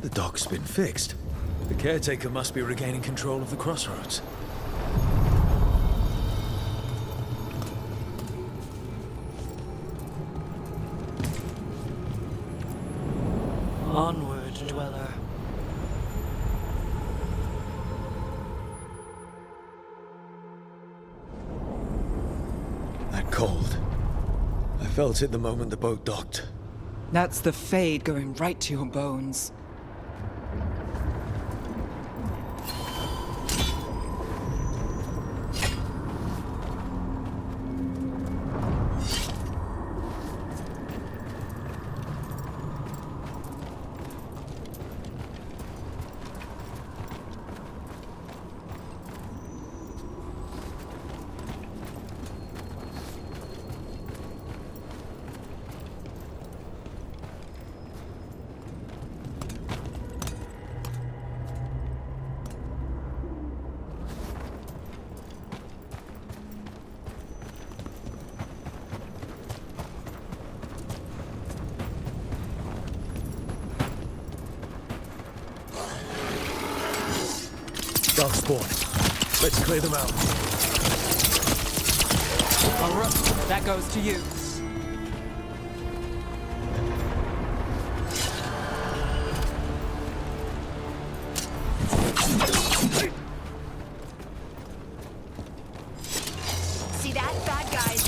The dock's been fixed. The caretaker must be regaining control of the crossroads. Onward, dweller. That cold. I felt it the moment the boat docked. That's the Fade going right to your bones. Dark spawn. Let's clear them out. Alright, that goes to you. See that? Bad guys.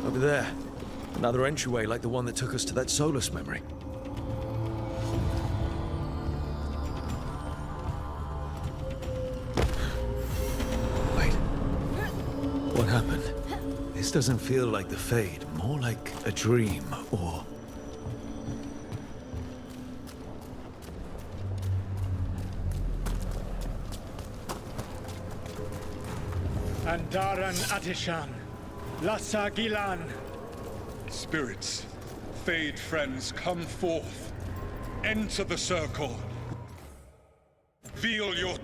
Over there. Another entryway like the one that took us to that Solus memory. Wait. What happened? This doesn't feel like the Fade, more like a dream, or... Andaran Atishan, Lassa Gilan. Spirits, Fade friends, come forth. Enter the circle. Feel your...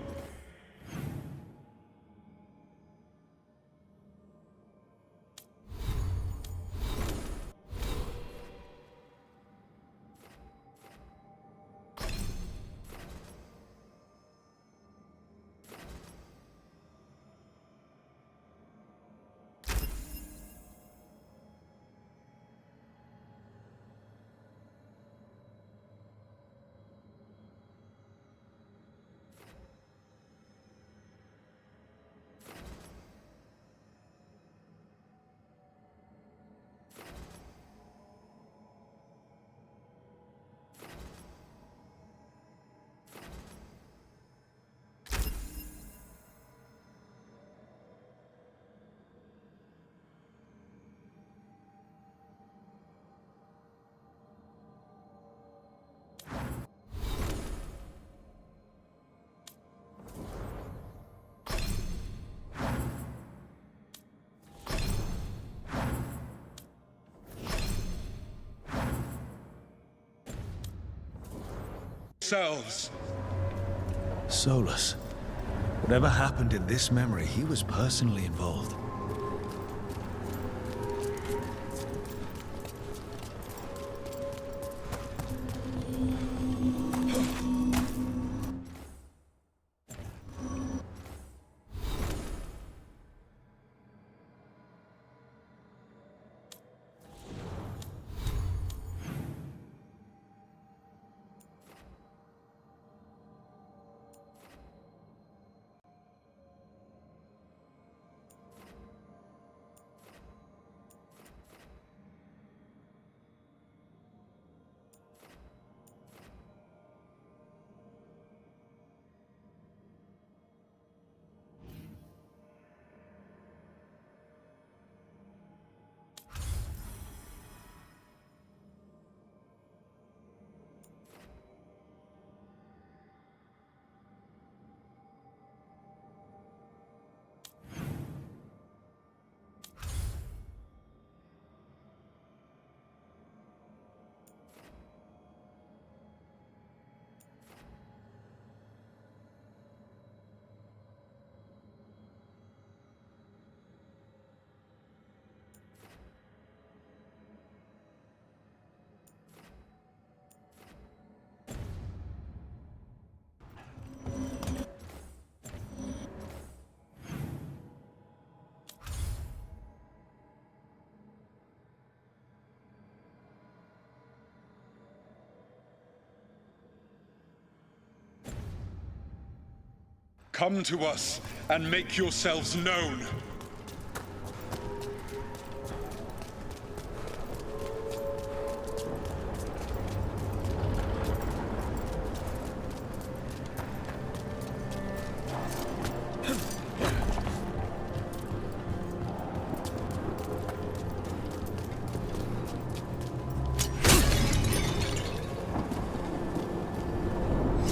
Selves. Solus. Whatever happened in this memory, he was personally involved. Come to us and make yourselves known.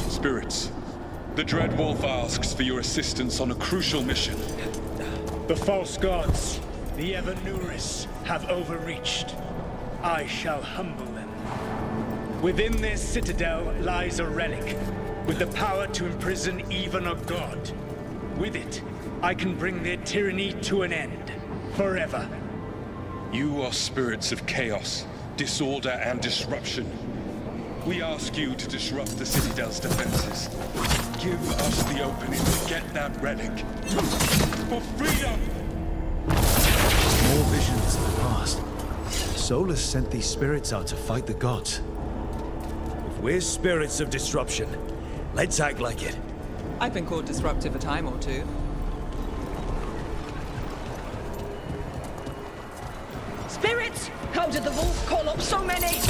Spirits, the Dread Wolf asks for your assistance on a crucial mission. The false gods, the Ever-Nuris, have overreached. I shall humble them. Within their citadel lies a relic, with the power to imprison even a god. With it, I can bring their tyranny to an end, forever. You are spirits of chaos, disorder, and disruption. We ask you to disrupt the Citadel's defenses. Give us the opening to get that relic. For freedom! More visions of the past. Solus sent these spirits out to fight the gods. If we're spirits of disruption, let's act like it. I've been called disruptive a time or two. Spirits! How did the wolf call up so many?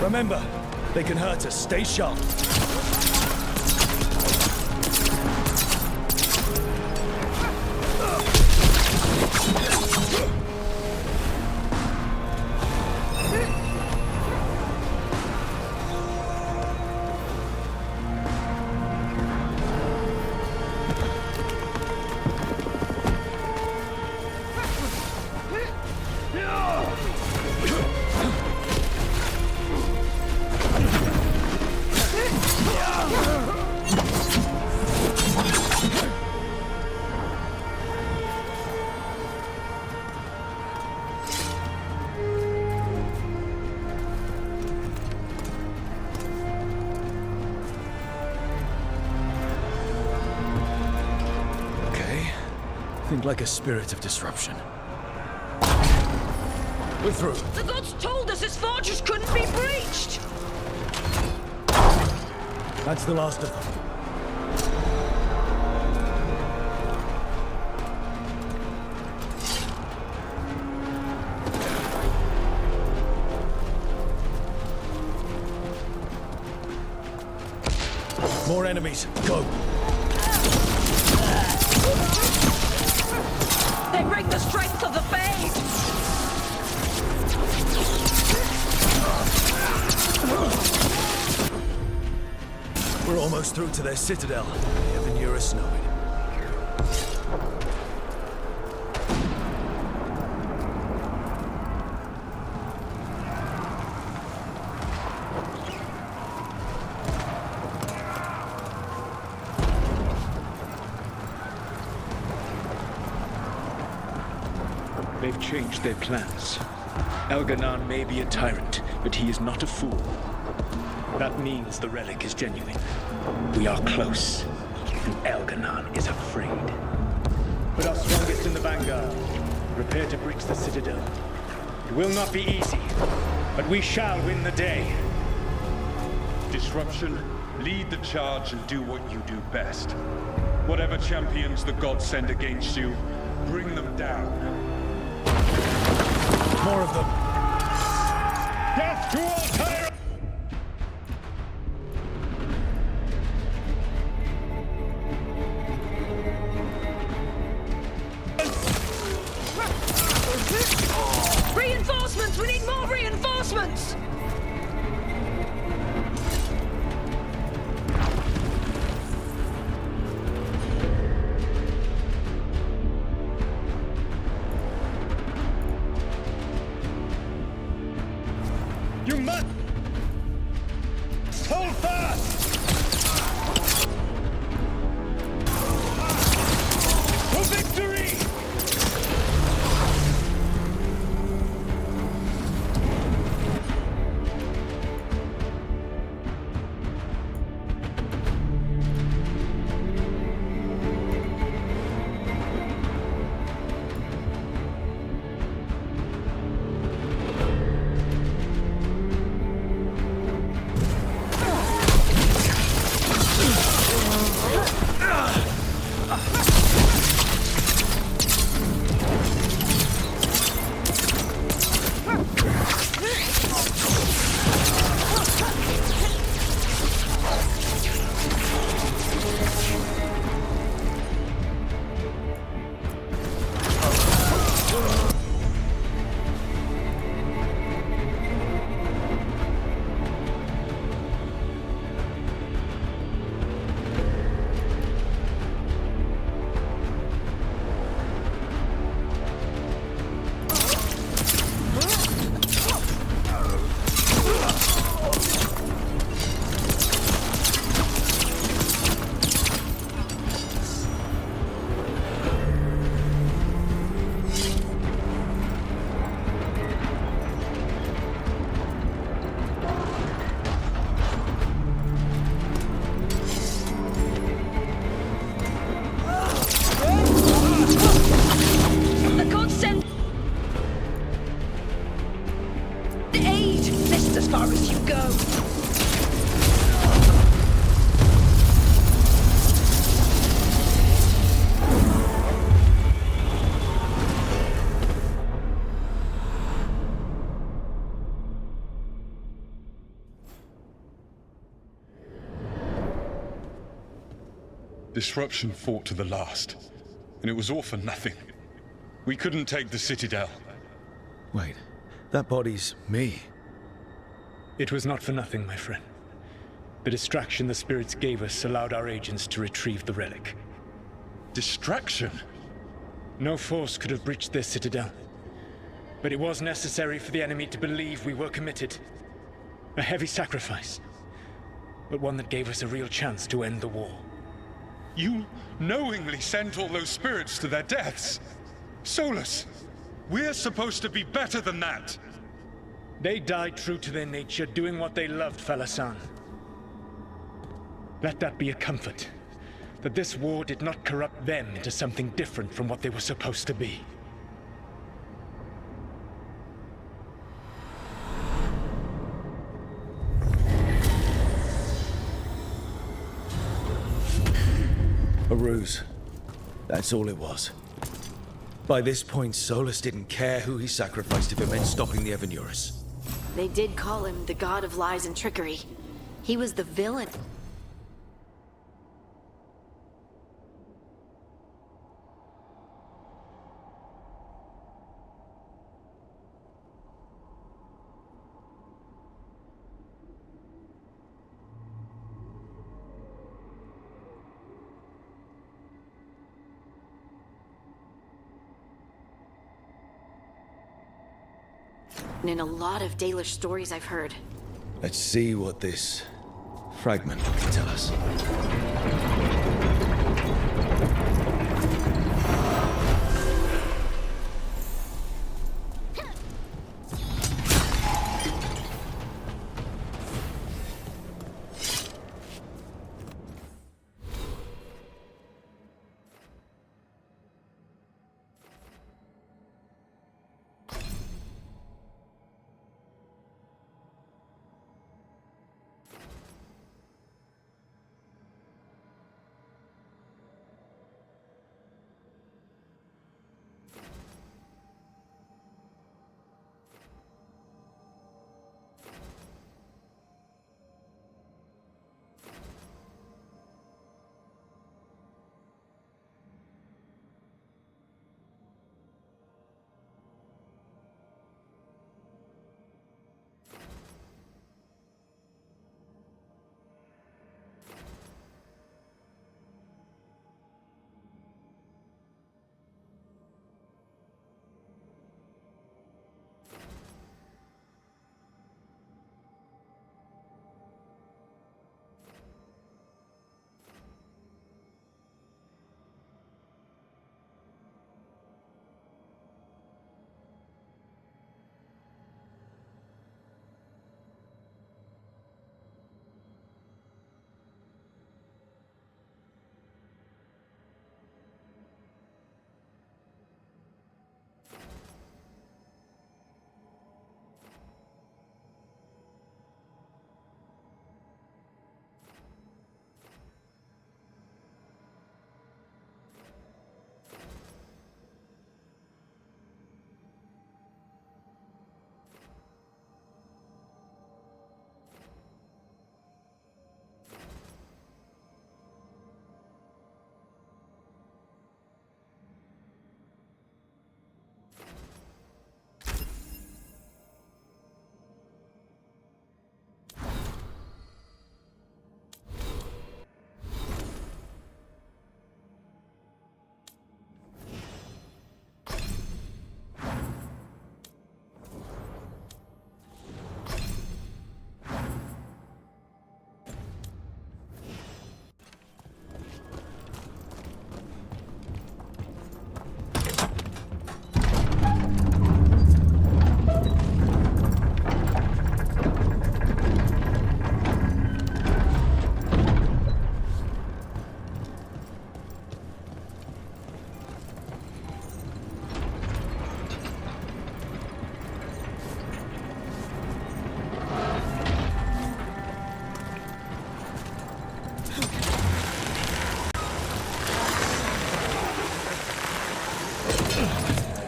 Remember, they can hurt us. Stay sharp. Think like a spirit of disruption. We're through. The gods told us this fortress couldn't be breached! That's the last of them. More enemies. Go. They bring the strength of the Fade! We're almost through to their citadel. The Ever-Nuris know it. They've changed their plans. Elganon may be a tyrant, but he is not a fool. That means the relic is genuine. We are close, and Elganon is afraid. Put our strongest in the vanguard. Prepare to breach the citadel. It will not be easy, but we shall win the day. Disruption, lead the charge and do what you do best. Whatever champions the gods send against you, bring them down. More of them. Death to all tyrants! Reinforcements! We need more reinforcements! You must hold fast! For victory! go. Disruption fought to the last, and it was all for nothing. We couldn't take the Citadel. Wait, that body's me. It was not for nothing, my friend. The distraction the spirits gave us allowed our agents to retrieve the relic. Distraction? No force could have breached this Citadel. But it was necessary for the enemy to believe we were committed. A heavy sacrifice, but one that gave us a real chance to end the war. You knowingly sent all those spirits to their deaths. Solus, we're supposed to be better than that. They died true to their nature, doing what they loved, Falasan. Let that be a comfort, that this war did not corrupt them into something different from what they were supposed to be. A ruse. That's all it was. By this point, Solus didn't care who he sacrificed if it meant stopping the Evanurus. They did call him the god of lies and trickery. He was the villain. And in a lot of Dalish stories I've heard. Let's see what this fragment can tell us.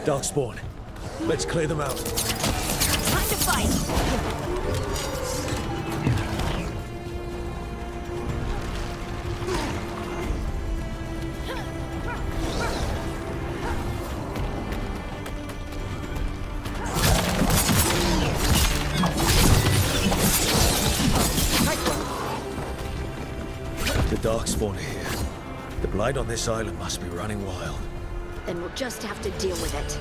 Darkspawn. Let's clear them out. Time to fight! The Darkspawn are here. The blight on this island must be running wild. Then we'll just have to deal with it.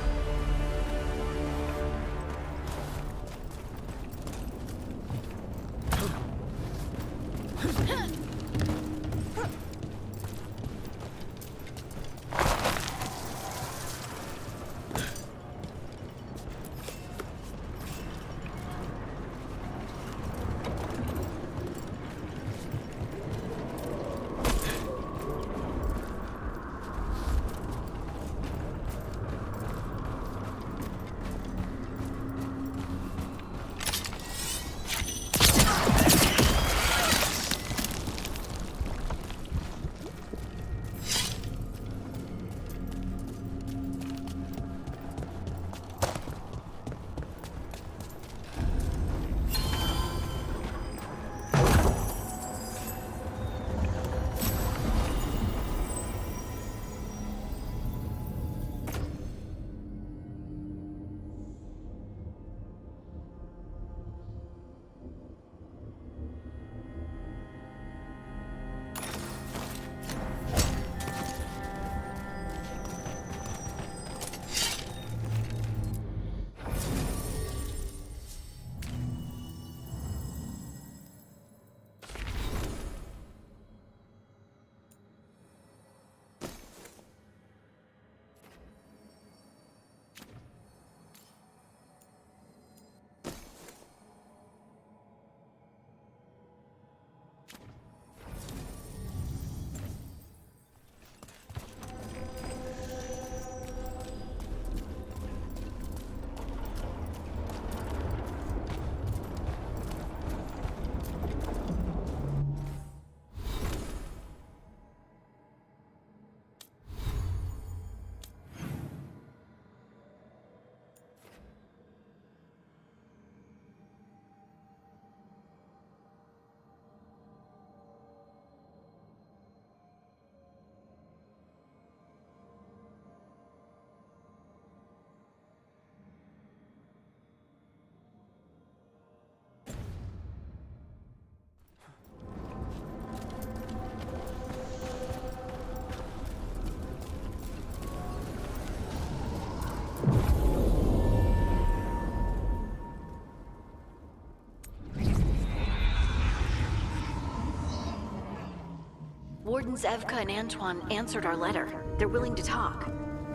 Wardens Evka and Antoine answered our letter. They're willing to talk.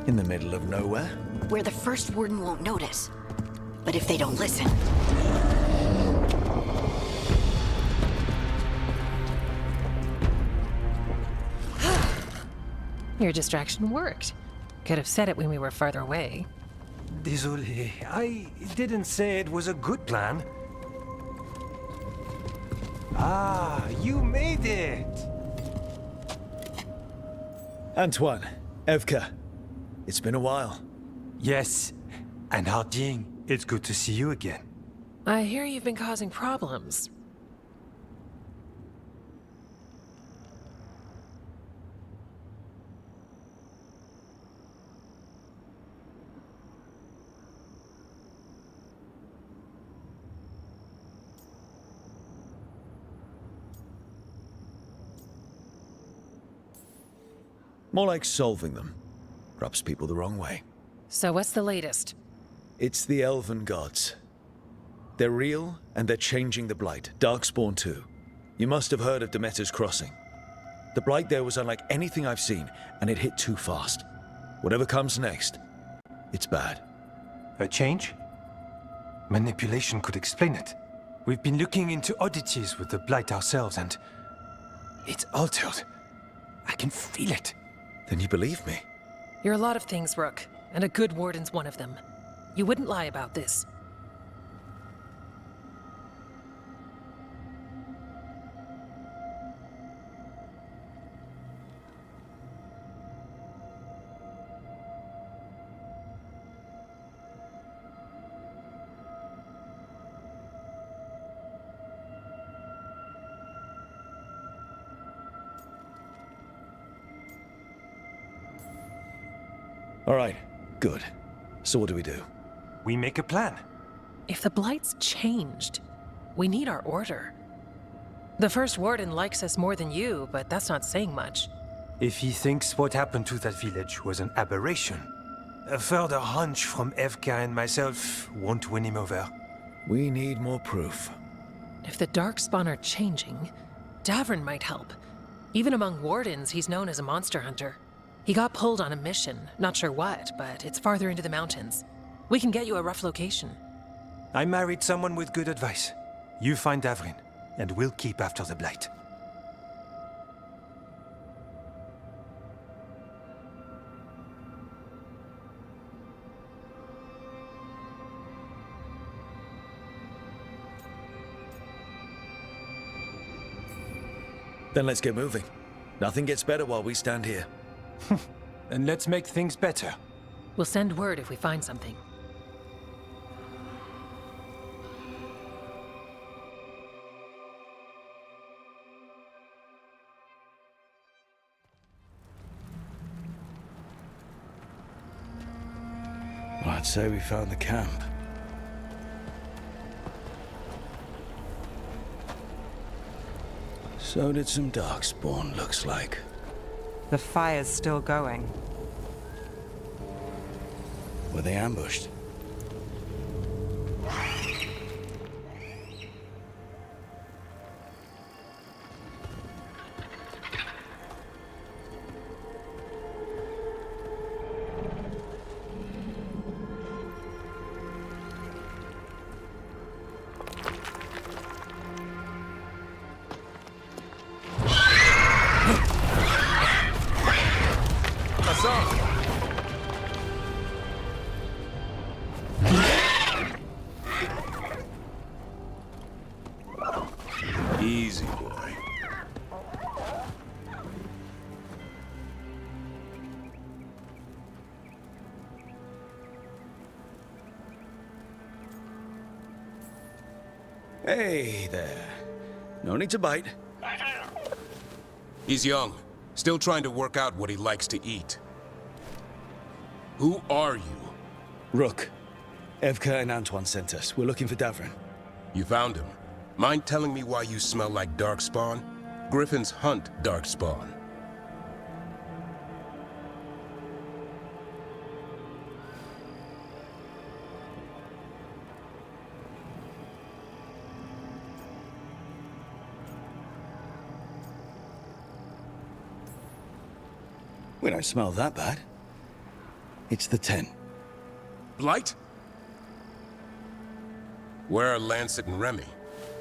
In the middle of nowhere? Where the first warden won't notice. But if they don't listen... Your distraction worked. Could have said it when we were farther away. Désolé, I didn't say it was a good plan. Ah, you made it! Antoine, Evka, it's been a while. Yes, and Harding, it's good to see you again. I hear you've been causing problems. More like solving them. Rubs people the wrong way. So what's the latest? It's the elven gods. They're real, and they're changing the Blight. Darkspawn too. You must have heard of Demeter's Crossing. The Blight there was unlike anything I've seen, and it hit too fast. Whatever comes next, it's bad. A change? Manipulation could explain it. We've been looking into oddities with the Blight ourselves, and... it's altered. I can feel it. Then you believe me? You're a lot of things, Rook, and a good warden's one of them. You wouldn't lie about this. All right, good. So what do we do? We make a plan. If the Blight's changed, we need our order. The First Warden likes us more than you, but that's not saying much. If he thinks what happened to that village was an aberration, a further hunch from Evka and myself won't win him over. We need more proof. If the Darkspawn are changing, Davrin might help. Even among Wardens, he's known as a monster hunter. He got pulled on a mission, not sure what, but it's farther into the mountains. We can get you a rough location. I married someone with good advice. You find Davrin, and we'll keep after the Blight. Then let's get moving. Nothing gets better while we stand here. And let's make things better. We'll send word if we find something. Well, I'd say we found the camp. So did some Darkspawn, looks like. The fire's still going. Were they ambushed? Easy, boy. Hey there. No need to bite. He's young, still trying to work out what he likes to eat. Who are you? Rook. Evka and Antoine sent us. We're looking for Davrin. You found him. Mind telling me why you smell like Darkspawn? Griffins hunt Darkspawn. We don't smell that bad. It's the 10. Blight? Where are Lancet and Remy?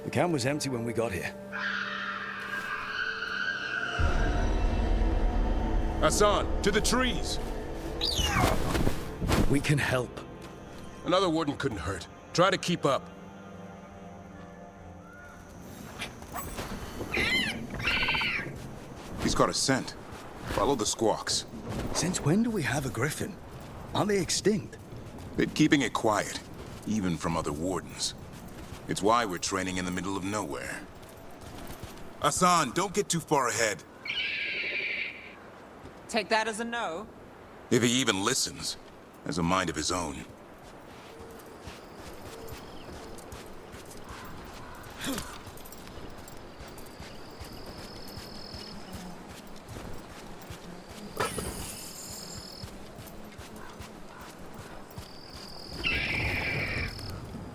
The camp was empty when we got here. Hassan, to the trees! We can help. Another warden couldn't hurt. Try to keep up. He's got a scent. Follow the squawks. Since when do we have a griffin? Aren't they extinct? Been keeping it quiet, even from other wardens. It's why we're training in the middle of nowhere. Hassan, don't get too far ahead. Take that as a no. If he even listens, has a mind of his own.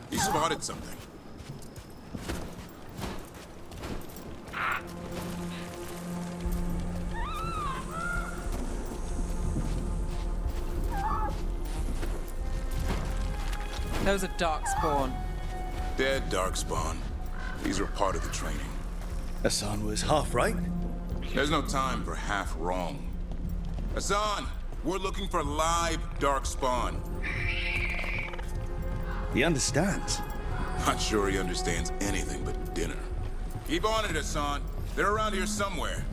He spotted something. Those are Darkspawn. Dead Darkspawn. These are part of the training. Hassan was half right. There's no time for half wrong. Hassan, we're looking for live Darkspawn. He understands. Not sure he understands anything but dinner. Keep on it, Hassan. They're around here somewhere.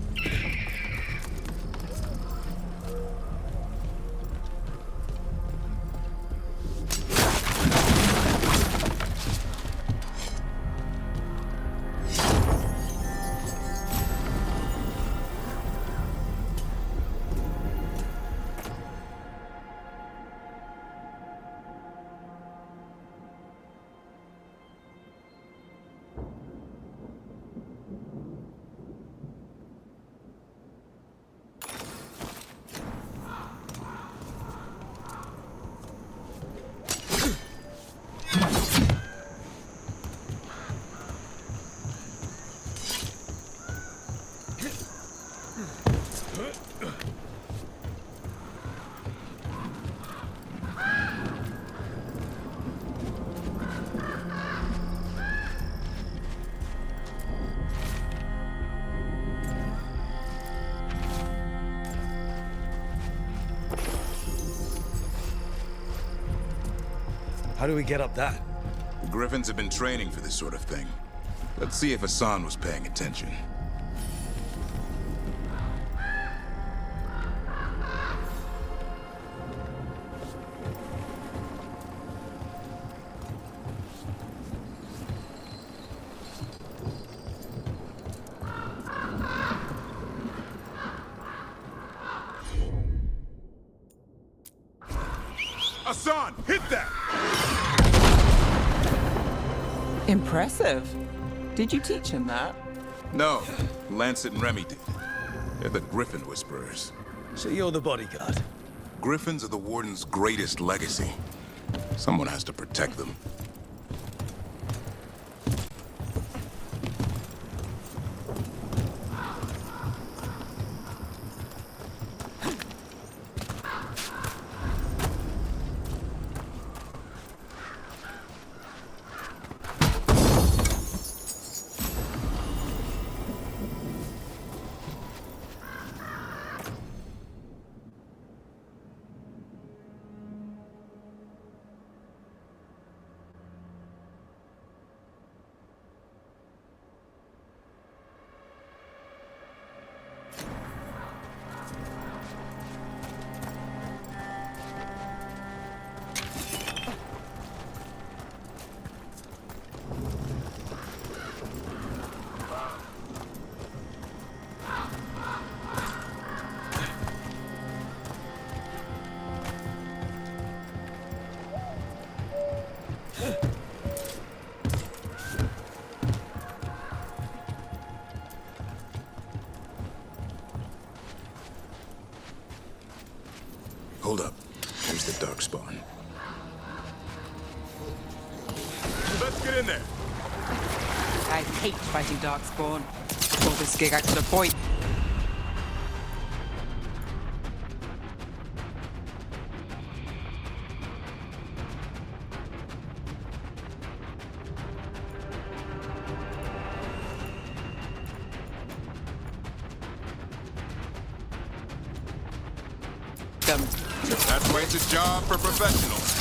How do we get up that? The Griffins have been training for this sort of thing. Let's see if Hassan was paying attention. Hassan, hit that! Impressive. Did you teach him that? No, Lancet and Remy did. They're the Griffin Whisperers. So you're the bodyguard? Griffins are the Warden's greatest legacy. Someone has to protect them. Hold up. Here's the Darkspawn. Let's get in there. I hate fighting Darkspawn. Pull this gig out to the point. That's why it's a job for professionals.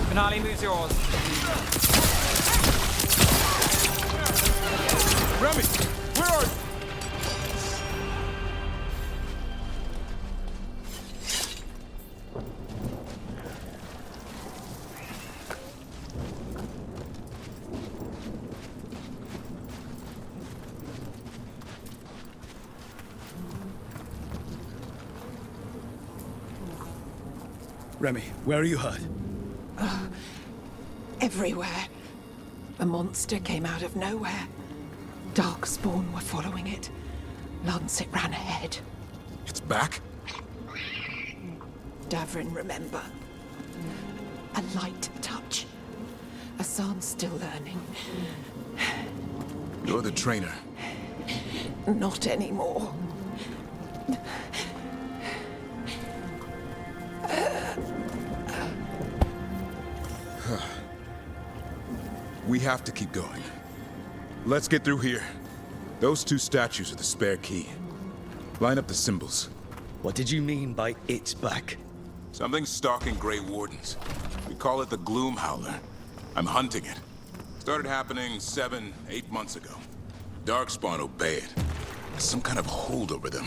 Finale moves yours. Remy, where are you? Remy, where are you hurt? Everywhere. The monster came out of nowhere. Darkspawn were following it. Lancet ran ahead. It's back? Davrin, remember. A light touch. Hassan's still learning. You're the trainer. Not anymore. We have to keep going. Let's get through here. Those two statues are the spare key. Line up the symbols. What did you mean by it's back? Something's stalking Grey Wardens. We call it the Gloom Howler. I'm hunting it. Started happening 7, 8 months ago. Darkspawn obey it. There's some kind of hold over them.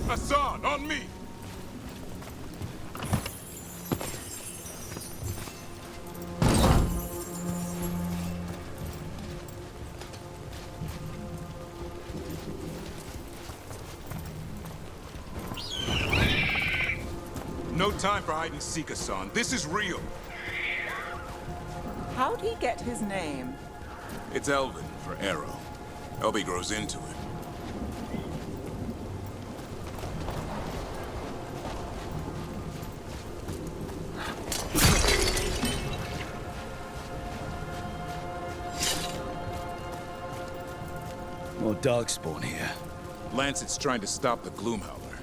Hassan, on me! No time for hide and seek, Hassan. This is real. How'd he get his name? It's Elven for arrow. Elby grows into it. More Darkspawn here. Lancet's trying to stop the Gloom Howler.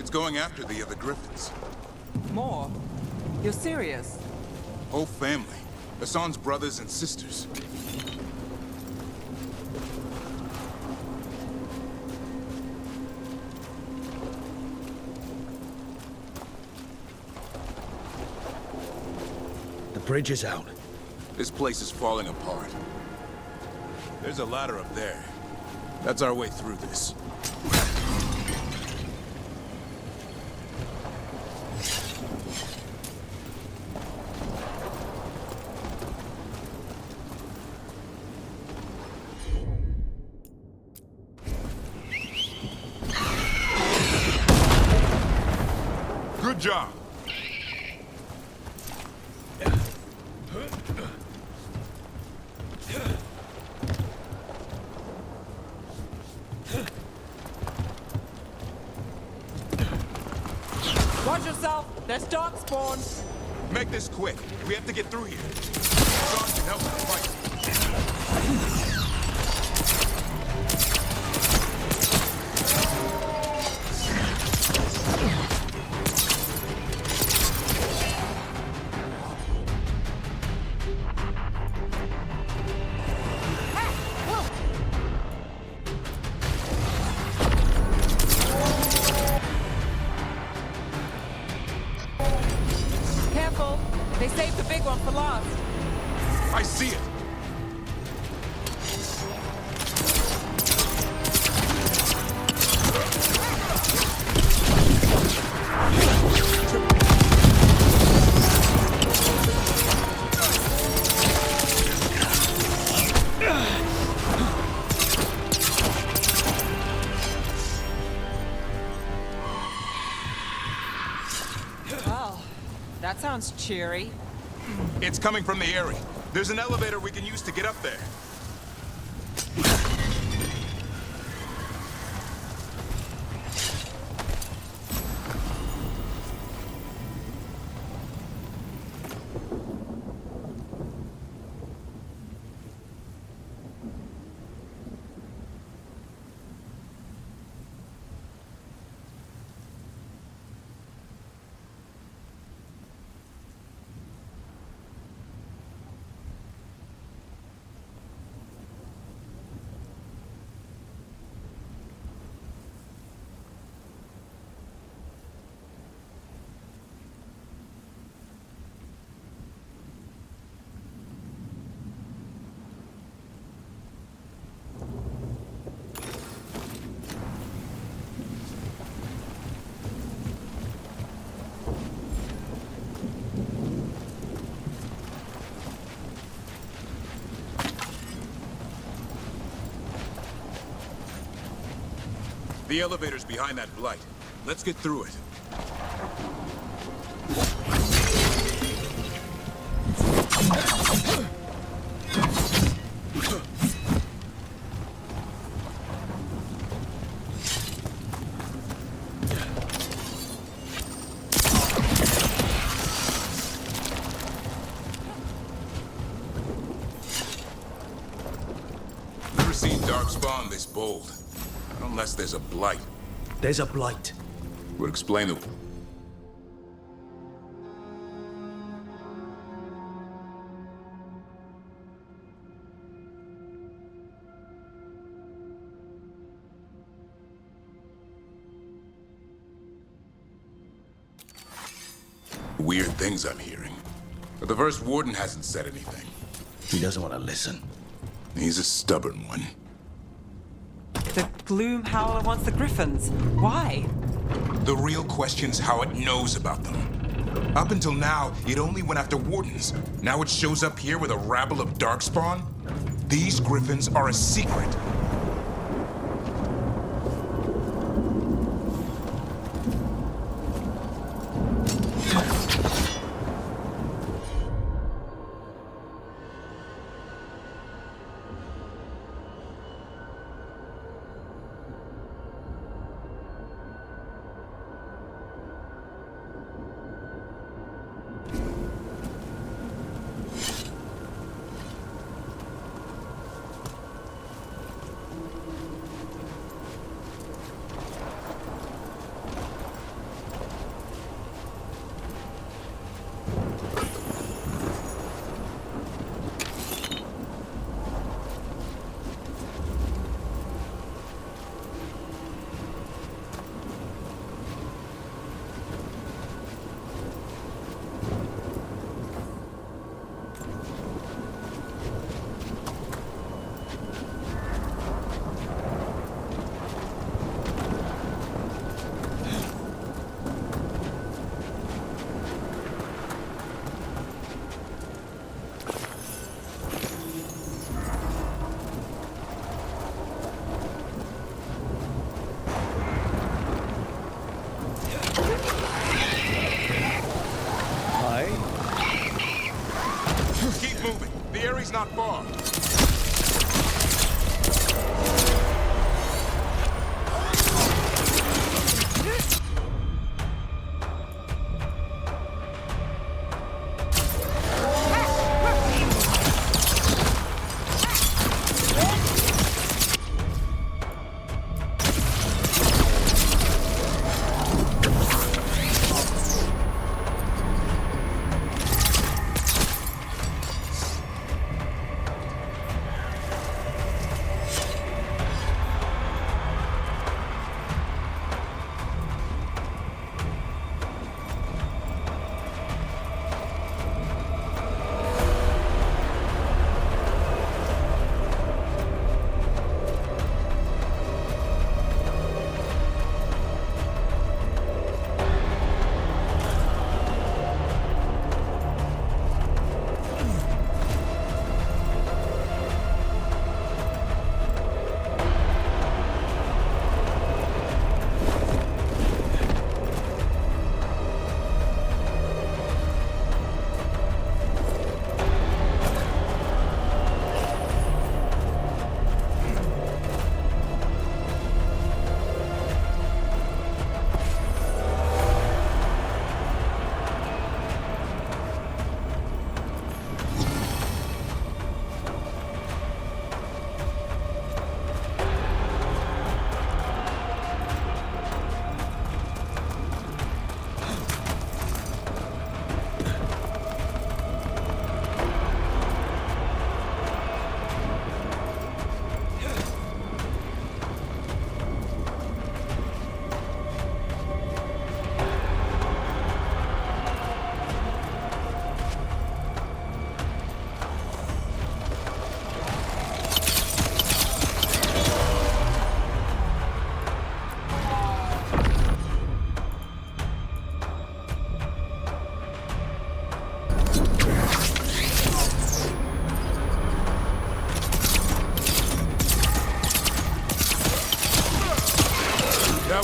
It's going after the other Griffins. More? You're serious? Whole family. Hassan's brothers and sisters. The bridge is out. This place is falling apart. There's a ladder up there. That's our way through this. Good job. Watch yourself! There's Darkspawn! Make this quick. We have to get through here. Hassan can help us fight. Careful! They saved the big one for last. I see it. Well, that sounds cheery. It's coming from the area. There's an elevator we can use to get up there. The elevator's behind that blight. Let's get through it. Never seen Darkspawn this bold. Unless there's a blight. There's a blight. Would explain the... weird things I'm hearing. But the first warden hasn't said anything. He doesn't want to listen. He's a stubborn one. The Gloom Howler wants the Griffins. Why? The real question's how it knows about them. Up until now, it only went after wardens. Now it shows up here with a rabble of Darkspawn? These Griffins are a secret. Keep moving. The area's not far.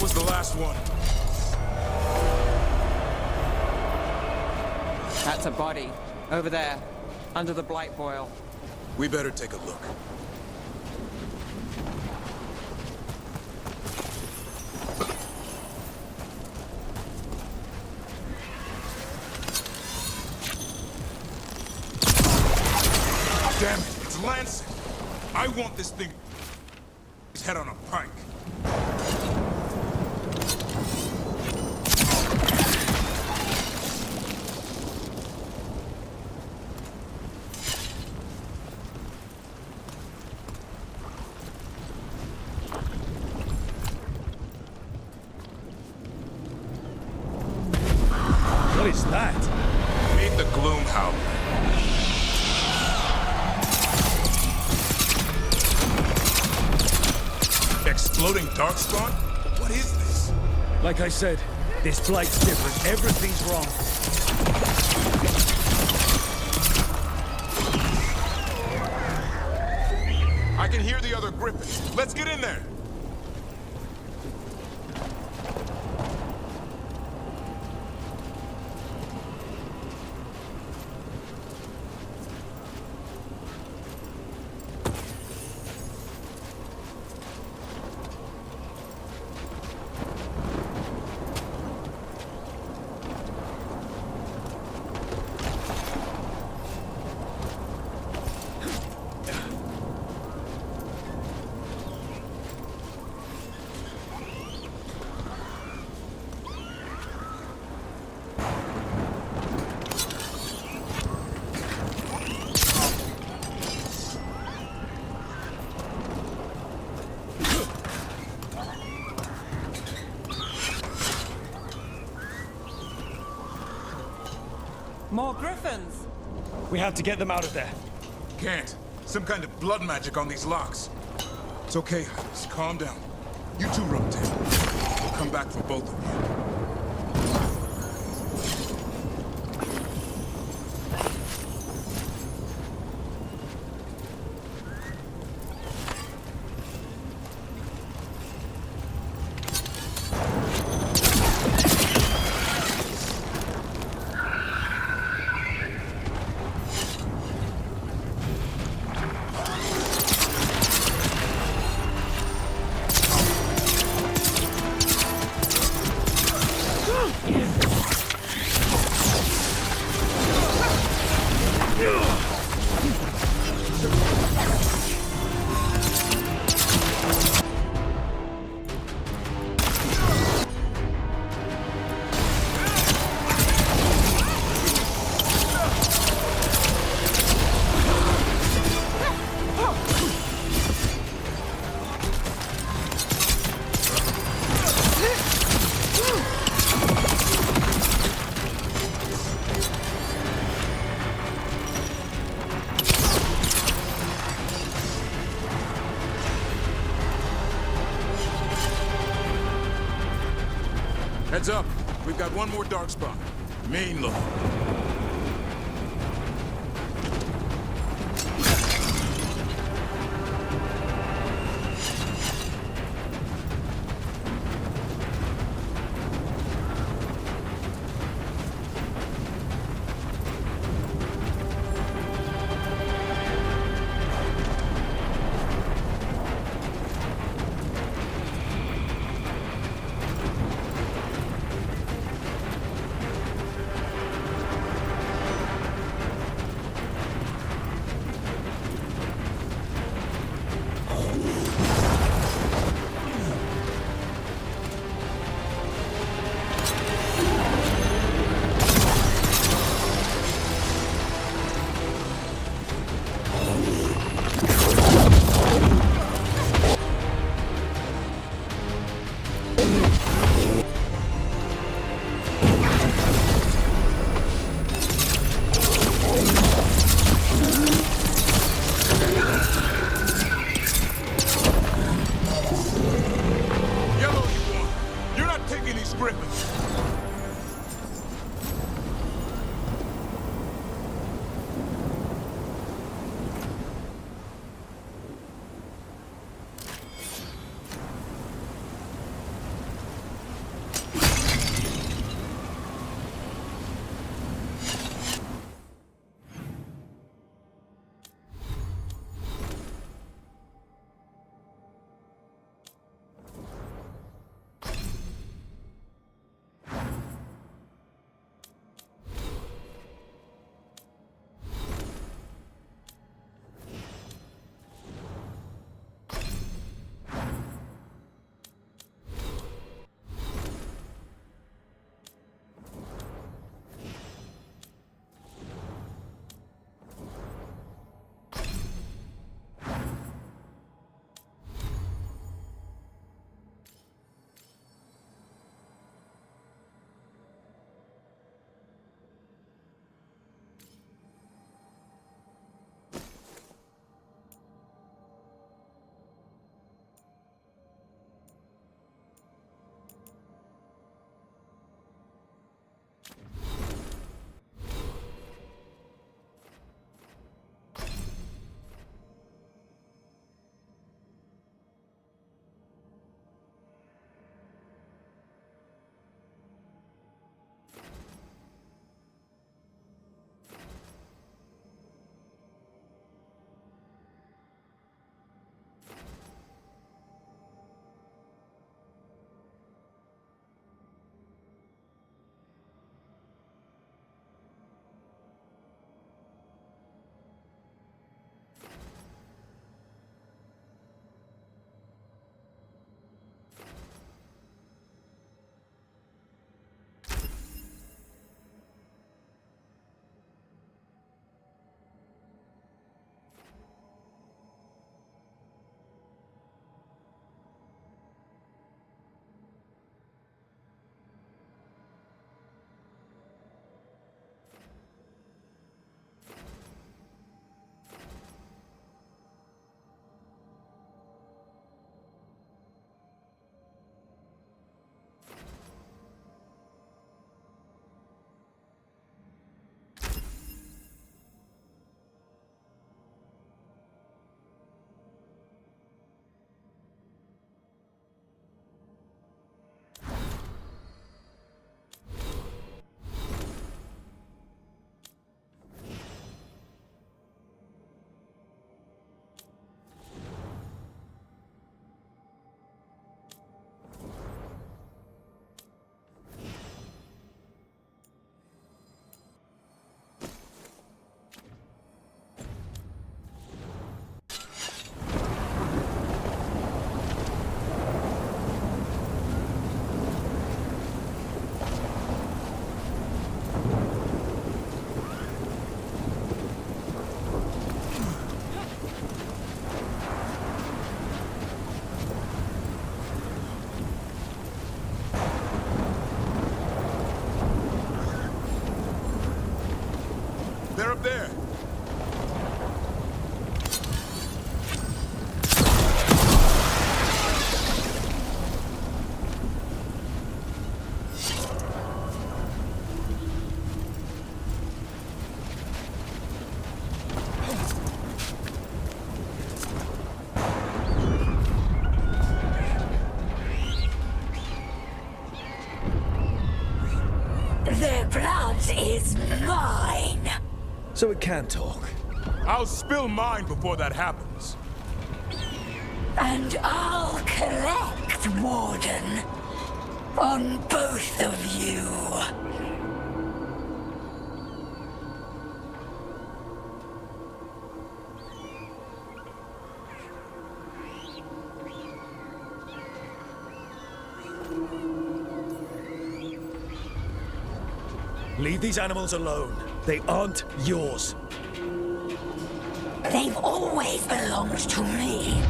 That was the last one. That's a body. Over there. Under the blight boil. We better take a look. Damn it, it's Lancet. I want this thing. His head on a pike. What is that? Meet the Gloom Howler. Exploding darkspawn? What is this? Like I said, this blight's different. Everything's wrong. I can hear the other Griffins. Let's get in there. More griffins! We have to get them out of there. Can't. Some kind of blood magic on these locks. It's okay, Just calm down. You two rotate. We'll come back for both of you. Heads up. We've got one more darkspawn. Main look. is mine. So it can talk. I'll spill mine before that happens. And I'll collect, Warden, on both of you. Leave these animals alone. They aren't yours. They've always belonged to me.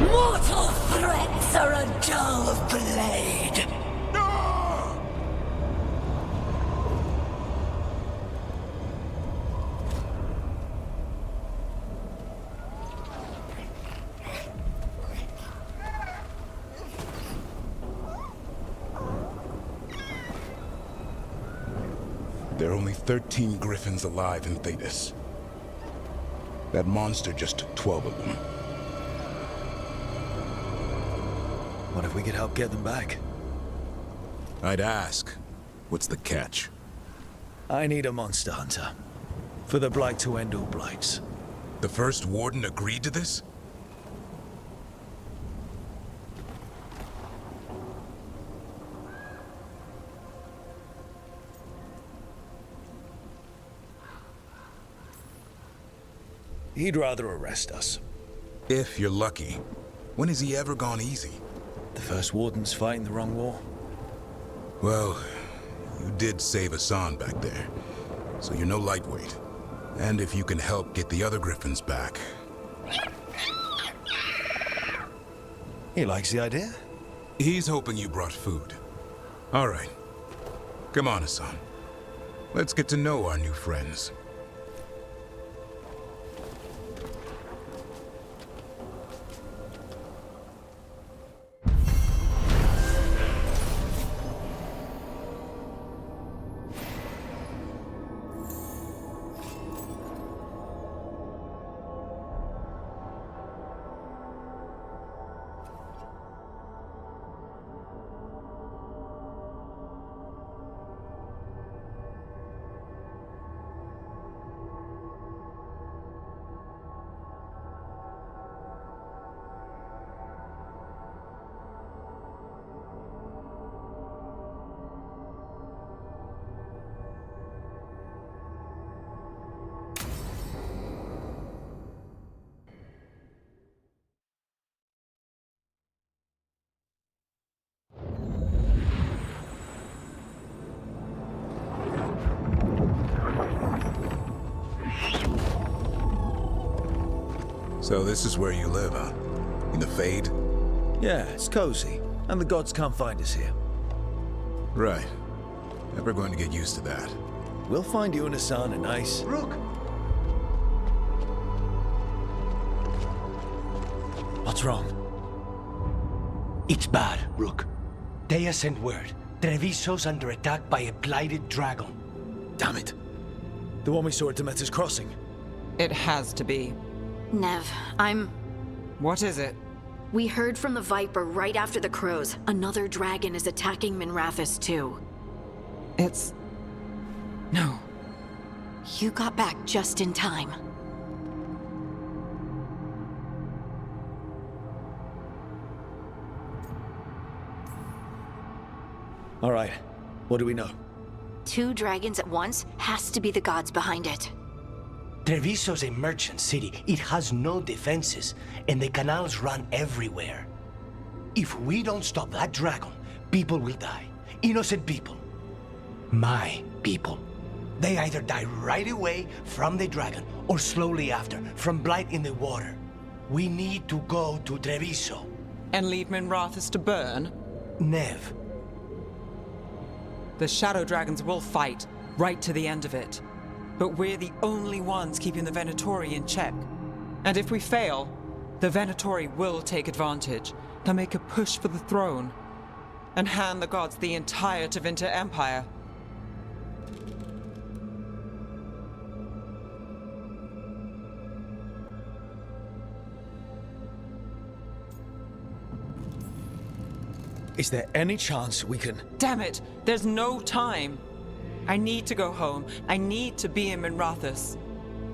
Mortal threats are a dull blade. There are only 13 griffins alive in Thetis. That monster just took 12 of them. What if we could help get them back? I'd ask, what's the catch? I need a monster hunter. For the Blight to end all blights. The first warden agreed to this? He'd rather arrest us. If you're lucky. When has he ever gone easy? The first warden's fighting the wrong war. Well, you did save Hassan back there, so you're no lightweight. And if you can help get the other griffins back... He likes the idea? He's hoping you brought food. All right. Come on, Hassan. Let's get to know our new friends. So this is where you live, huh? In the Fade? Yeah, it's cozy. And the gods can't find us here. Right. Never going to get used to that. We'll find you and Hassan a nice... Rook! What's wrong? It's bad, Rook. Dea sent word. Treviso's under attack by a blighted dragon. Damn it. The one we saw at Demeter's Crossing. It has to be. Nev, What is it? We heard from the Viper right after the crows. Another dragon is attacking Minrathous too. It's... No. You got back just in time. All right. What do we know? 2 dragons at once has to be the gods behind it. Treviso's a merchant city. It has no defenses, and the canals run everywhere. If we don't stop that dragon, people will die. Innocent people. My people. They either die right away from the dragon, or slowly after, from blight in the water. We need to go to Treviso. And leave Minrathous to burn? Nev. The Shadow Dragons will fight, right to the end of it. But we're the only ones keeping the Venatori in check. And if we fail, the Venatori will take advantage. They'll make a push for the throne, and hand the gods the entire Tevinter Empire. Is there any chance we can... Damn it! There's no time! I need to go home. I need to be in Minrathous.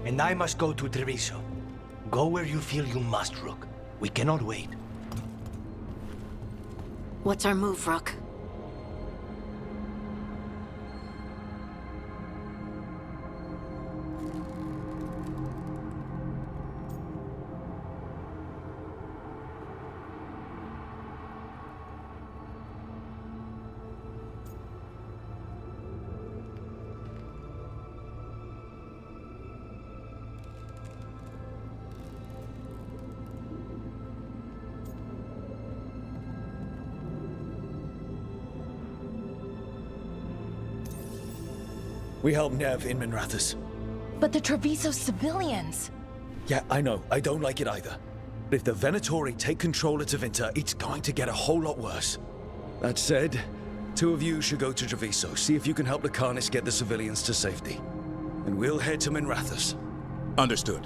And I must go to Treviso. Go where you feel you must, Rook. We cannot wait. What's our move, Rook? We help Nev in Minrathous. But the Treviso civilians... Yeah, I know. I don't like it either. But if the Venatori take control of Tevinter, it's going to get a whole lot worse. That said, 2 of you should go to Treviso, see if you can help the Carnis get the civilians to safety. And we'll head to Minrathous. Understood.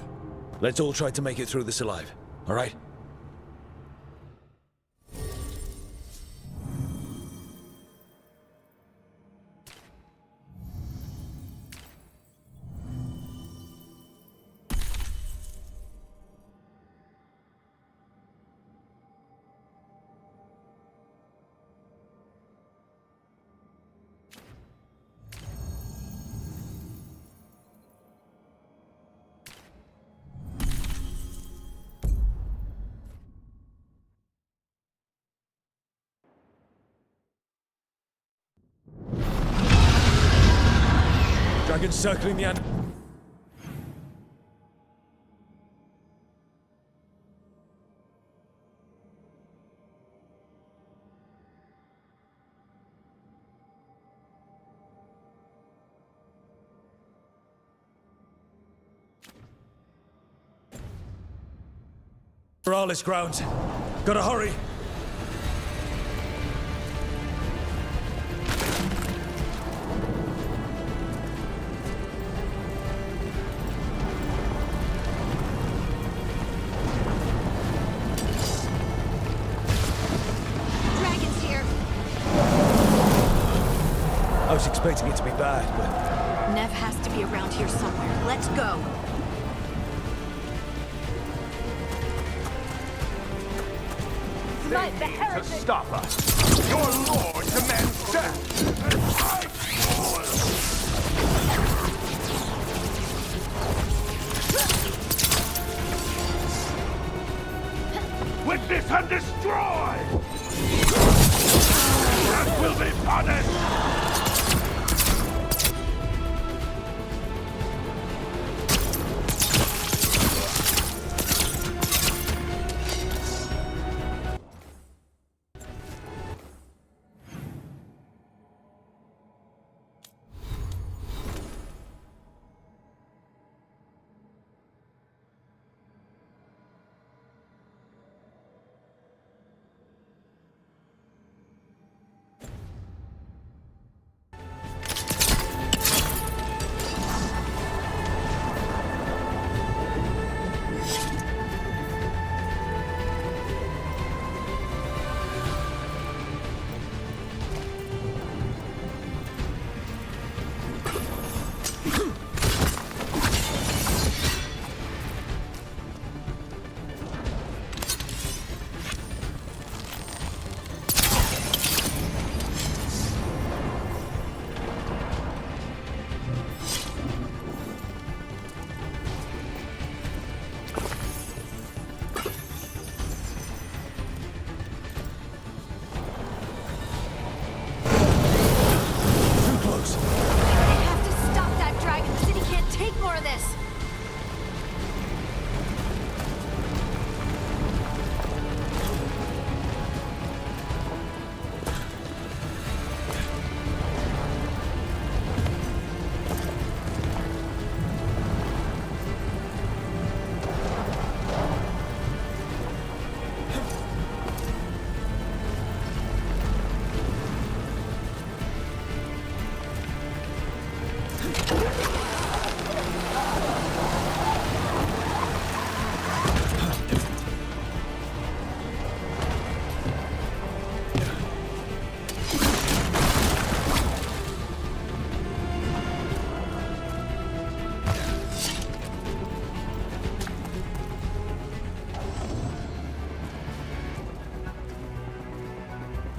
Let's all try to make it through this alive, all right? Dragon circling the animal. Morales ground. Gotta hurry. I was expecting it to be bad, but... Nev has to be around here somewhere. Let's go. They need to stop us. Your lord demands death, and I fall. Witness and destroy! That will be punished!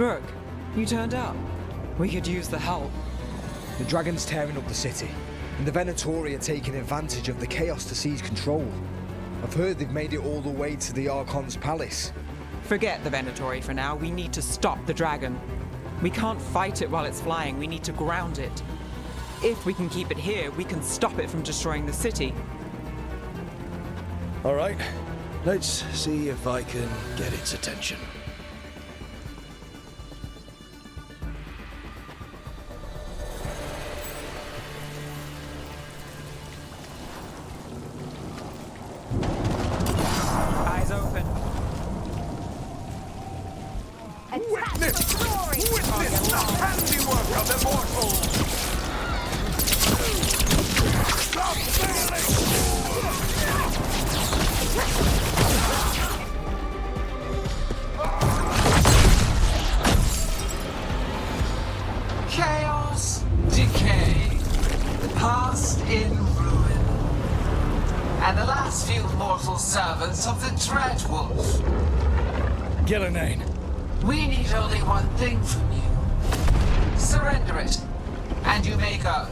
Look, you turned up. We could use the help. The dragon's tearing up the city, and the Venatori are taking advantage of the chaos to seize control. I've heard they've made it all the way to the Archon's palace. Forget the Venatori for now. We need to stop the dragon. We can't fight it while it's flying. We need to ground it. If we can keep it here, we can stop it from destroying the city. All right, let's see if I can get its attention. Eyes open. Witness the handiwork of the mortals! Stop failing! Chaos, decay, the past in ruin, and the last few mortal servants of the Dreadwolf. Gillenane. We need only one thing from you. Surrender it, and you may go.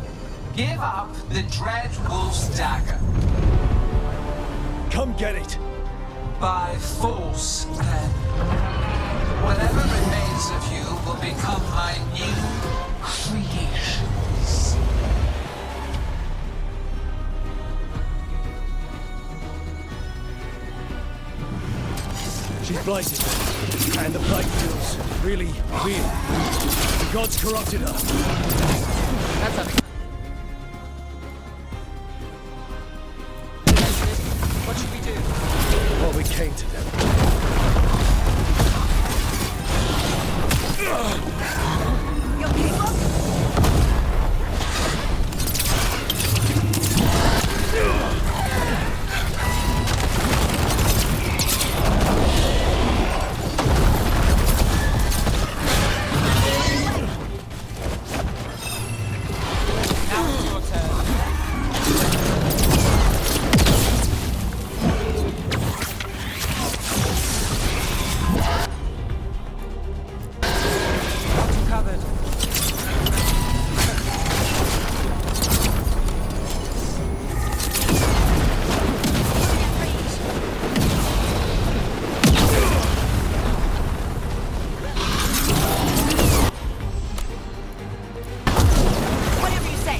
Give up the Dreadwolf's dagger. Come get it! By force, then. Whatever remains of you will become my new creations. She's blighted, and the blight feels really real. The gods corrupted her. That's something. What should we do? Well, we came to them. You okay, Bob? Now it's your turn. Got you covered. Whatever you say.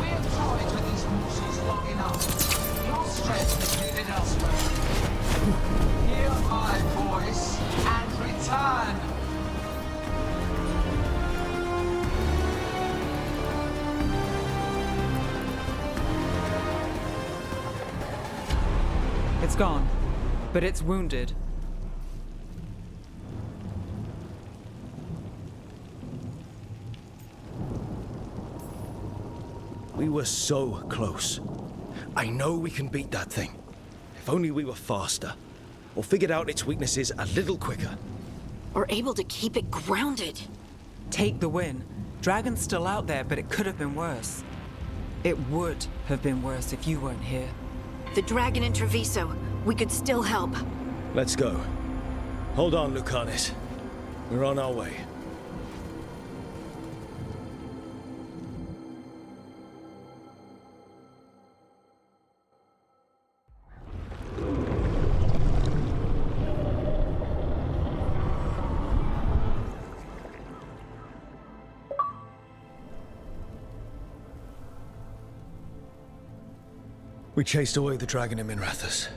We're toyed with these mortals long enough. Your strength is needed elsewhere. Hear my voice and return. It's gone, but it's wounded. We were so close. I know we can beat that thing. If only we were faster. Or figured out its weaknesses a little quicker. Or able to keep it grounded. Take the win. Dragon's still out there, but it could have been worse. It would have been worse if you weren't here. The dragon in Treviso. We could still help. Let's go. Hold on, Lucanis. We're on our way. We chased away the dragon in Minrathous.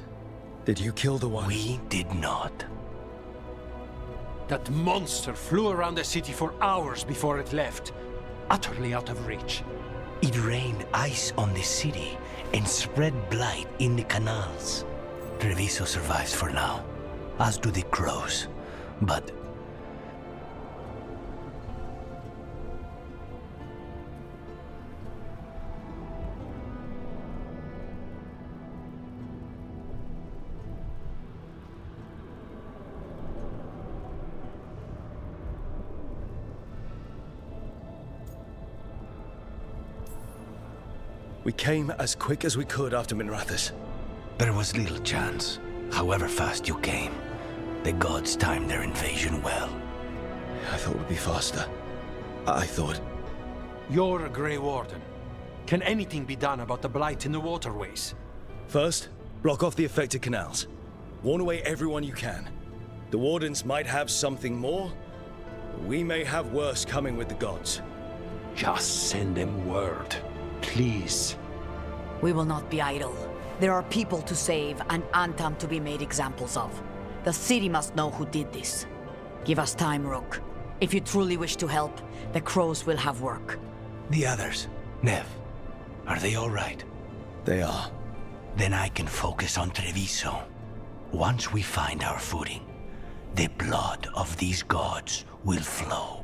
Did you kill the one? We did not. That monster flew around the city for hours before it left, utterly out of reach. It rained ice on the city and spread blight in the canals. Treviso survives for now, as do the crows. But We came as quick as we could after Minrathous. There was little chance. However fast you came, the gods timed their invasion well. I thought it would be faster. I thought... You're a Grey Warden. Can anything be done about the blight in the waterways? First, block off the affected canals. Warn away everyone you can. The Wardens might have something more, but we may have worse coming with the gods. Just send them word, please. We will not be idle. There are people to save and Antam to be made examples of. The city must know who did this. Give us time, Rook. If you truly wish to help, the crows will have work. The others, Nev, are they all right? They are. Then I can focus on Treviso. Once we find our footing, the blood of these gods will flow.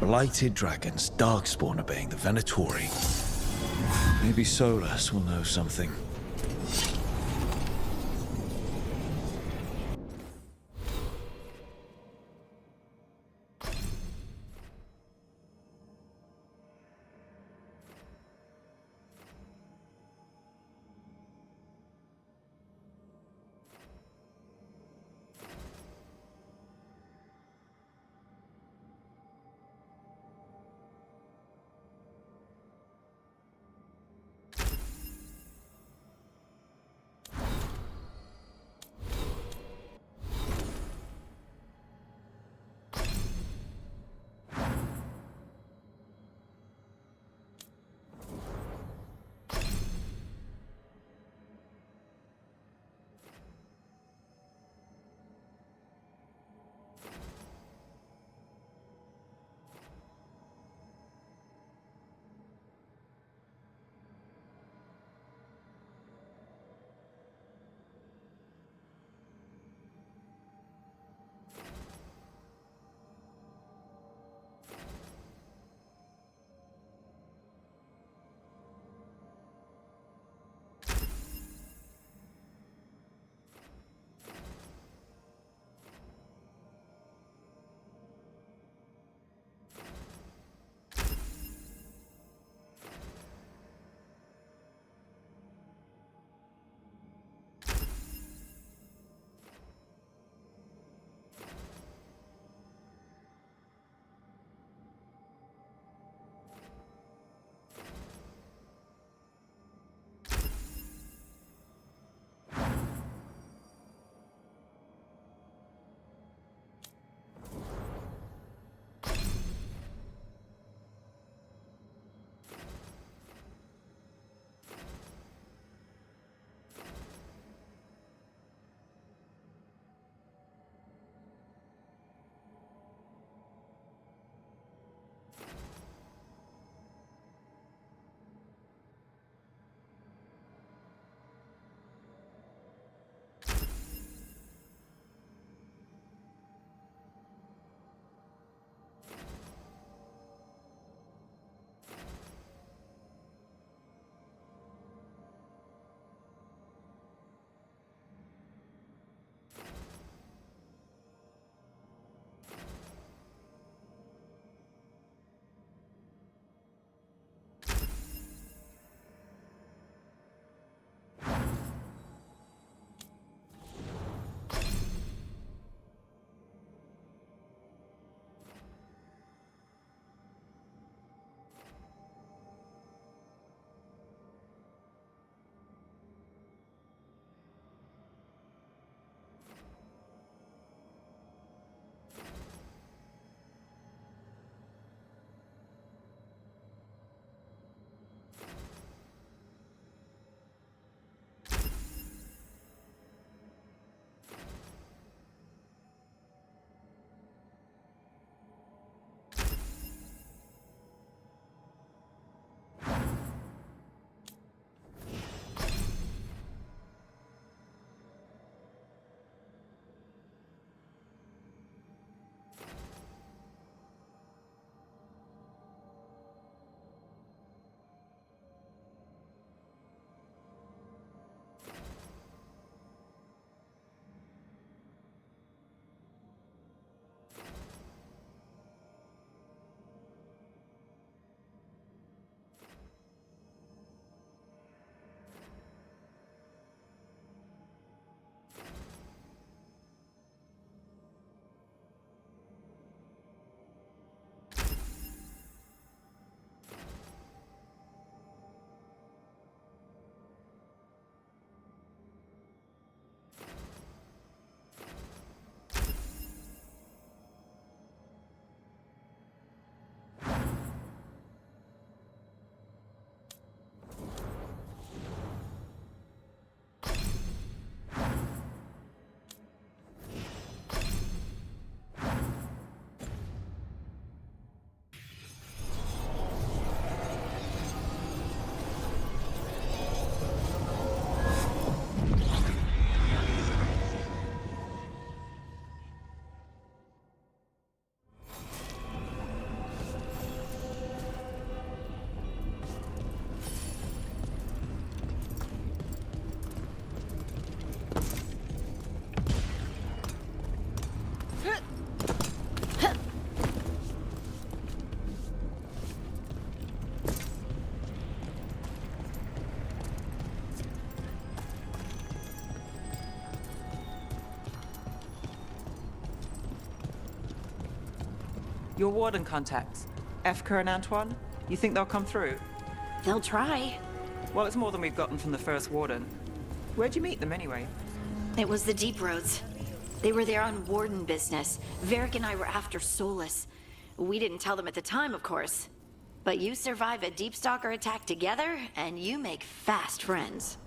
Blighted dragons, Darkspawn obeying the Venatori. Maybe Solus will know something. Your warden contacts, Efka and Antoine, you think they'll come through? They'll try. Well, it's more than we've gotten from the first warden. Where'd you meet them anyway? It was the Deep Roads. They were there on warden business. Varric and I were after Solus. We didn't tell them at the time, of course. But you survive a Deep Stalker attack together, and you make fast friends.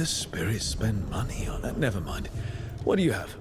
do spirits spend money on? Never mind. What do you have?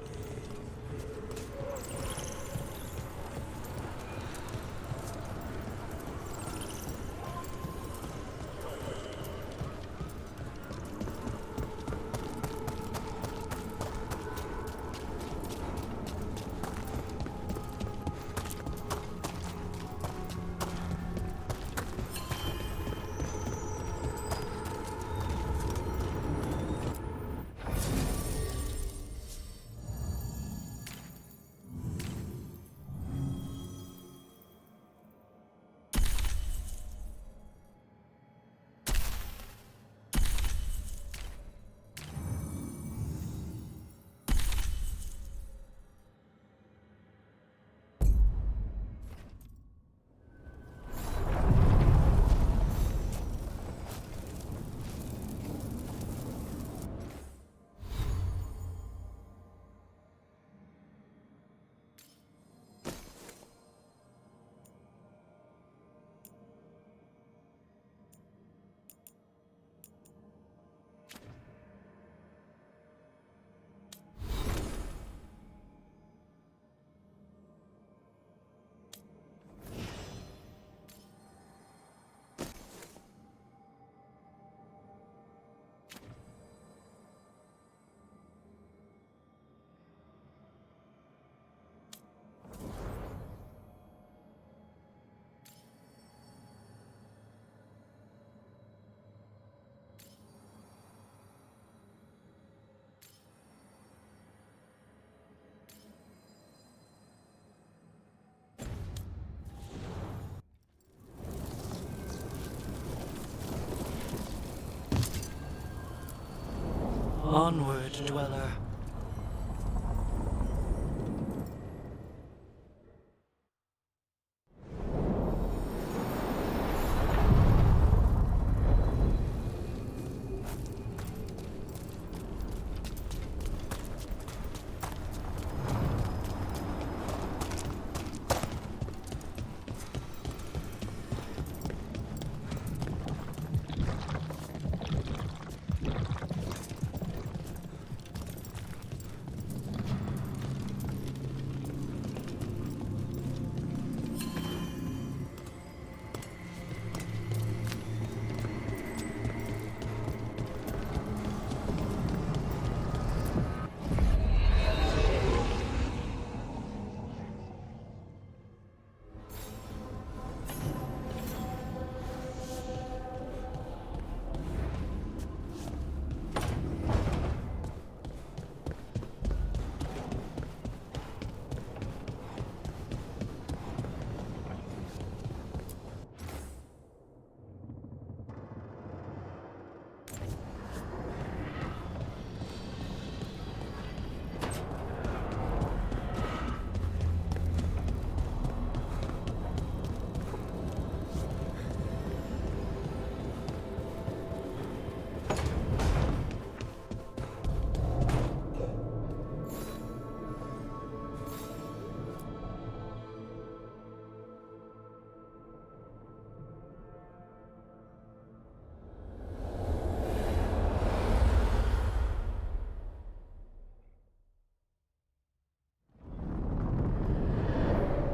Onward, dweller.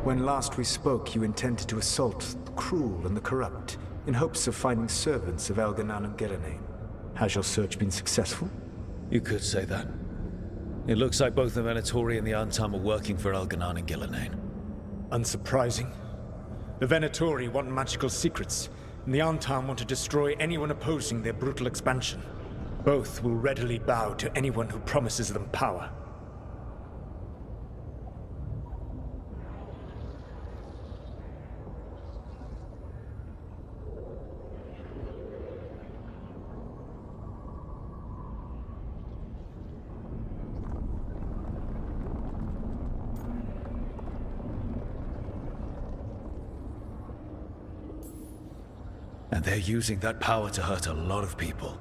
When last we spoke, you intended to assault the cruel and the corrupt, in hopes of finding servants of Elganan and Geliane. Has your search been successful? You could say that. It looks like both the Venatori and the Antam are working for Elganan and Geliane. Unsurprising. The Venatori want magical secrets, and the Antam want to destroy anyone opposing their brutal expansion. Both will readily bow to anyone who promises them power. And they're using that power to hurt a lot of people.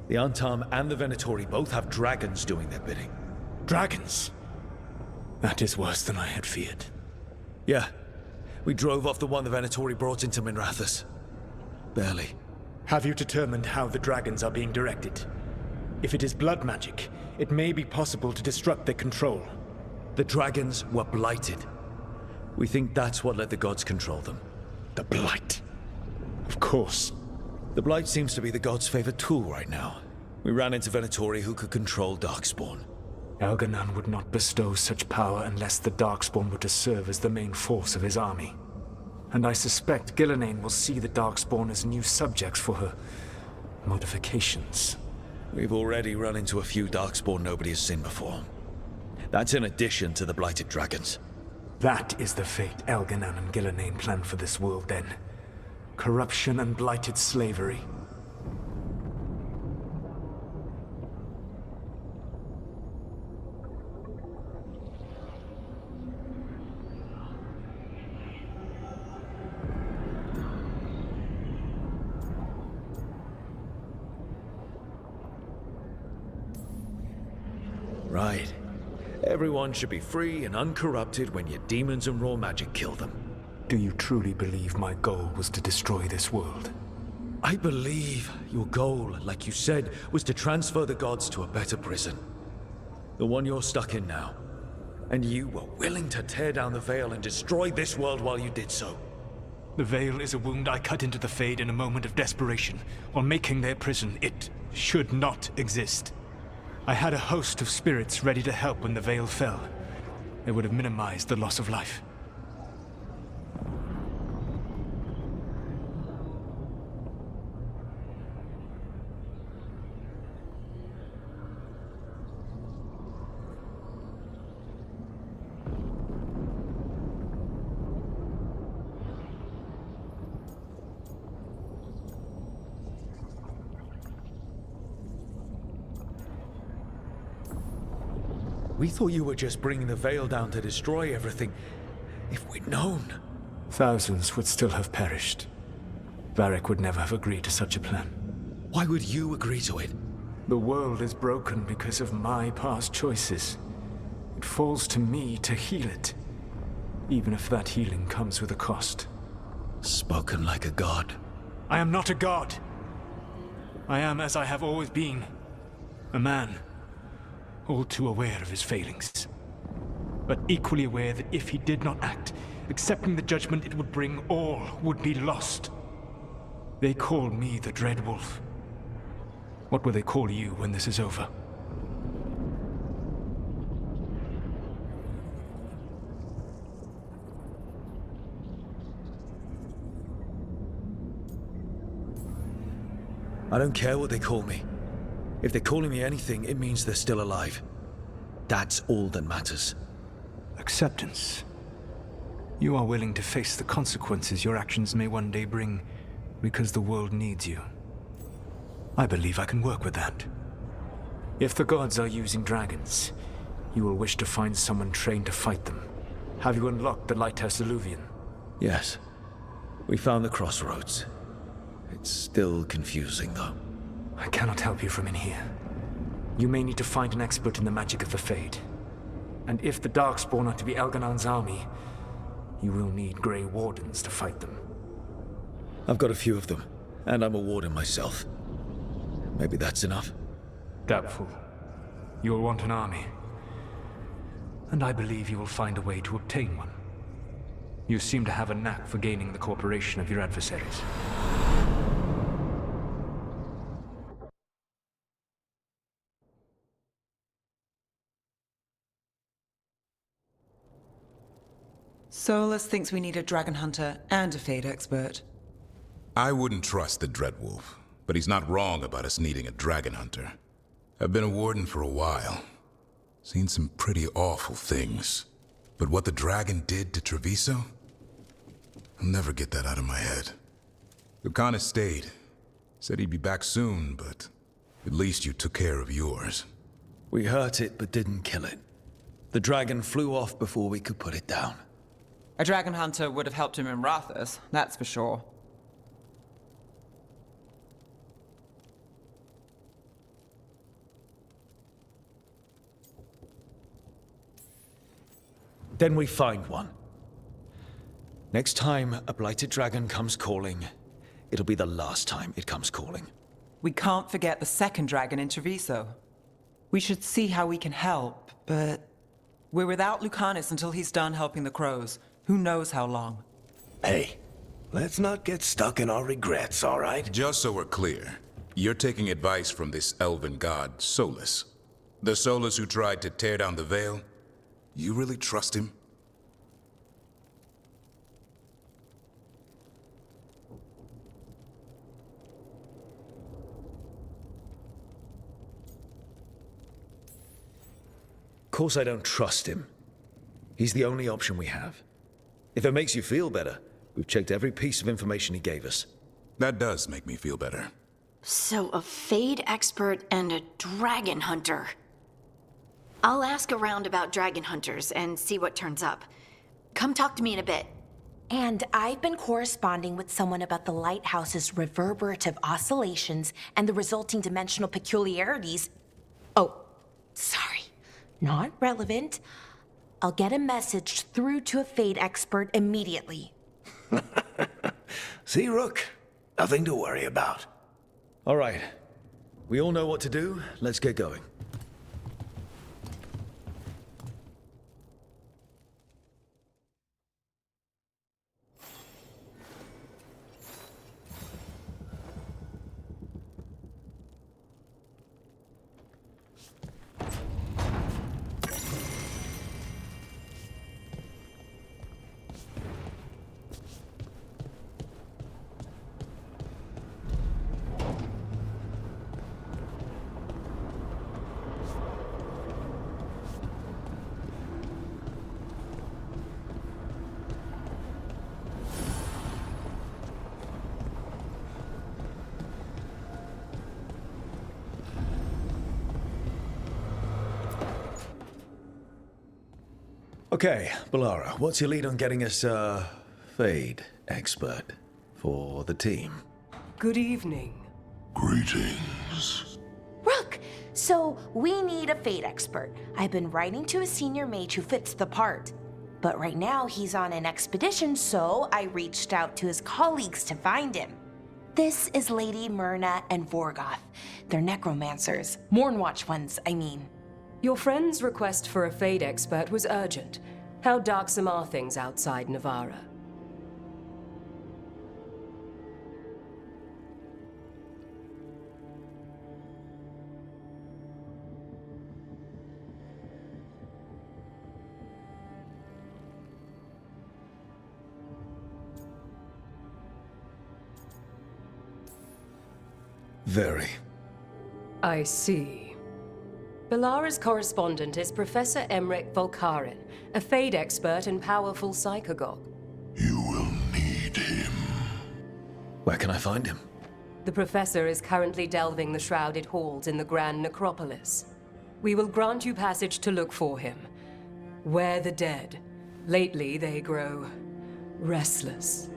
The Antam and the Venatori both have dragons doing their bidding. Dragons? That is worse than I had feared. Yeah. We drove off the one the Venatori brought into Minrathous. Barely. Have you determined how the dragons are being directed? If it is blood magic, it may be possible to disrupt their control. The dragons were blighted. We think that's what let the gods control them. The blight. Of course. The blight seems to be the gods' favorite tool right now. We ran into Venatori who could control Darkspawn. Elganon would not bestow such power unless the Darkspawn were to serve as the main force of his army. And I suspect Gillenane will see the Darkspawn as new subjects for her modifications. We've already run into a few Darkspawn nobody has seen before. That's in addition to the blighted dragons. That is the fate Elganon and Gillenane planned for this world then. Corruption and blighted slavery. Right. Everyone should be free and uncorrupted when your demons and raw magic kill them. Do you truly believe my goal was to destroy this world? I believe your goal, like you said, was to transfer the gods to a better prison. The one you're stuck in now. And you were willing to tear down the veil and destroy this world while you did so. The veil is a wound I cut into the Fade in a moment of desperation, while making their prison. It should not exist. I had a host of spirits ready to help when the veil fell. They would have minimized the loss of life. We thought you were just bringing the veil down to destroy everything. If we'd known... Thousands would still have perished. Varric would never have agreed to such a plan. Why would you agree to it? The world is broken because of my past choices. It falls to me to heal it, even if that healing comes with a cost. Spoken like a god. I am not a god. I am as I have always been. A man. All too aware of his failings. But equally aware that if he did not act, accepting the judgment it would bring, all would be lost. They call me the Dread Wolf. What will they call you when this is over? I don't care what they call me. If they're calling me anything, it means they're still alive. That's all that matters. Acceptance. You are willing to face the consequences your actions may one day bring because the world needs you. I believe I can work with that. If the gods are using dragons, you will wish to find someone trained to fight them. Have you unlocked the Lighthouse Illuvian? Yes. We found the crossroads. It's still confusing, though. I cannot help you from in here. You may need to find an expert in the magic of the Fade. And if the Darkspawn are to be Elganon's army, you will need Grey Wardens to fight them. I've got a few of them, and I'm a warden myself. Maybe that's enough? Doubtful. You will want an army. And I believe you will find a way to obtain one. You seem to have a knack for gaining the cooperation of your adversaries. Solus thinks we need a dragon hunter and a Fade expert. I wouldn't trust the Dreadwolf, but he's not wrong about us needing a dragon hunter. I've been a warden for a while. Seen some pretty awful things. But what the dragon did to Treviso? I'll never get that out of my head. Lucanus stayed. Said he'd be back soon, but at least you took care of yours. We hurt it, but didn't kill it. The dragon flew off before we could put it down. A dragon hunter would have helped him in Rathus, that's for sure. Then we find one. Next time a blighted dragon comes calling, it'll be the last time it comes calling. we can't forget the second dragon in Treviso. We should see how we can help, but we're without Lucanus until he's done helping the crows. Who knows how long? Hey, let's not get stuck in our regrets, all right? Just so we're clear, you're taking advice from this elven god, Solus. The Solus who tried to tear down the veil? You really trust him? Of course I don't trust him. He's the only option we have. If it makes you feel better, we've checked every piece of information he gave us. That does make me feel better. So, a Fade expert and a dragon hunter. I'll ask around about dragon hunters and see what turns up. Come talk to me in a bit. And I've been corresponding with someone about the lighthouse's reverberative oscillations and the resulting dimensional peculiarities. Oh, sorry. Not relevant. I'll get a message through to a Fade expert immediately. See, Rook? Nothing to worry about. All right. We all know what to do. Let's get going. Okay, Balara, what's your lead on getting us a Fade expert for the team? Good evening. Greetings. Rook, so we need a Fade expert. I've been writing to a senior mage who fits the part. But right now he's on an expedition, so I reached out to his colleagues to find him. This is Lady Myrna and Vorgoth. They're necromancers. Mournwatch ones, I mean. Your friend's request for a Fade expert was urgent. How darksome are things outside Navarra? Very. I see. Balara's correspondent is Professor Emmerich Volkaren, a Fade expert and powerful psychagogue. You will need him. Where can I find him? The professor is currently delving the shrouded halls in the Grand Necropolis. We will grant you passage to look for him. Where the dead. Lately they grow restless.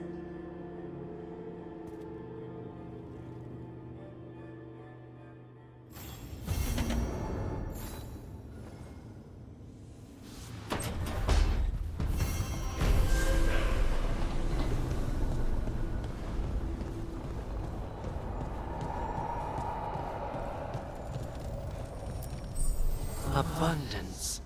Abundance.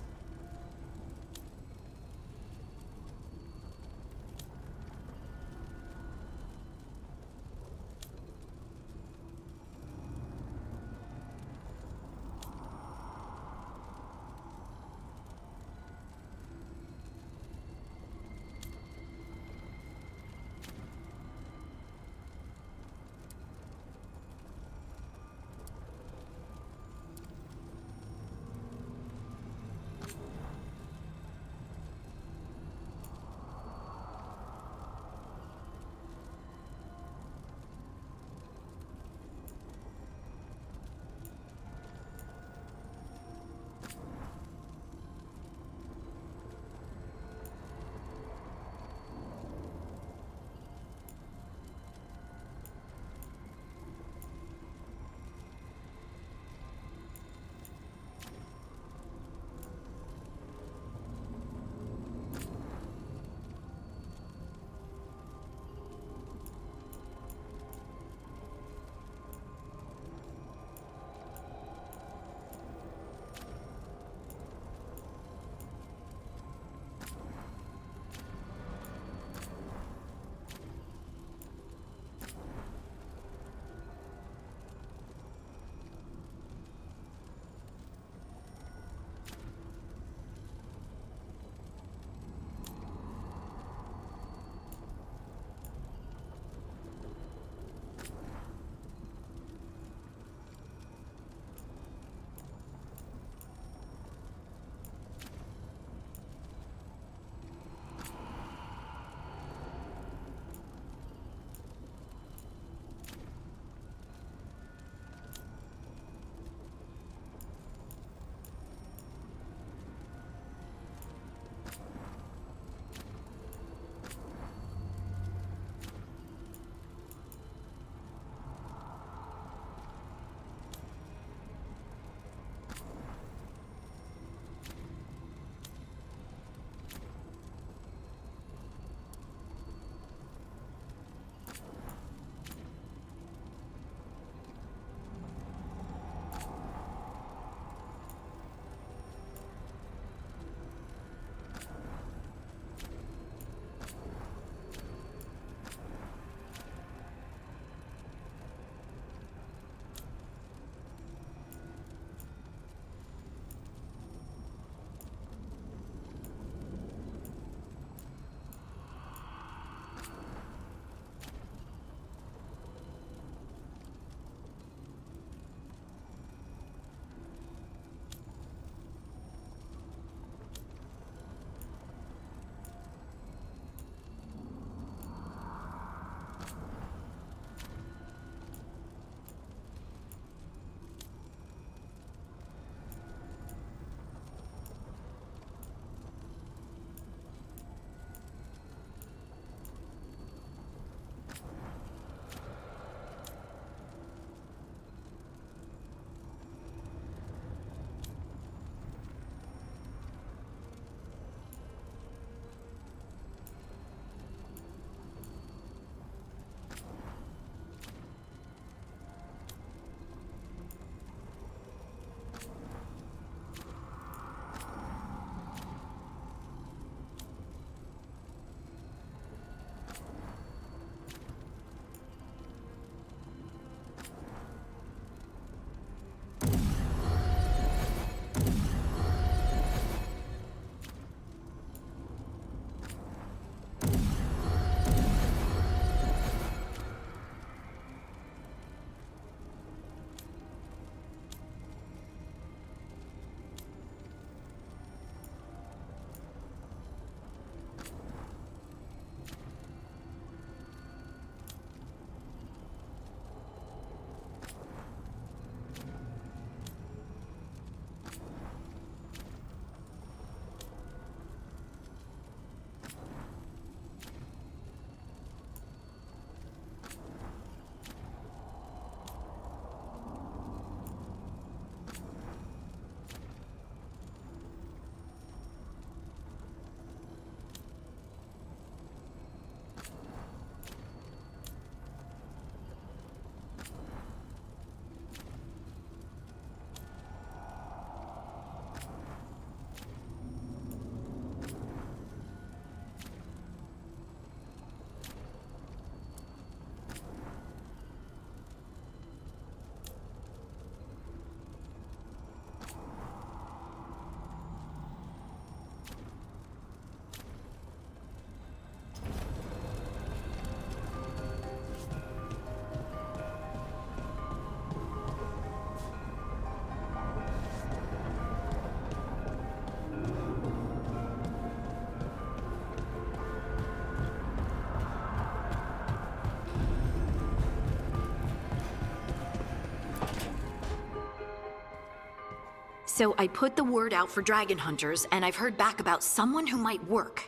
So I put the word out for dragon hunters, and I've heard back about someone who might work.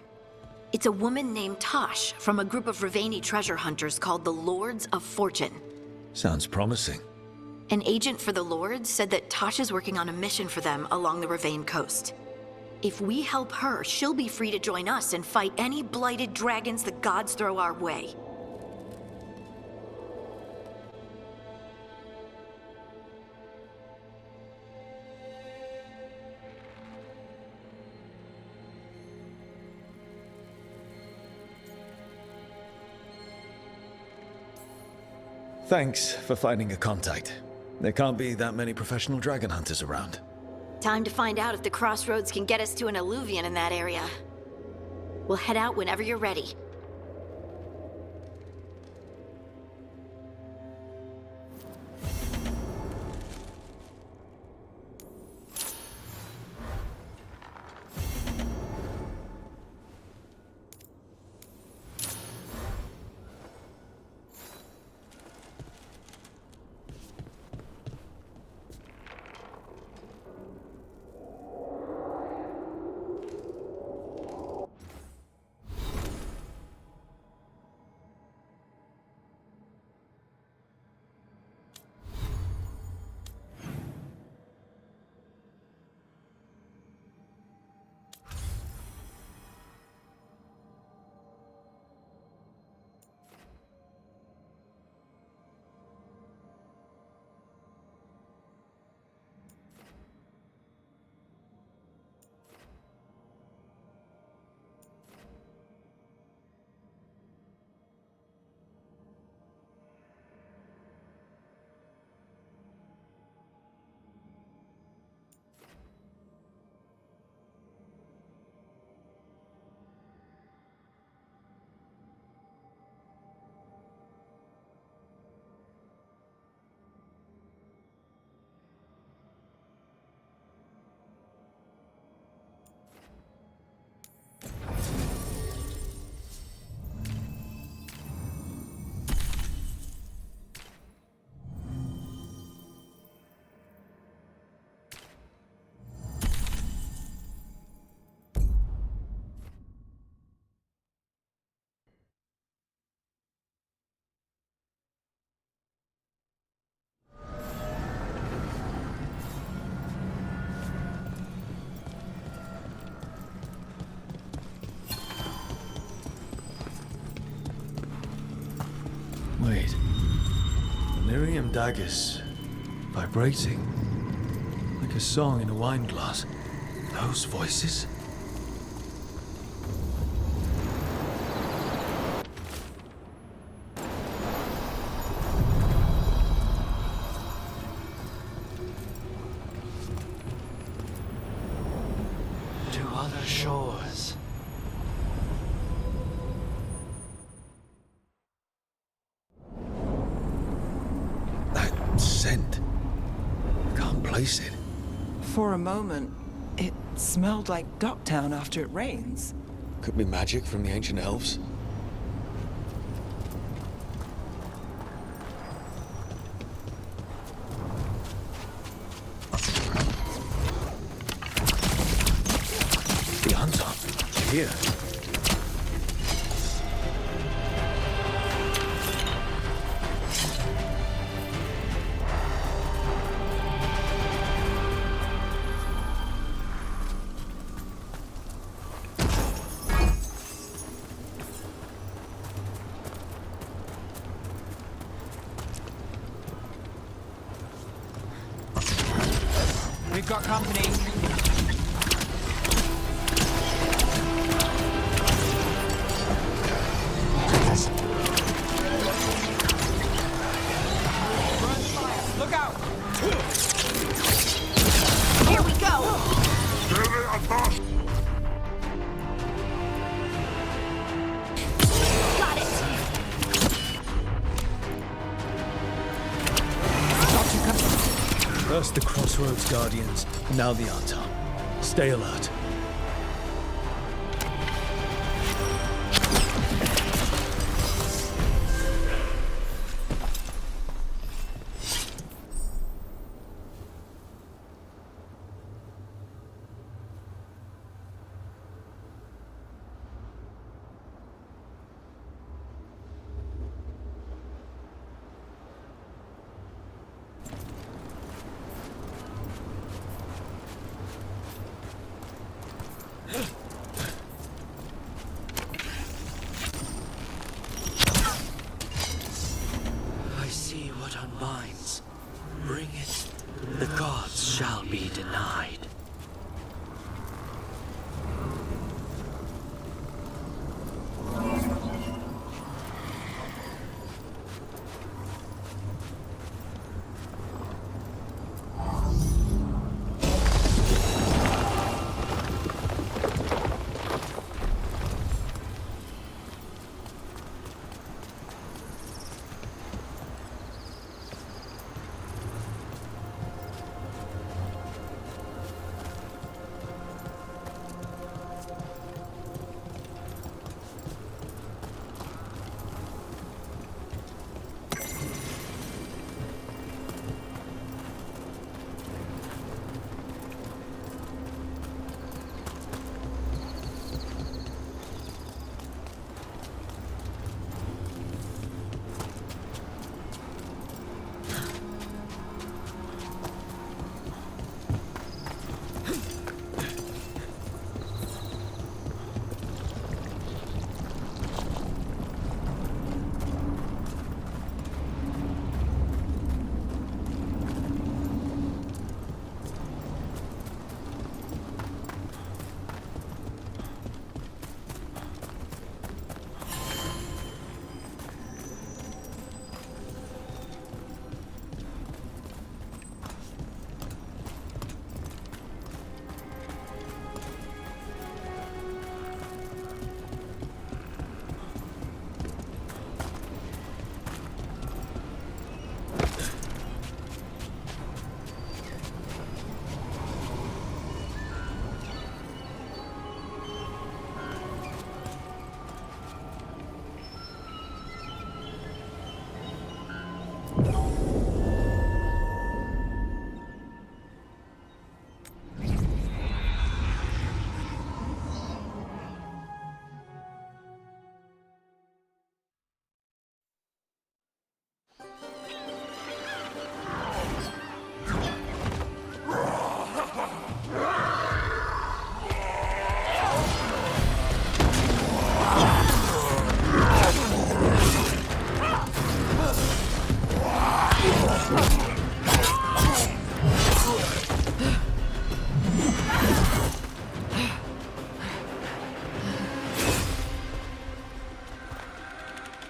It's a woman named Tosh from a group of Ravani treasure hunters called the Lords of Fortune. Sounds promising. An agent for the Lords said that Tosh is working on a mission for them along the Ravane coast. If we help her, she'll be free to join us and fight any blighted dragons the gods throw our way. Thanks for finding a contact. There can't be that many professional dragon hunters around. Time to find out if the crossroads can get us to an alluvion in that area. We'll head out whenever you're ready. Wait. Miriam daggers. Vibrating. Like a song in a wine glass. Those voices? To other shores. Scent. Can't place it. For a moment, it smelled like Docktown after it rains. Could be magic from the ancient elves. The hunter. Here. We've got company. Look out! Here we go! Got it! First the Crossroads Guardians, now the Artom. Stay alert. what unbinds. Bring it. The gods shall be denied.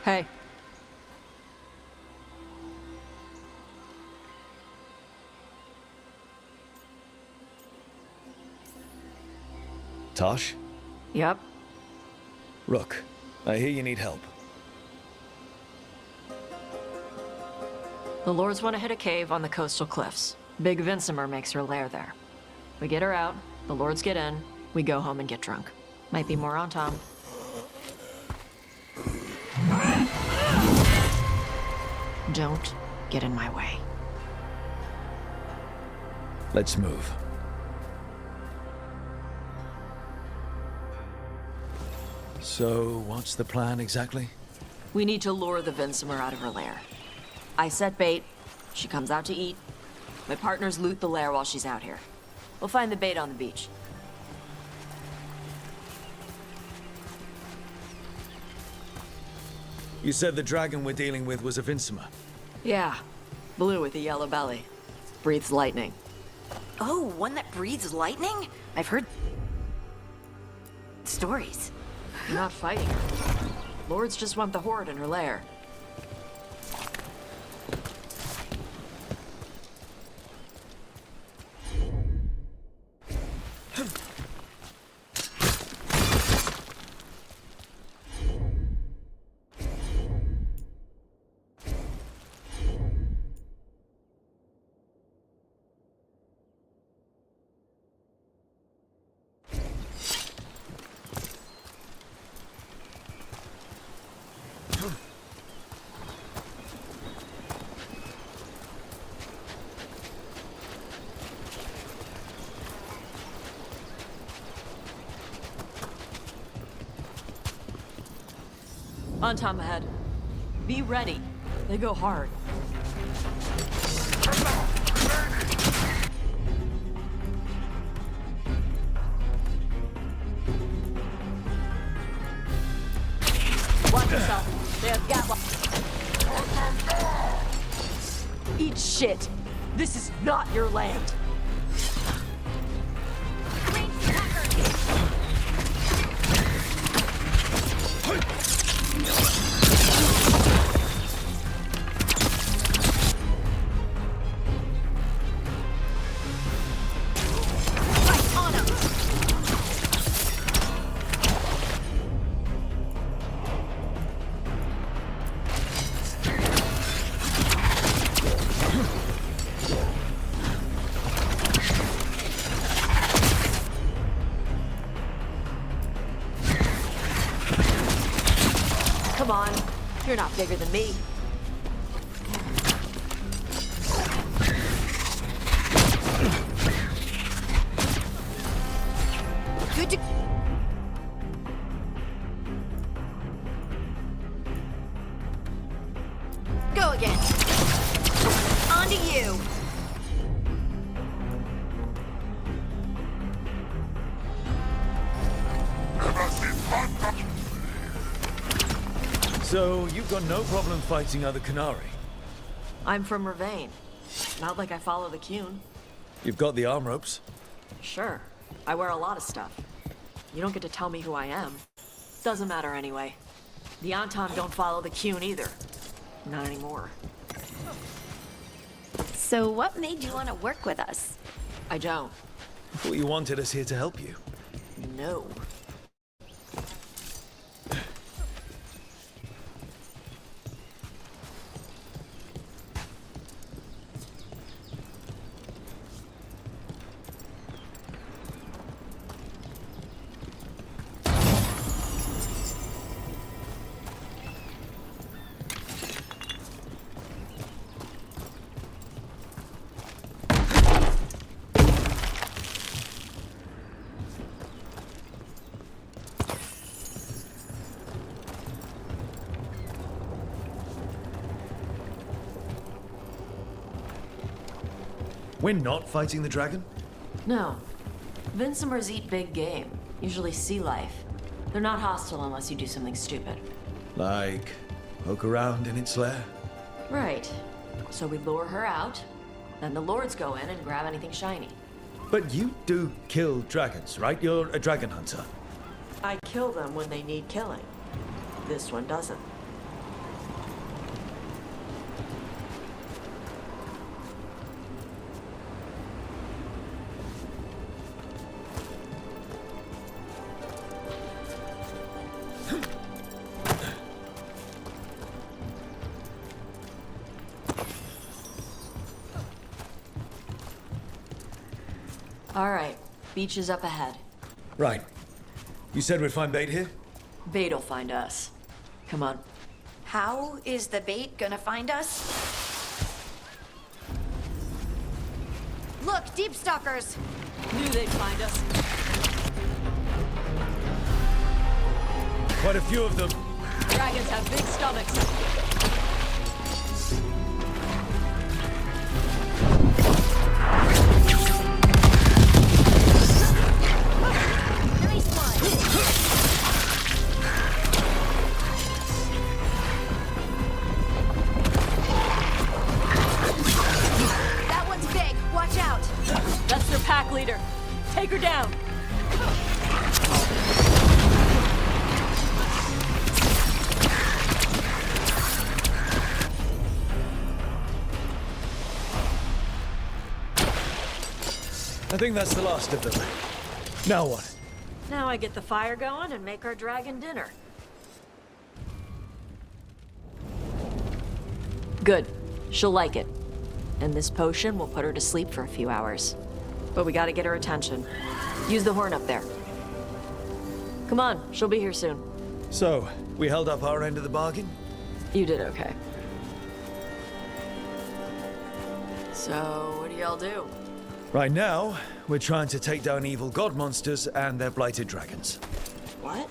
Hey. Tosh? Yep. Rook, I hear you need help. The Lords want to hit a cave on the coastal cliffs. Big Vincimer makes her lair there. We get her out, the Lords get in, we go home and get drunk. Might be more on Tom. Don't get in my way. Let's move. So, what's the plan exactly? We need to lure the Vincimer out of her lair. I set bait, she comes out to eat. My partners loot the lair while she's out here. We'll find the bait on the beach. You said the dragon we're dealing with was a Vincimer. Yeah, blue with a yellow belly. Breathes lightning. Oh, one that breathes lightning? I've heard stories. I'm not fighting her. Lords just want the horde in her lair. On Tom ahead. Be ready. They go hard. Watch yourself. They have gatlock. Eat shit. This is not your land. Come on, you're not bigger than me. Good to... Go again. On to you. So, you've got no problem fighting other Canari? I'm from Ravane. Not like I follow the Qun. You've got the arm ropes? Sure. I wear a lot of stuff. You don't get to tell me who I am. Doesn't matter anyway. The Antam don't follow the Qun either. Not anymore. So what made you want to work with us? I don't. I thought you wanted us here to help you. No. We're not fighting the dragon? No. Vincimers eat big game, usually sea life. They're not hostile unless you do something stupid. Like, poke around in its lair? Right. So we lure her out, then the lords go in and grab anything shiny. But you do kill dragons, right? You're a dragon hunter. I kill them when they need killing. This one doesn't. All right, beach is up ahead. Right. You said we'd find bait here? Bait'll find us. Come on. How is the bait gonna find us? Look, deep stalkers! Knew they'd find us. Quite a few of them. Dragons have big stomachs. That's their pack leader. Take her down. I think that's the last of them. Now what? Now I get the fire going and make our dragon dinner. Good. She'll like it. And this potion will put her to sleep for a few hours. But we gotta get her attention. Use the horn up there. Come on, she'll be here soon. So, we held up our end of the bargain? You did okay. So, what do y'all do? Right now, we're trying to take down evil god monsters and their blighted dragons. What?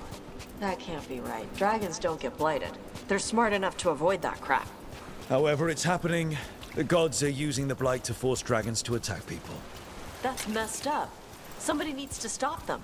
That can't be right. Dragons don't get blighted. They're smart enough to avoid that crap. However, it's happening. The gods are using the blight to force dragons to attack people. That's messed up. Somebody needs to stop them.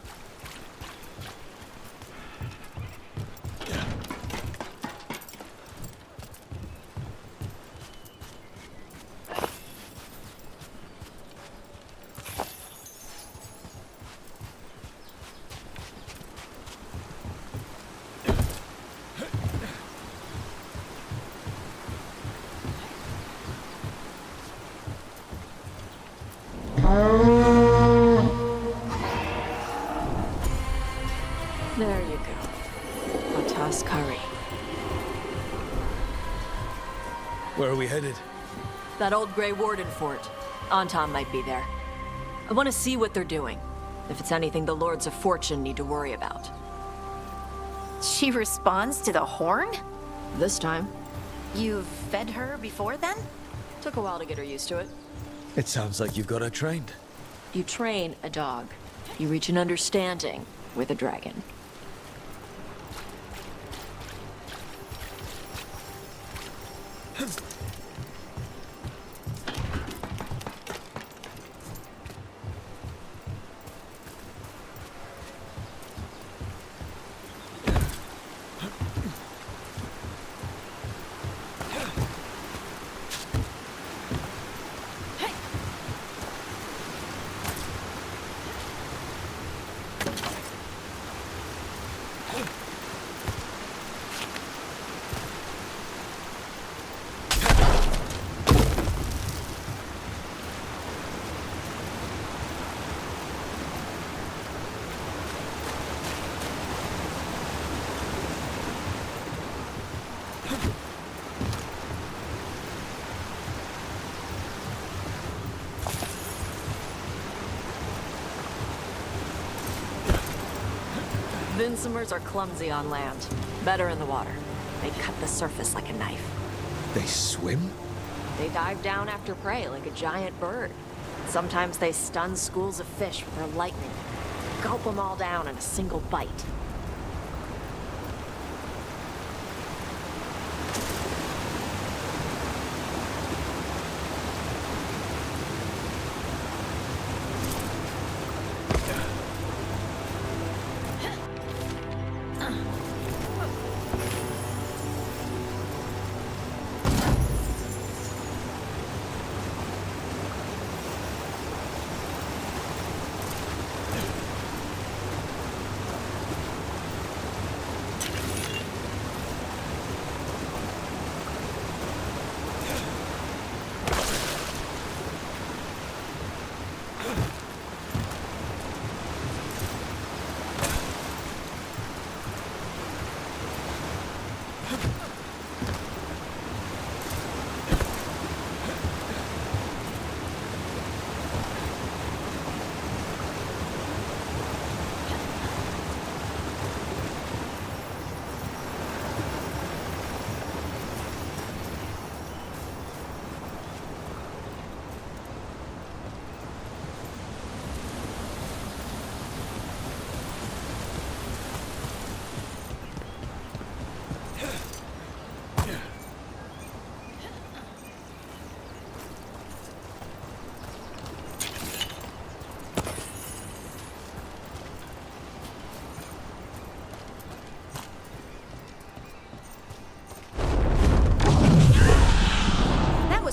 There you go. A tusk curry. Where are we headed? That old Grey Warden fort. Anton might be there. I want to see what they're doing. If it's anything the Lords of Fortune need to worry about. She responds to the horn? This time. You've fed her before then? Took a while to get her used to it. It sounds like you've got her trained. You train a dog. You reach an understanding with a dragon. Vinsomers are clumsy on land, better in the water. They cut the surface like a knife. They swim? They dive down after prey like a giant bird. Sometimes they stun schools of fish with their lightning. Gulp them all down in a single bite.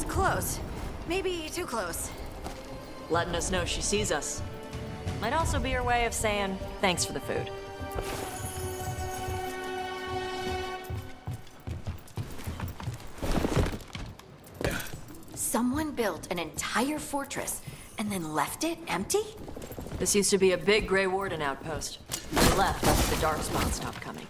Close. Maybe too close. Letting us know she sees us. Might also be her way of saying thanks for the food. Someone built an entire fortress and then left it empty? This used to be a big Grey Warden outpost. They left after the Darkspawn stopped coming.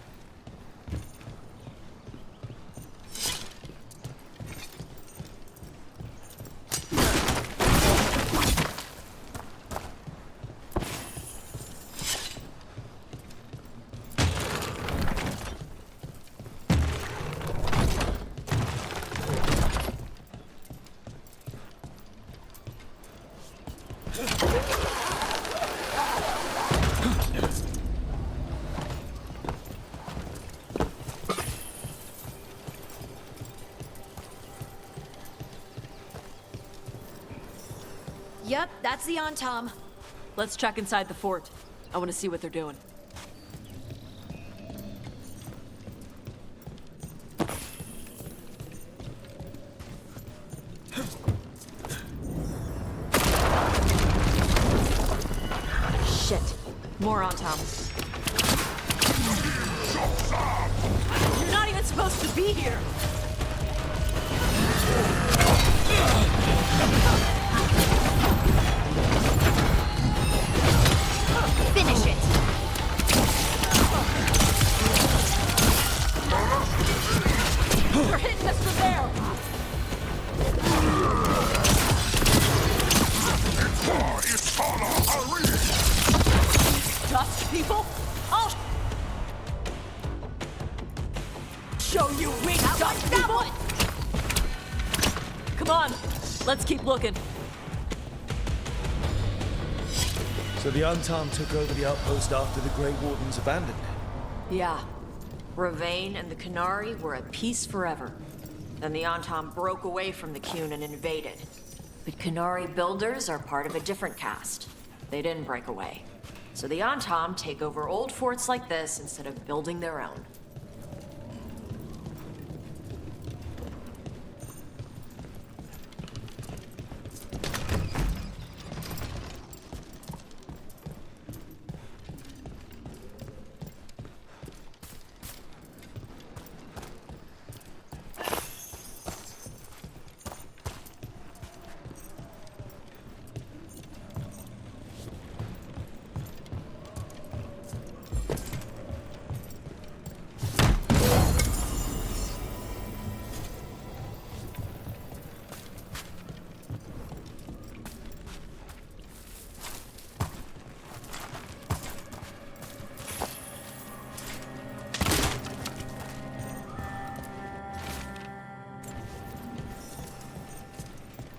Yep, that's the Tom. Let's check inside the fort. I want to see what they're doing. Shit. More on Tom. You're not even supposed to be here! Come on, let's keep looking. So the Untarmed took over the outpost after the Grey Wardens abandoned it? Yeah. Ravane and the Canary were at peace forever. Then the Antam broke away from the Qun and invaded. But Canary builders are part of a different caste. They didn't break away. So the Antam take over old forts like this instead of building their own.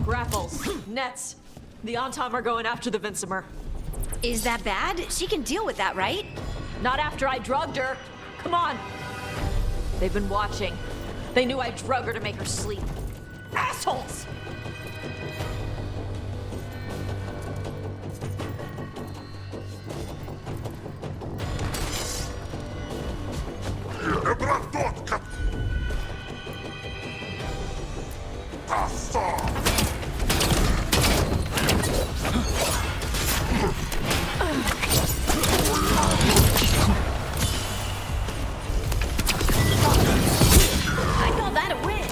Grapples, nets. The Antam are going after the Vinsimer. Is that bad? She can deal with that, right? Not after I drugged her. Come on. They've been watching. They knew I drug her to make her sleep. Assholes! I call that a win.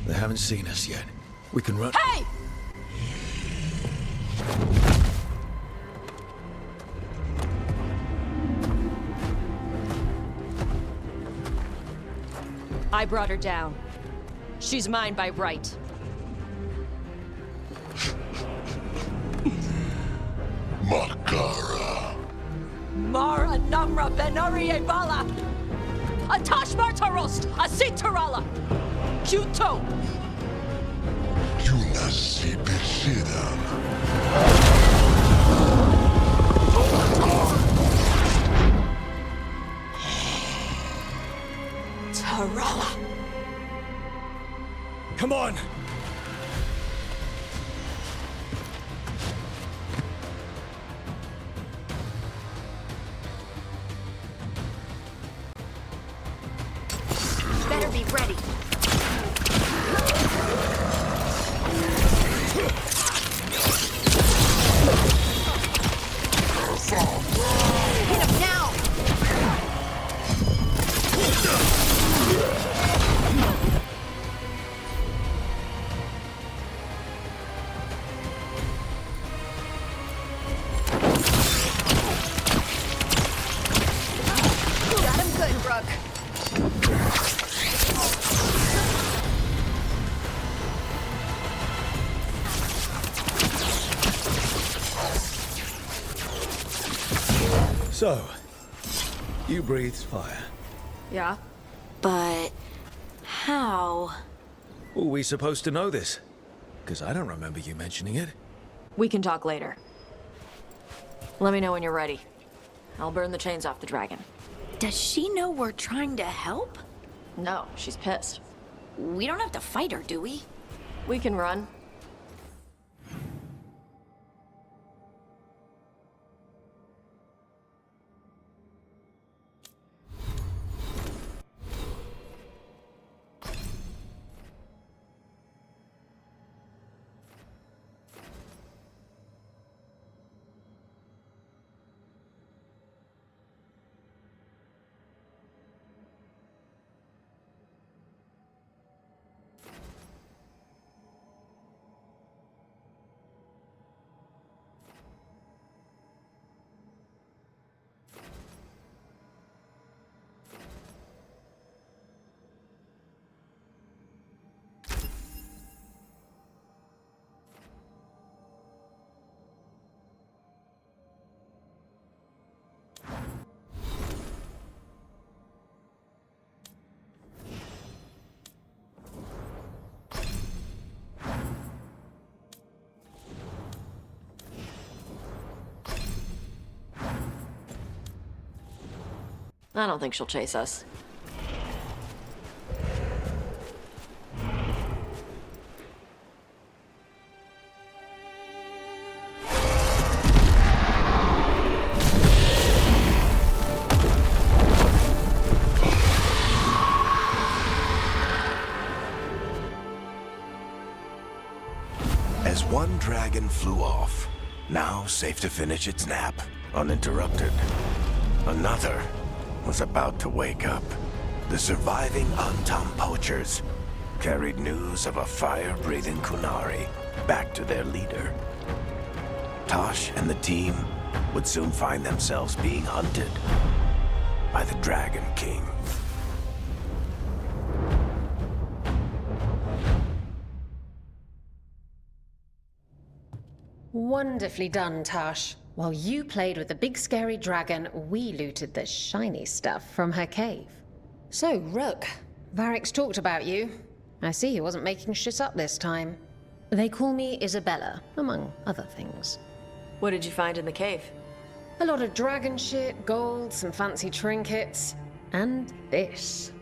They haven't seen us yet. We can run. Hey! I brought her down. She's mine by right. Makara. Mara Namra Benarie Bala! Atash Martarost! Asitarala! Kyuto! Yunasi Bishidam. Tarala! Come on! Better be ready. Hit him now! Got him good, Rook. So, you breathed fire. Yeah? But how? Were we supposed to know this? Because I don't remember you mentioning it. We can talk later. Let me know when you're ready. I'll burn the chains off the dragon. Does she know we're trying to help? No, she's pissed. We don't have to fight her, do we? We can run. I don't think she'll chase us. As one dragon flew off, now safe to finish its nap, uninterrupted, another was about to wake up. The surviving Antam poachers carried news of a fire-breathing Kunari back to their leader. Tosh and the team would soon find themselves being hunted by the Dragon King. Wonderfully done, Tash. While you played with the big scary dragon, we looted the shiny stuff from her cave. So, Rook, Varric's talked about you. I see he wasn't making shit up this time. They call me Isabella, among other things. What did you find in the cave? A lot of dragon shit, gold, some fancy trinkets, and this.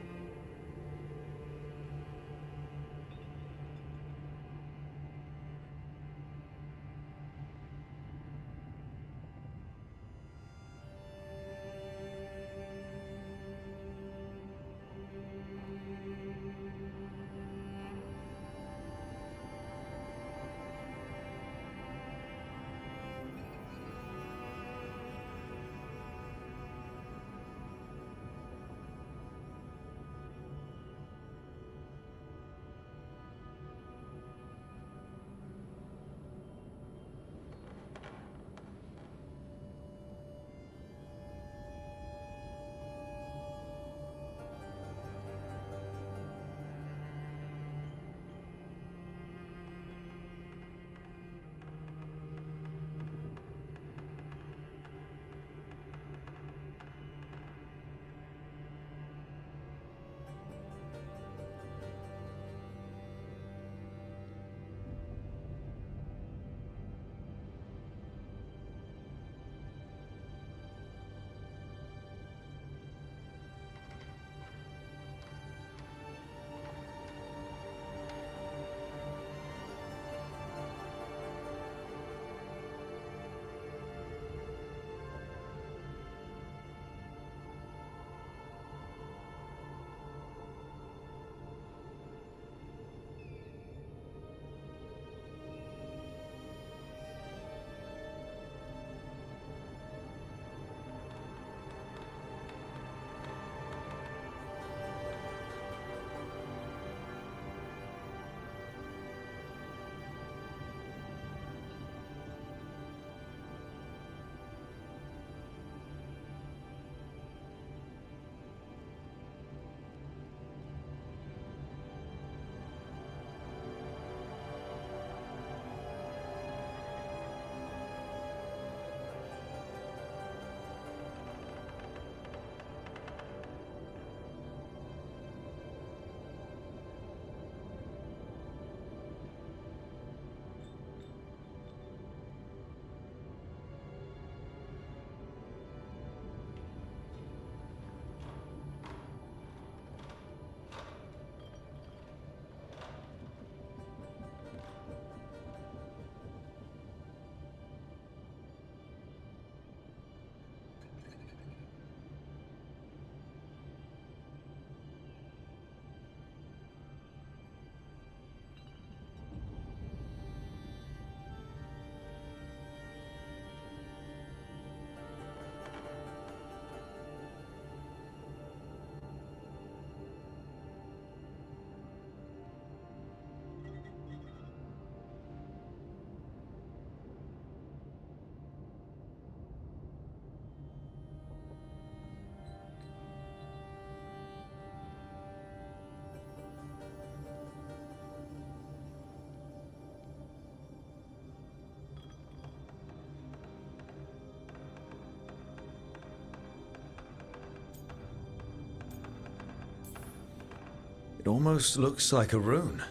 It almost looks like a rune.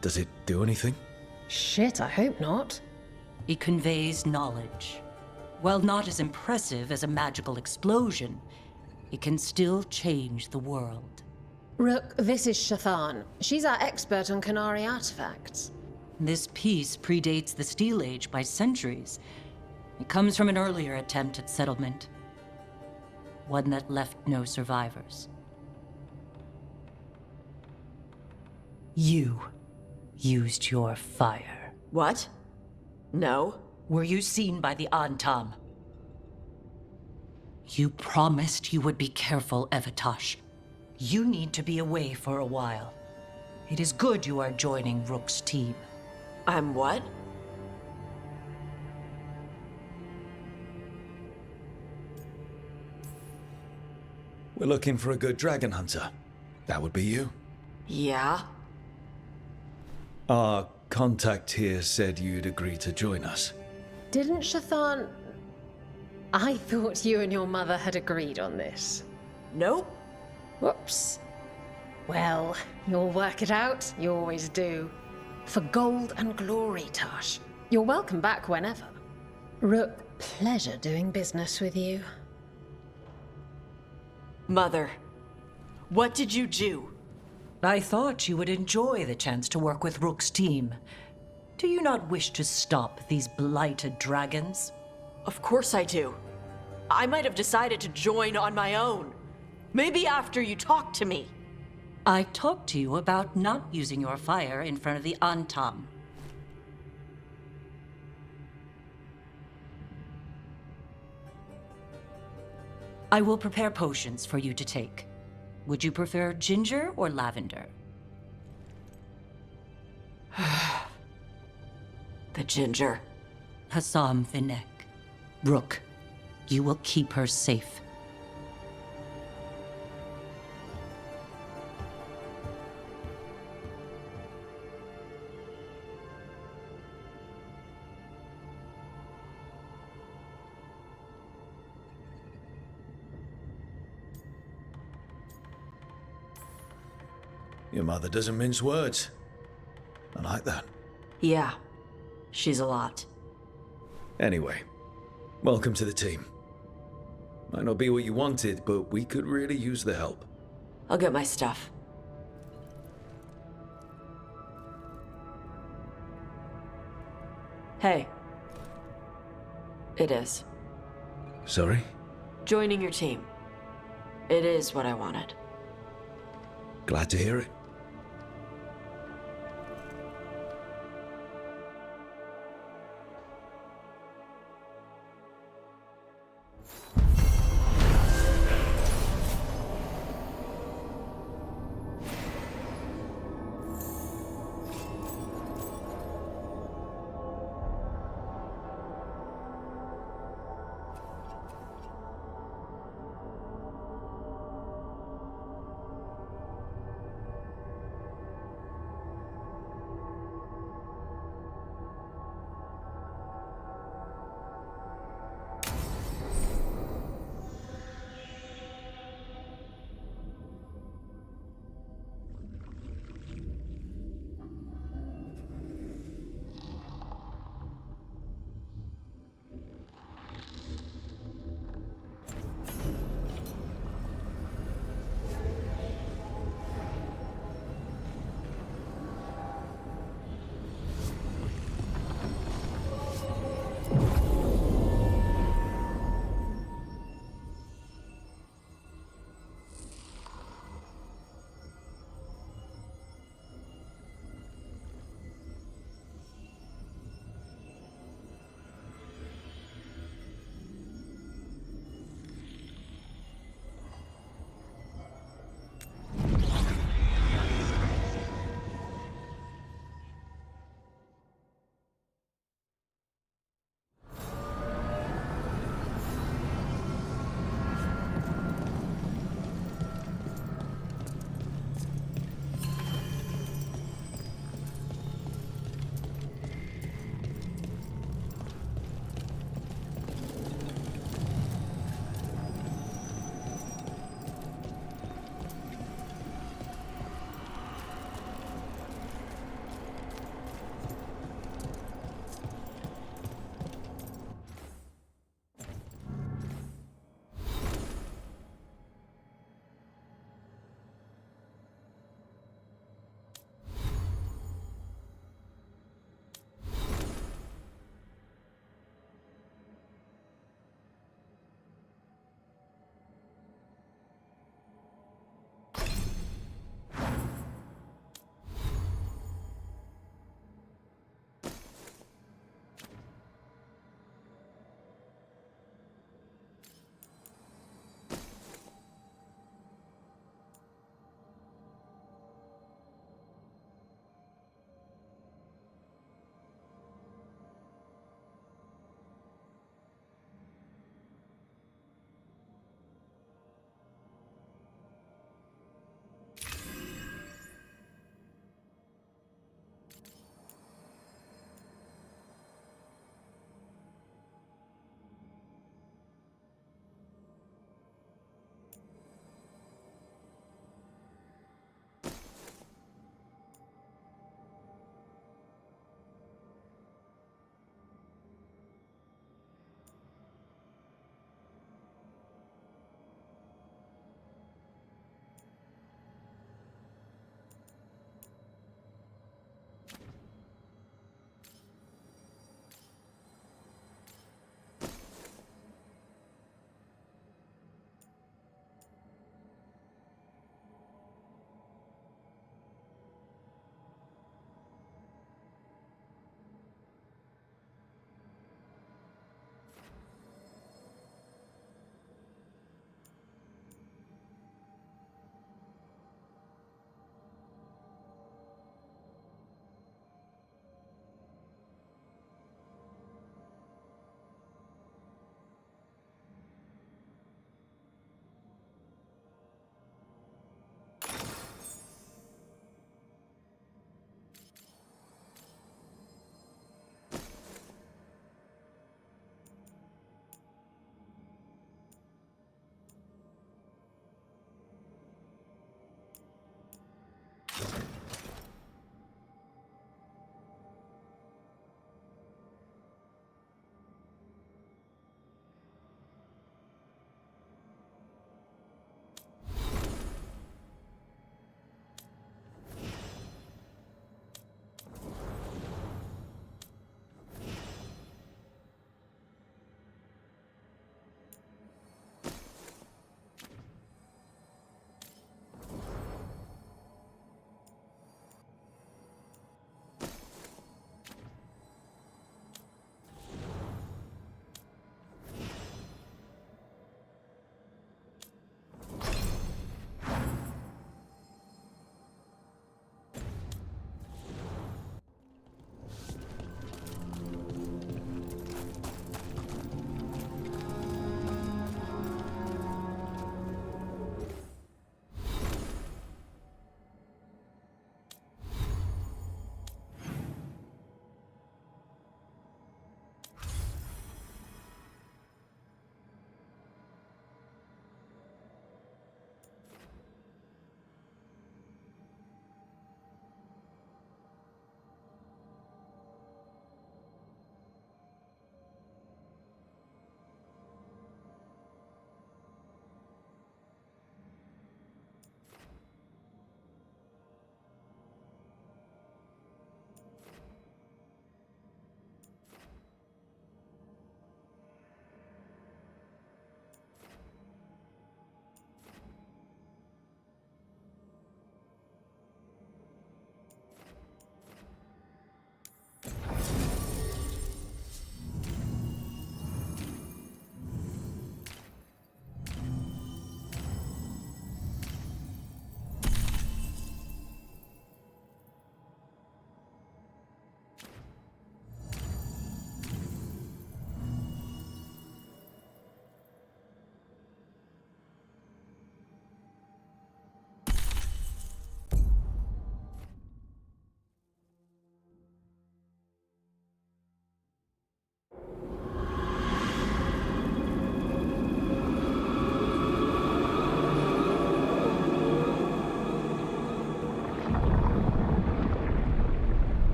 Does it do anything? Shit, I hope not. It conveys knowledge. While not as impressive as a magical explosion, it can still change the world. Rook, this is Shathan. She's our expert on Canary artifacts. This piece predates the Steel Age by centuries. It comes from an earlier attempt at settlement. One that left no survivors. You used your fire. What? No. Were you seen by the Antam? You promised you would be careful, Evatosh. You need to be away for a while. It is good you are joining Rook's team. I'm what? We're looking for a good dragon hunter. That would be you. Yeah? Our contact here said you'd agree to join us. Didn't Shathan... I thought you and your mother had agreed on this. Nope. Whoops. Well, you'll work it out. You always do. For gold and glory, Tosh. You're welcome back whenever. Rook, pleasure doing business with you. Mother, what did you do? I thought you would enjoy the chance to work with Rook's team. Do you not wish to stop these blighted dragons? Of course I do. I might have decided to join on my own. Maybe after you talked to me. I talked to you about not using your fire in front of the Antam. I will prepare potions for you to take. Would you prefer ginger or lavender? The ginger. Hassam Vinek. Rook, you will keep her safe. Your mother doesn't mince words. I like that. Yeah, she's a lot. Anyway, welcome to the team. Might not be what you wanted, but we could really use the help. I'll get my stuff. Hey. It is. Sorry? Joining your team. It is what I wanted. Glad to hear it.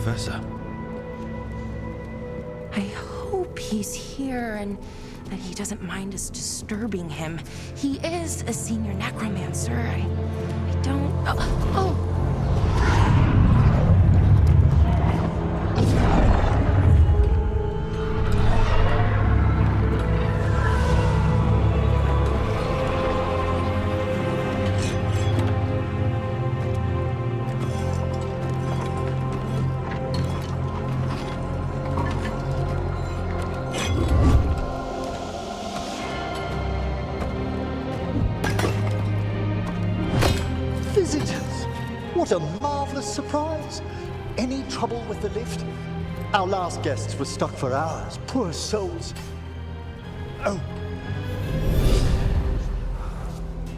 Professor. I hope he's here and that he doesn't mind us disturbing him. He is a senior necromancer. I don't... Oh! Visitors! What a marvelous surprise! Any trouble with the lift? Our last guests were stuck for hours. Poor souls. Oh.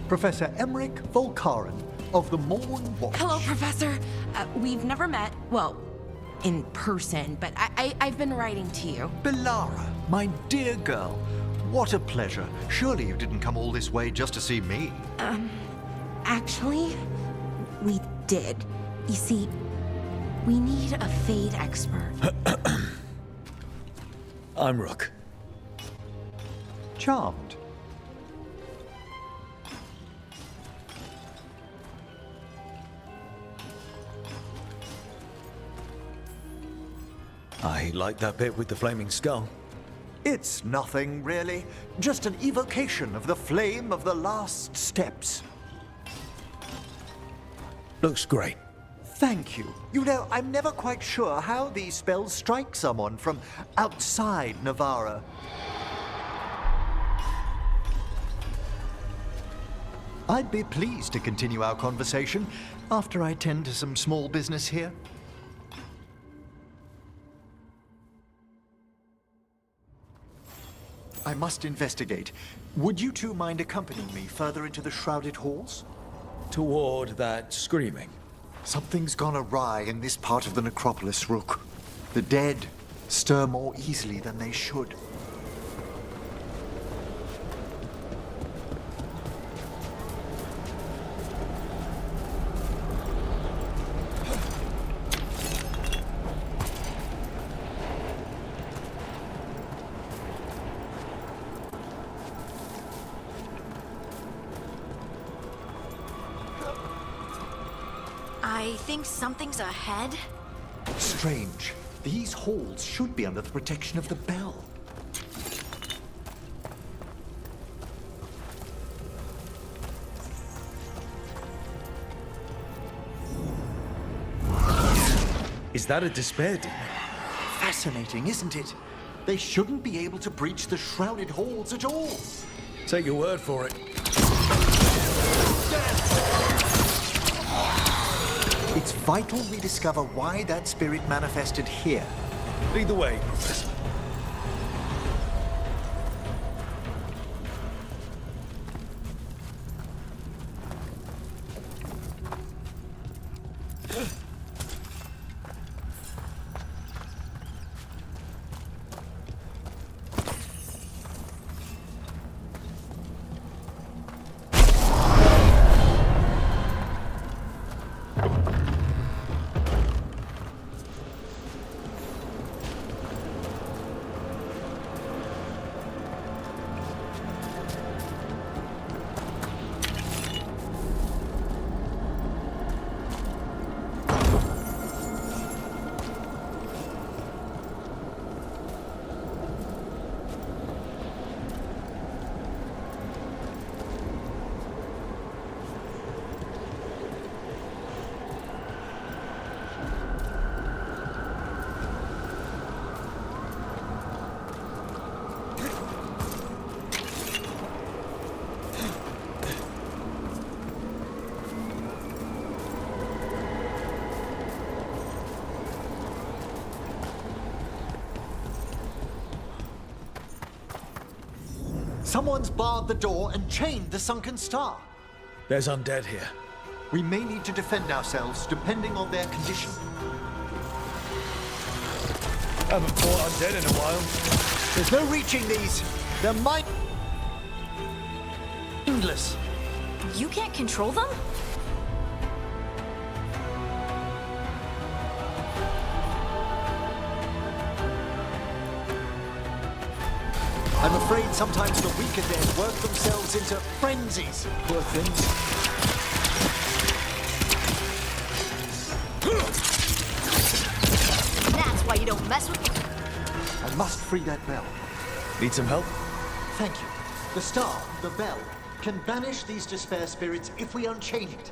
Professor Emmerich Volkaren of the Morn Watch. Hello, Professor. We've never met. Well, in person, but I've been writing to you. Belara, my dear girl. What a pleasure. Surely you didn't come all this way just to see me. Actually, we did. You see, we need a fate expert. I'm Rook. Charmed. I like that bit with the flaming skull. It's nothing, really. Just an evocation of the flame of the last steps. Looks great. Thank you. You know, I'm never quite sure how these spells strike someone from outside Navarra. I'd be pleased to continue our conversation after I tend to some small business here. I must investigate. Would you two mind accompanying me further into the shrouded halls? Toward that screaming. Something's gone awry in this part of the necropolis, Rook. The dead stir more easily than they should. I think something's ahead. Strange. These halls should be under the protection of the bell. Is that a despair demon? Fascinating, isn't it? They shouldn't be able to breach the shrouded halls at all. Take your word for it. It's vital we discover why that spirit manifested here. Lead the way, Professor. Someone's barred the door and chained the sunken star. There's undead here. We may need to defend ourselves depending on their condition. Haven't fought undead in a while. There's no reaching these. They're mindless. You can't control them? I'm afraid sometimes the weaker dead work themselves into frenzies. Poor things. That's why you don't mess with me. I must free that bell. Need some help? Thank you. The star, the bell, can banish these despair spirits if we unchain it.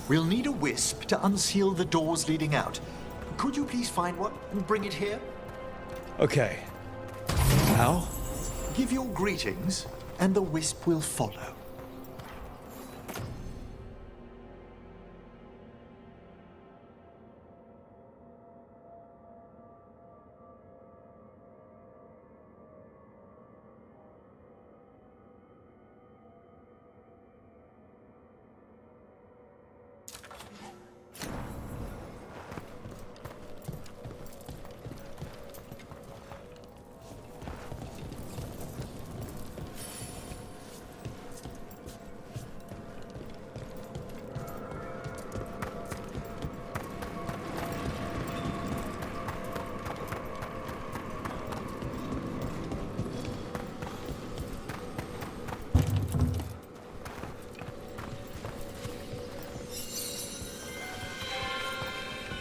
We'll need a wisp to unseal the doors leading out. Could you please find one and bring it here? Okay. How? Give your greetings, and the wisp will follow.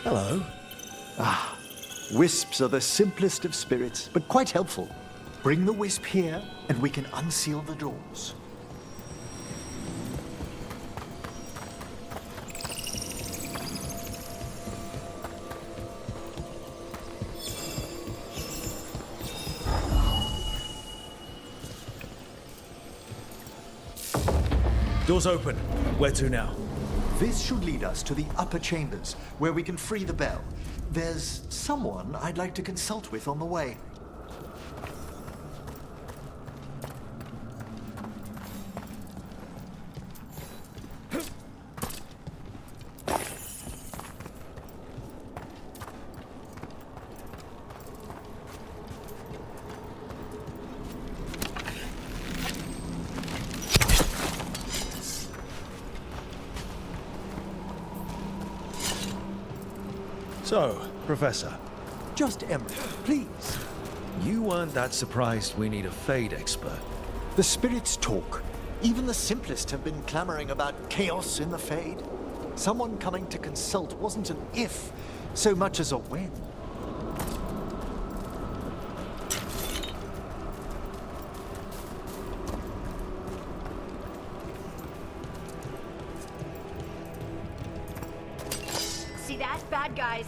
Hello. Ah, wisps are the simplest of spirits, but quite helpful. Bring the wisp here, and we can unseal the doors. Doors open. Where to now? This should lead us to the upper chambers, where we can free the bell. There's someone I'd like to consult with on the way. So, Professor. Just Emery, please. You weren't that surprised we need a Fade expert. The spirits talk. Even the simplest have been clamoring about chaos in the Fade. Someone coming to consult wasn't an if, so much as a when. See that? Bad guys.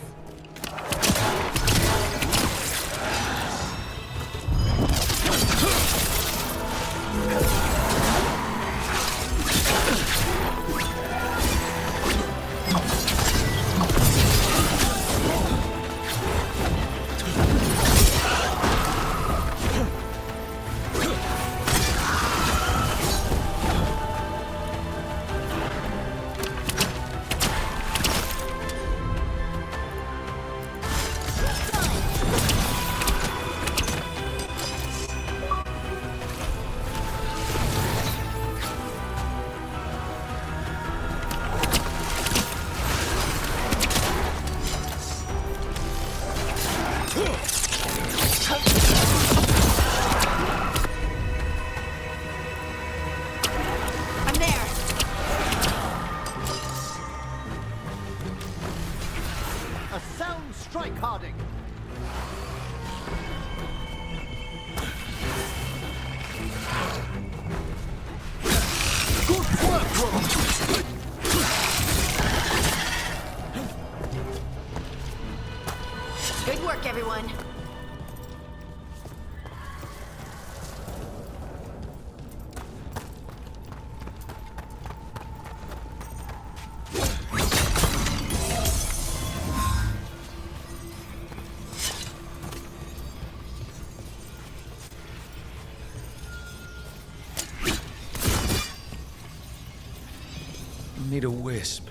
strike, Harding! Good work, Rook! Good work, everyone. Need a wisp.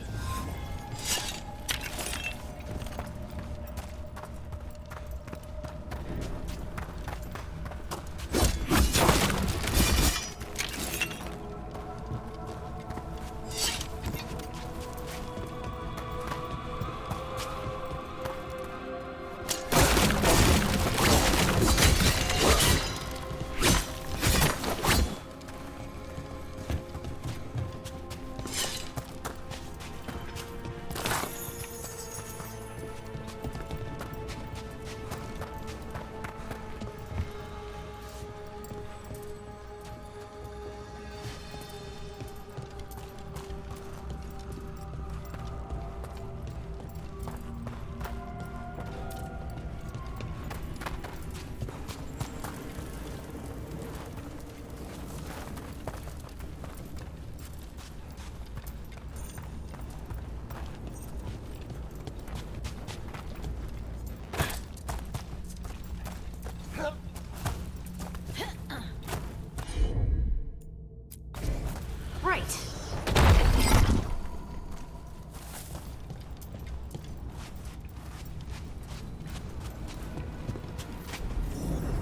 Right.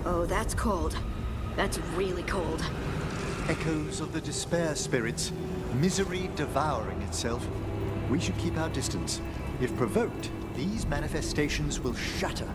Oh, that's cold. That's really cold. Echoes of the despair spirits, misery devouring itself. We should keep our distance. If provoked, these manifestations will shatter.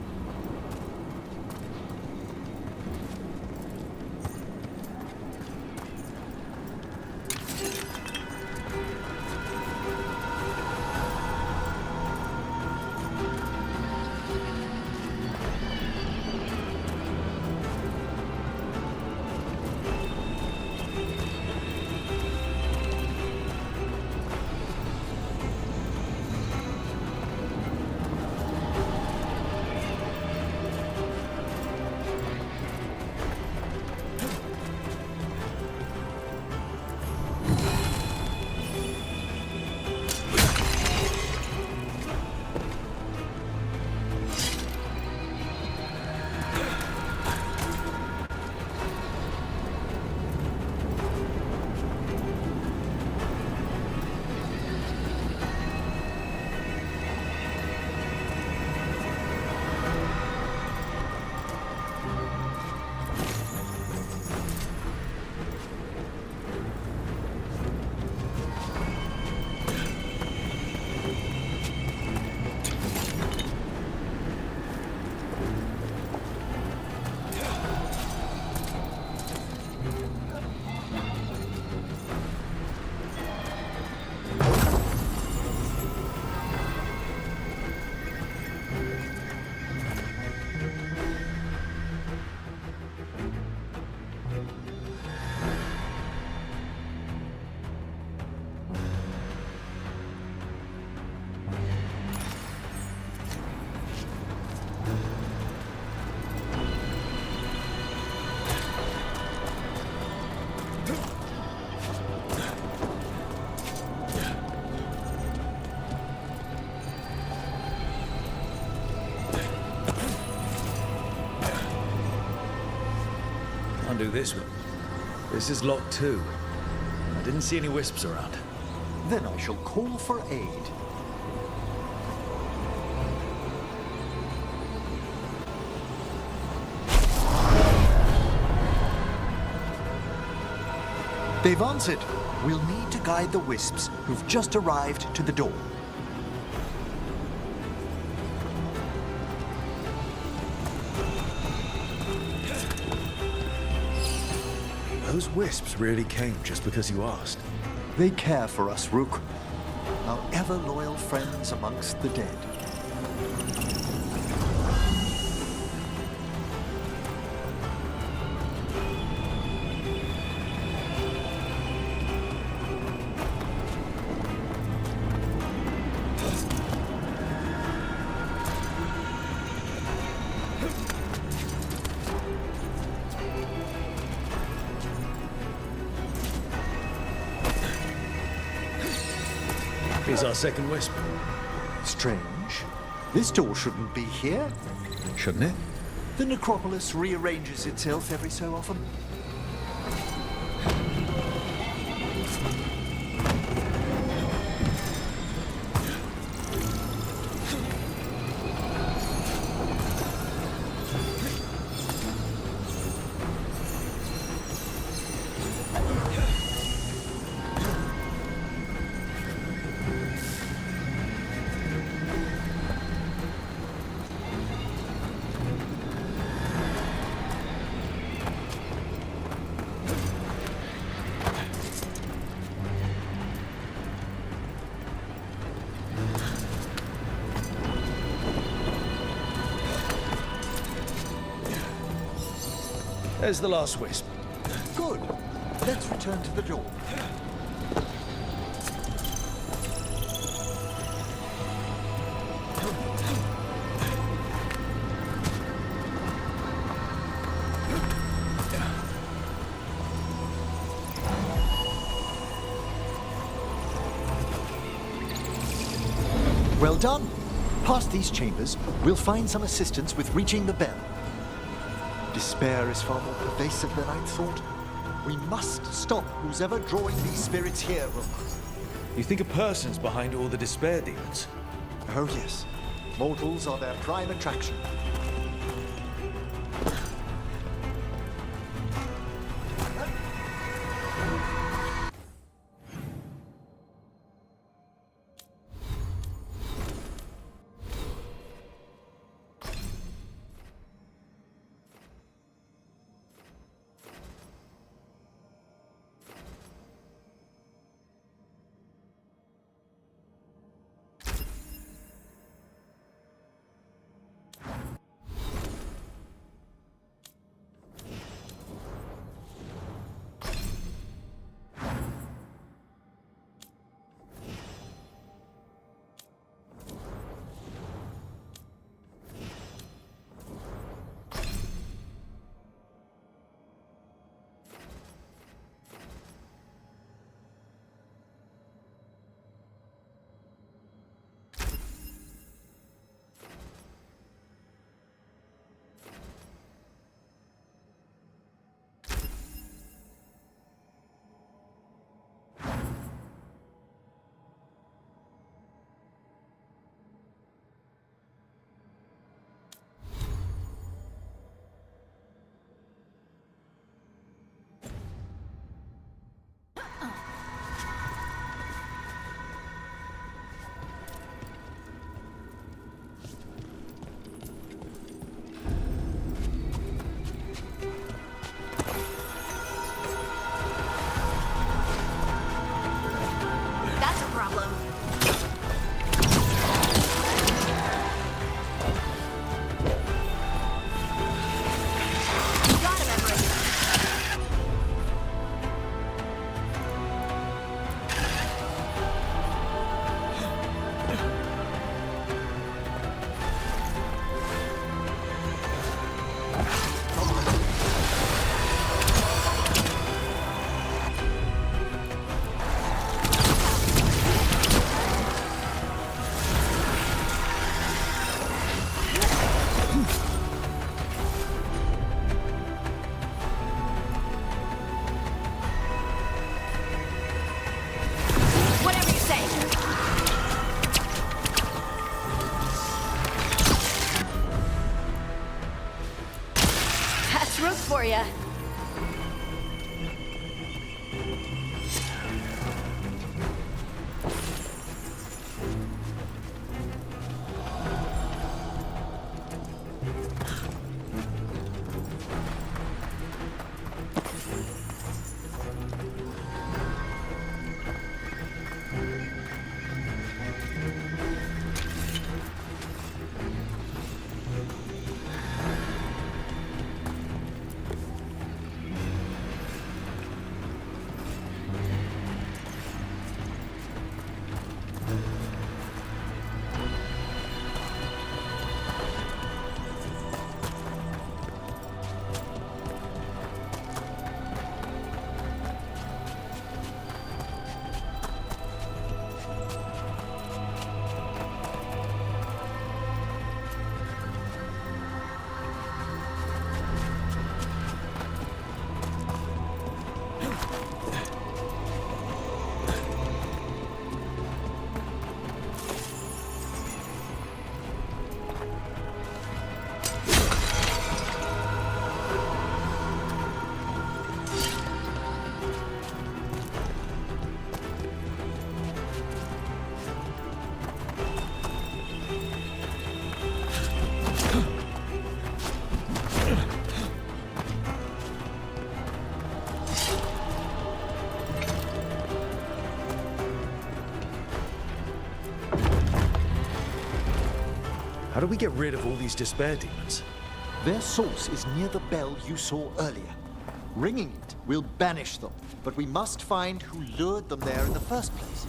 Can't do this one. This is locked too. I didn't see any wisps around. Then I shall call for aid. They've answered. We'll need to guide the wisps who've just arrived to the door. Those wisps really came just because you asked. They care for us, Rook. Our ever-loyal friends amongst the dead. Here's our second wisp. Strange. This door shouldn't be here. Shouldn't it? The necropolis rearranges itself every so often. There's the last wisp. Good. Let's return to the door. Well done. Past these chambers, we'll find some assistance with reaching the bell. Despair is far more pervasive than I'd thought. We must stop who's ever drawing these spirits here, Rook. You think a person's behind all the despair demons? Oh yes. Mortals are their prime attraction. For ya. How do we get rid of all these despair demons? Their source is near the bell you saw earlier. Ringing it will banish them, but we must find who lured them there in the first place.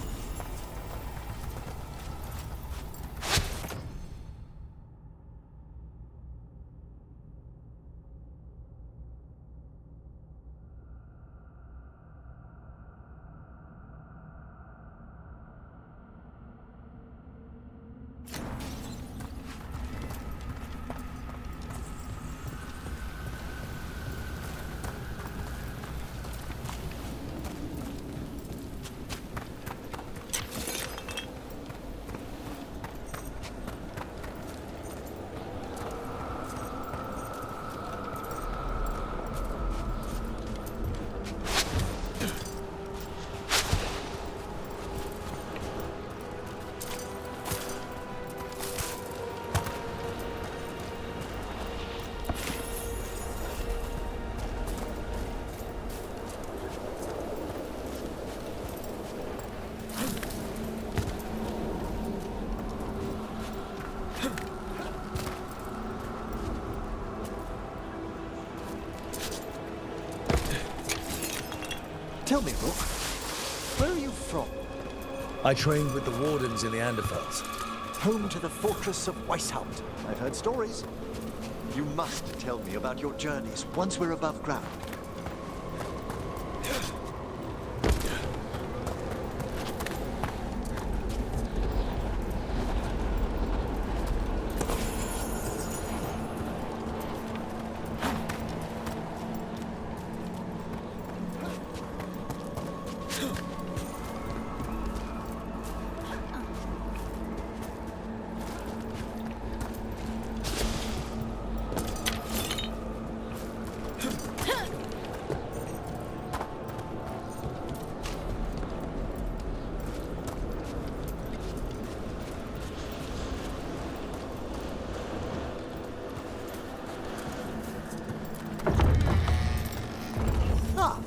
Tell me, Rook, where are you from? I trained with the Wardens in the Anderfels. Home to the fortress of Weishaupt. I've heard stories. You must tell me about your journeys once we're above ground.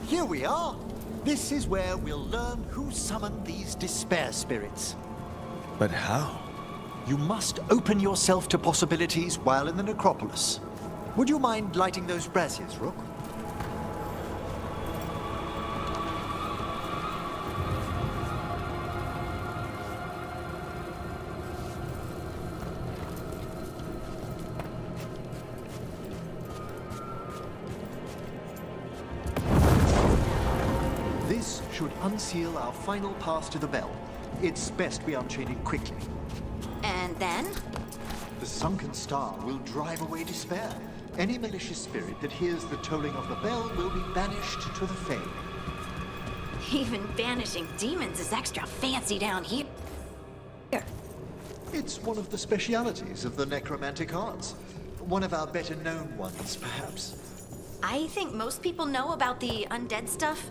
Here we are. This is where we'll learn who summoned these despair spirits. But how? You must open yourself to possibilities while in the necropolis. Would you mind lighting those braziers, Rook? This should unseal our final pass to the bell. It's best we unchain it quickly. And then? The sunken star will drive away despair. Any malicious spirit that hears the tolling of the bell will be banished to the Fae. Even banishing demons is extra fancy down here. It's one of the specialities of the necromantic arts. One of our better known ones, perhaps. I think most people know about the undead stuff.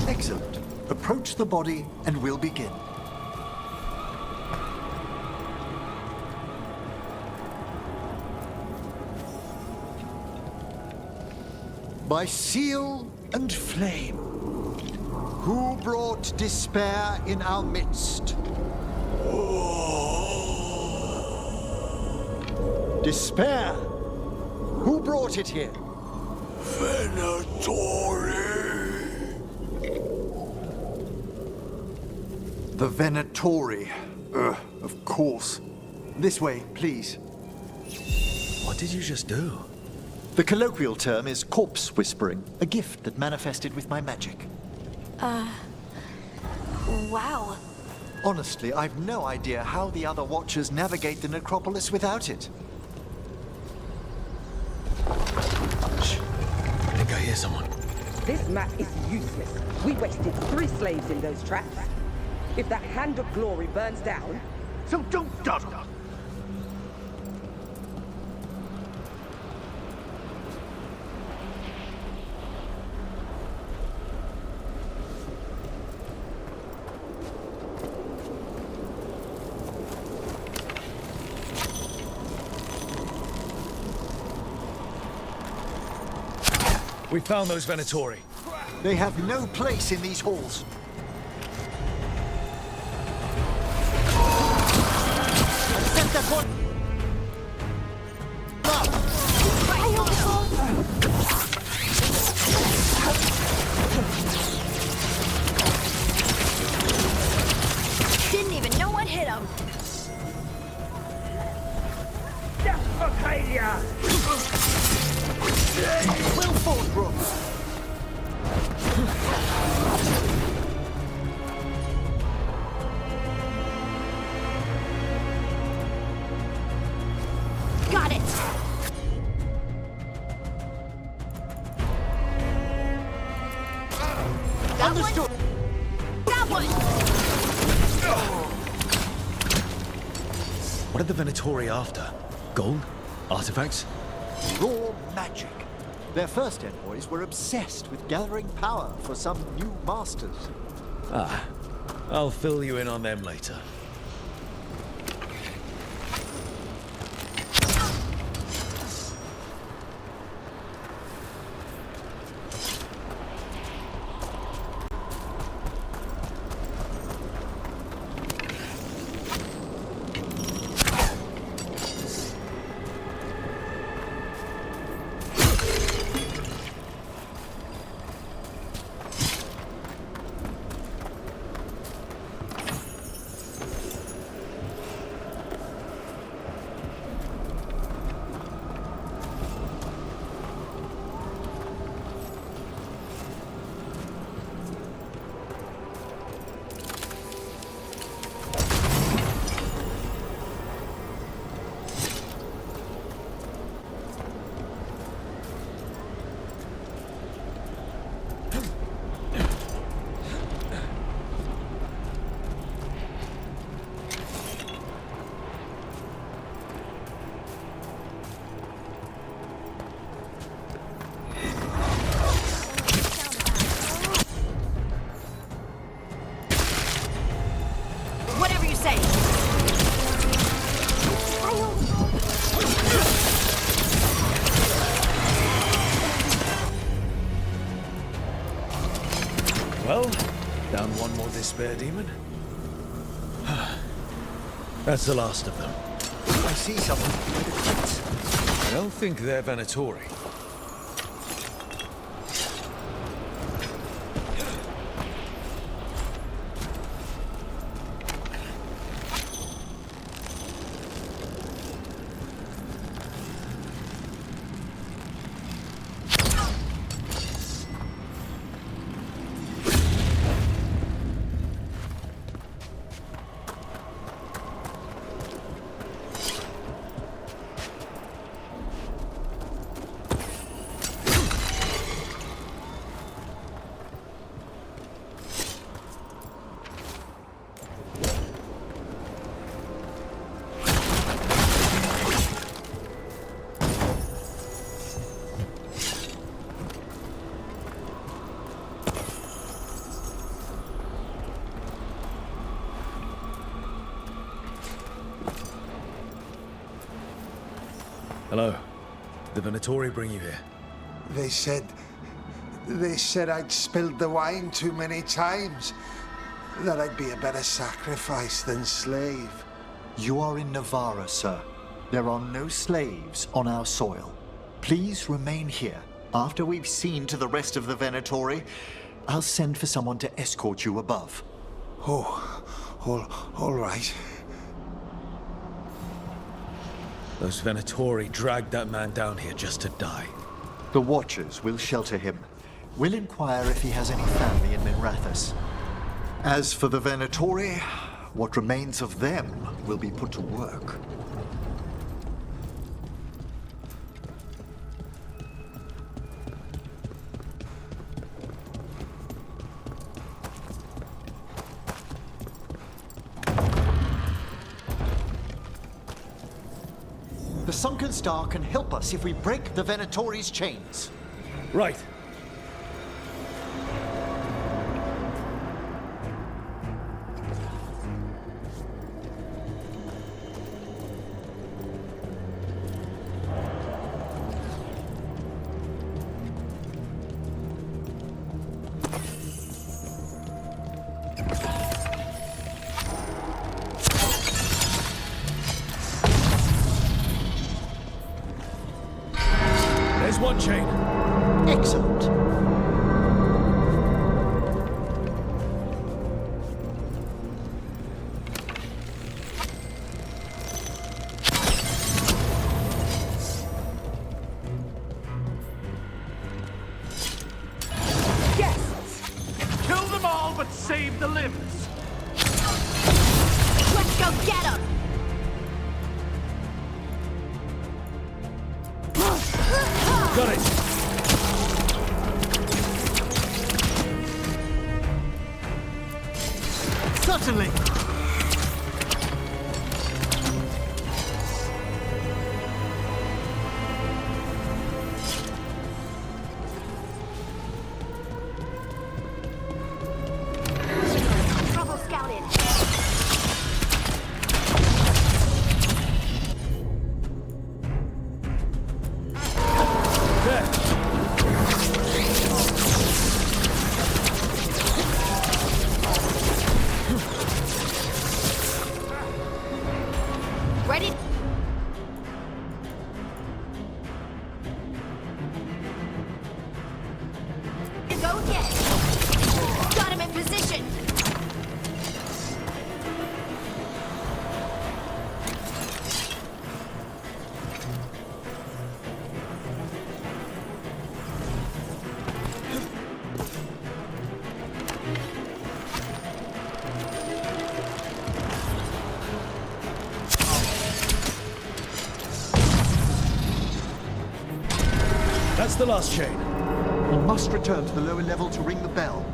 Excellent. Approach the body and we'll begin. By seal and flame, who brought despair in our midst? Despair! Who brought it here? Venatori! The Venatori. Of course. This way, please. What did you just do? The colloquial term is corpse whispering, a gift that manifested with my magic. Wow. Honestly, I've no idea how the other Watchers navigate the necropolis without it. Shh. I think I hear someone. This map is useless. We wasted 3 slaves in those traps. If that Hand of Glory burns down... So don't dawdle. We found those Venatori. They have no place in these halls. Set that one. Didn't even know what hit him. Well fought, Rook. Got it. Understood. That one. What are the Venatori after? Gold? Artifacts? Raw magic. Their first envoys were obsessed with gathering power for some new masters. Ah, I'll fill you in on them later. Whatever you say. Well, down one more despair demon. That's the last of them. I see someone. I don't think they're Venatori. Hello. Did the Venatori bring you here? They said I'd spilled the wine too many times. That I'd be a better sacrifice than slave. You are in Navarra, sir. There are no slaves on our soil. Please remain here. After we've seen to the rest of the Venatori, I'll send for someone to escort you above. All right. Those Venatori dragged that man down here just to die. The Watchers will shelter him. We'll inquire if he has any family in Minrathous. As for the Venatori, what remains of them will be put to work. The Sunken Star can help us if we break the Venatori's chains. Right. There's one chain. Excellent. Kill them all, but save the limbs. Let's go get him! Got it. Certainly. Trouble scouted. Ready? Go again. Got him in position. That's the last chain. We must return to the lower level to ring the bell.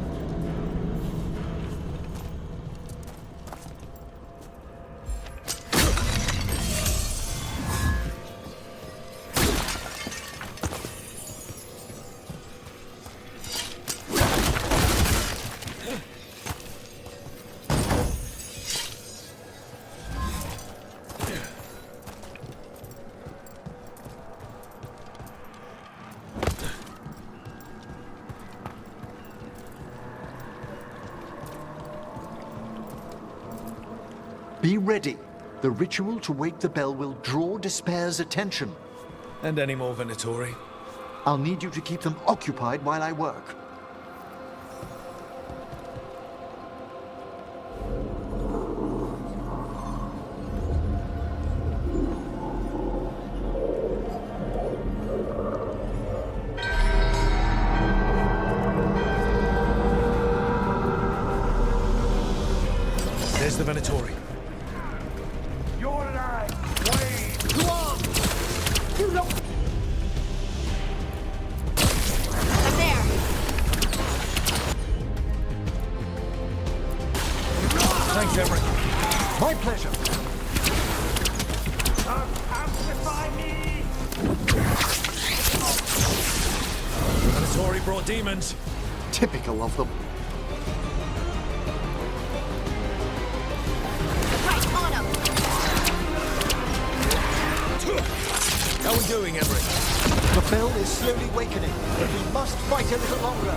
Be ready. The ritual to wake the bell will draw Despair's attention. And any more Venatori? I'll need you to keep them occupied while I work. There's the Venatori. Your line, Wade. Go on. You don't. I'm there. Thanks, Everett. My pleasure. Amplify me. Venatori brought demons. Typical of them. Right on him. How are we doing, Everett? The bell is slowly wakening, but we must fight a little longer.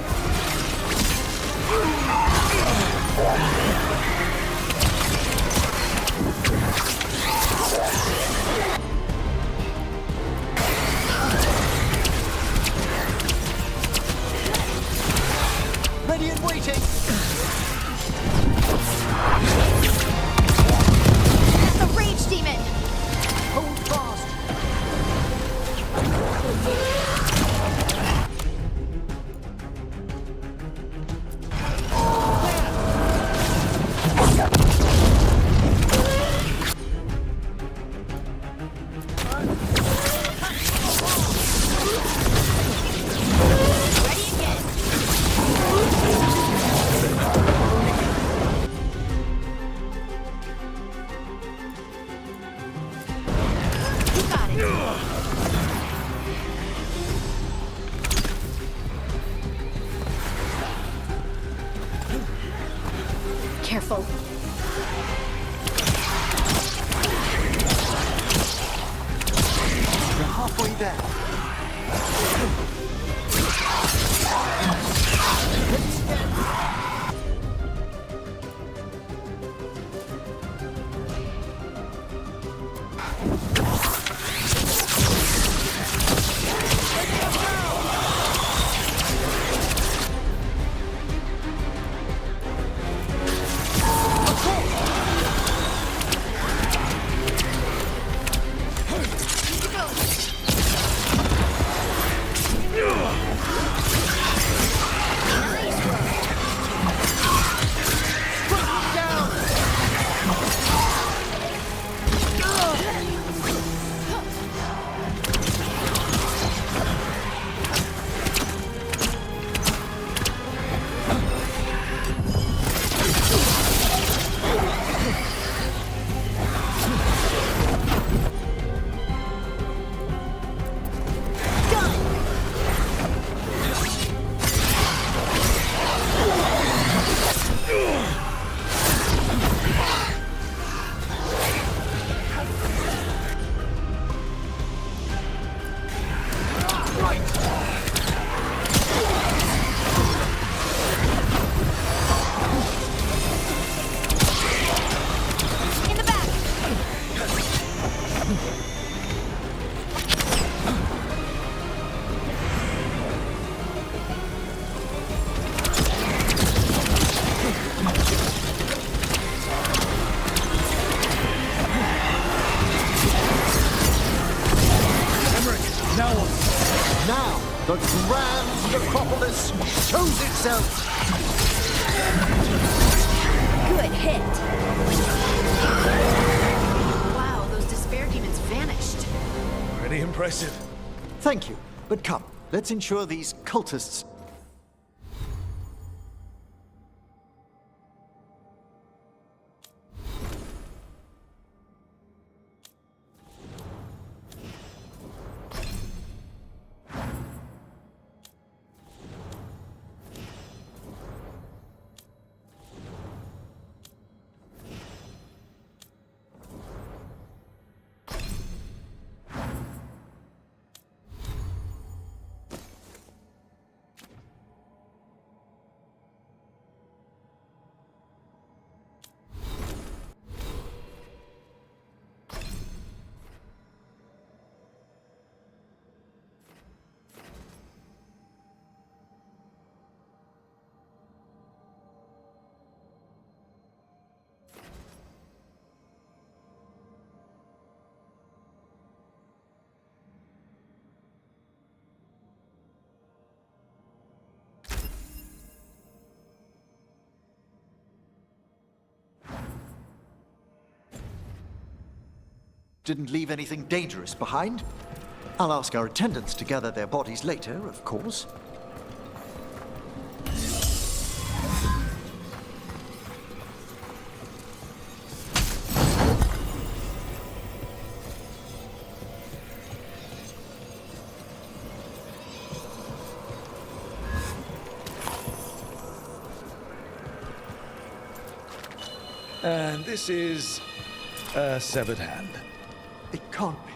useful. We're halfway there. Now, the grand necropolis shows itself! Good hit. Wow, those despair demons vanished. Pretty impressive. Thank you, but come, let's ensure these cultists... Didn't leave anything dangerous behind. I'll ask our attendants to gather their bodies later, of course. And this is a severed hand. It can't be.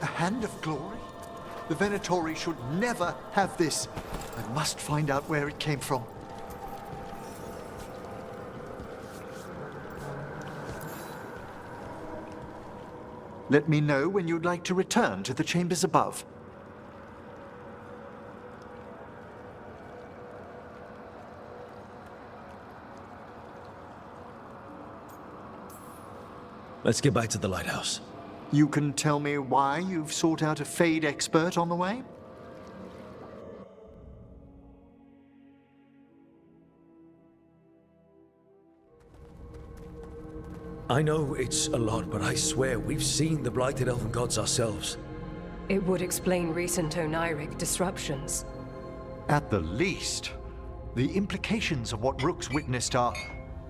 A hand of glory? The Venatori should never have this. I must find out where it came from. Let me know when you'd like to return to the chambers above. Let's get back to the lighthouse. You can tell me why you've sought out a Fade expert on the way? I know it's a lot, but I swear we've seen the blighted elven gods ourselves. It would explain recent Oniric disruptions. At the least. The implications of what Rook's witnessed are...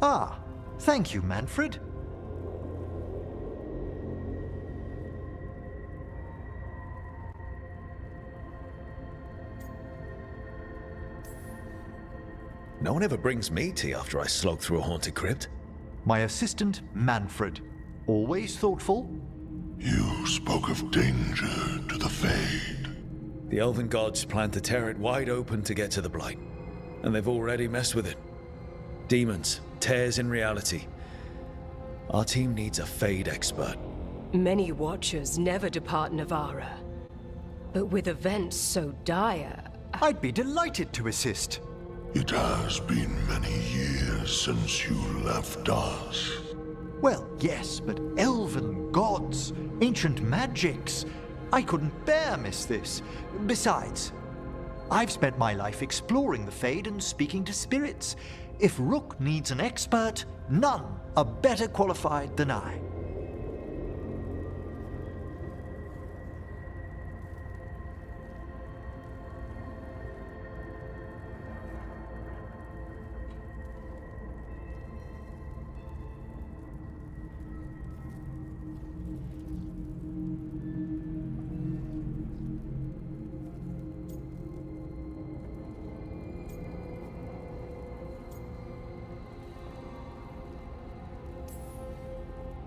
Ah, thank you, Manfred. No one ever brings me tea after I slog through a haunted crypt. My assistant, Manfred. Always thoughtful. You spoke of danger to the Fade. The Elven gods plan to tear it wide open to get to the Blight. And they've already messed with it. Demons, tears in reality. Our team needs a Fade expert. Many Watchers never depart Navarra. But with events so dire... I'd be delighted to assist. It has been many years since you left us. Well, yes, but elven gods, ancient magics. I couldn't bear miss this. Besides, I've spent my life exploring the Fade and speaking to spirits. If Rook needs an expert, none are better qualified than I.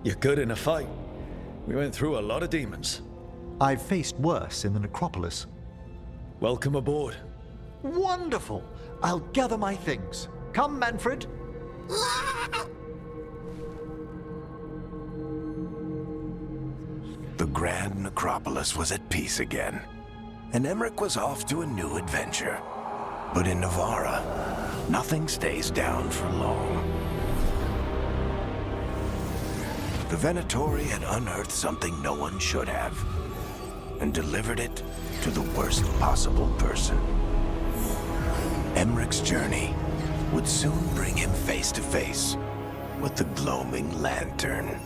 You're good in a fight. We went through a lot of demons. I've faced worse in the necropolis. Welcome aboard. Wonderful! I'll gather my things. Come, Manfred. The Grand Necropolis was at peace again, and Emmerich was off to a new adventure. But in Navarra, nothing stays down for long. The Venatori had unearthed something no one should have, and delivered it to the worst possible person. Emmerich's journey would soon bring him face to face with the gloaming lantern.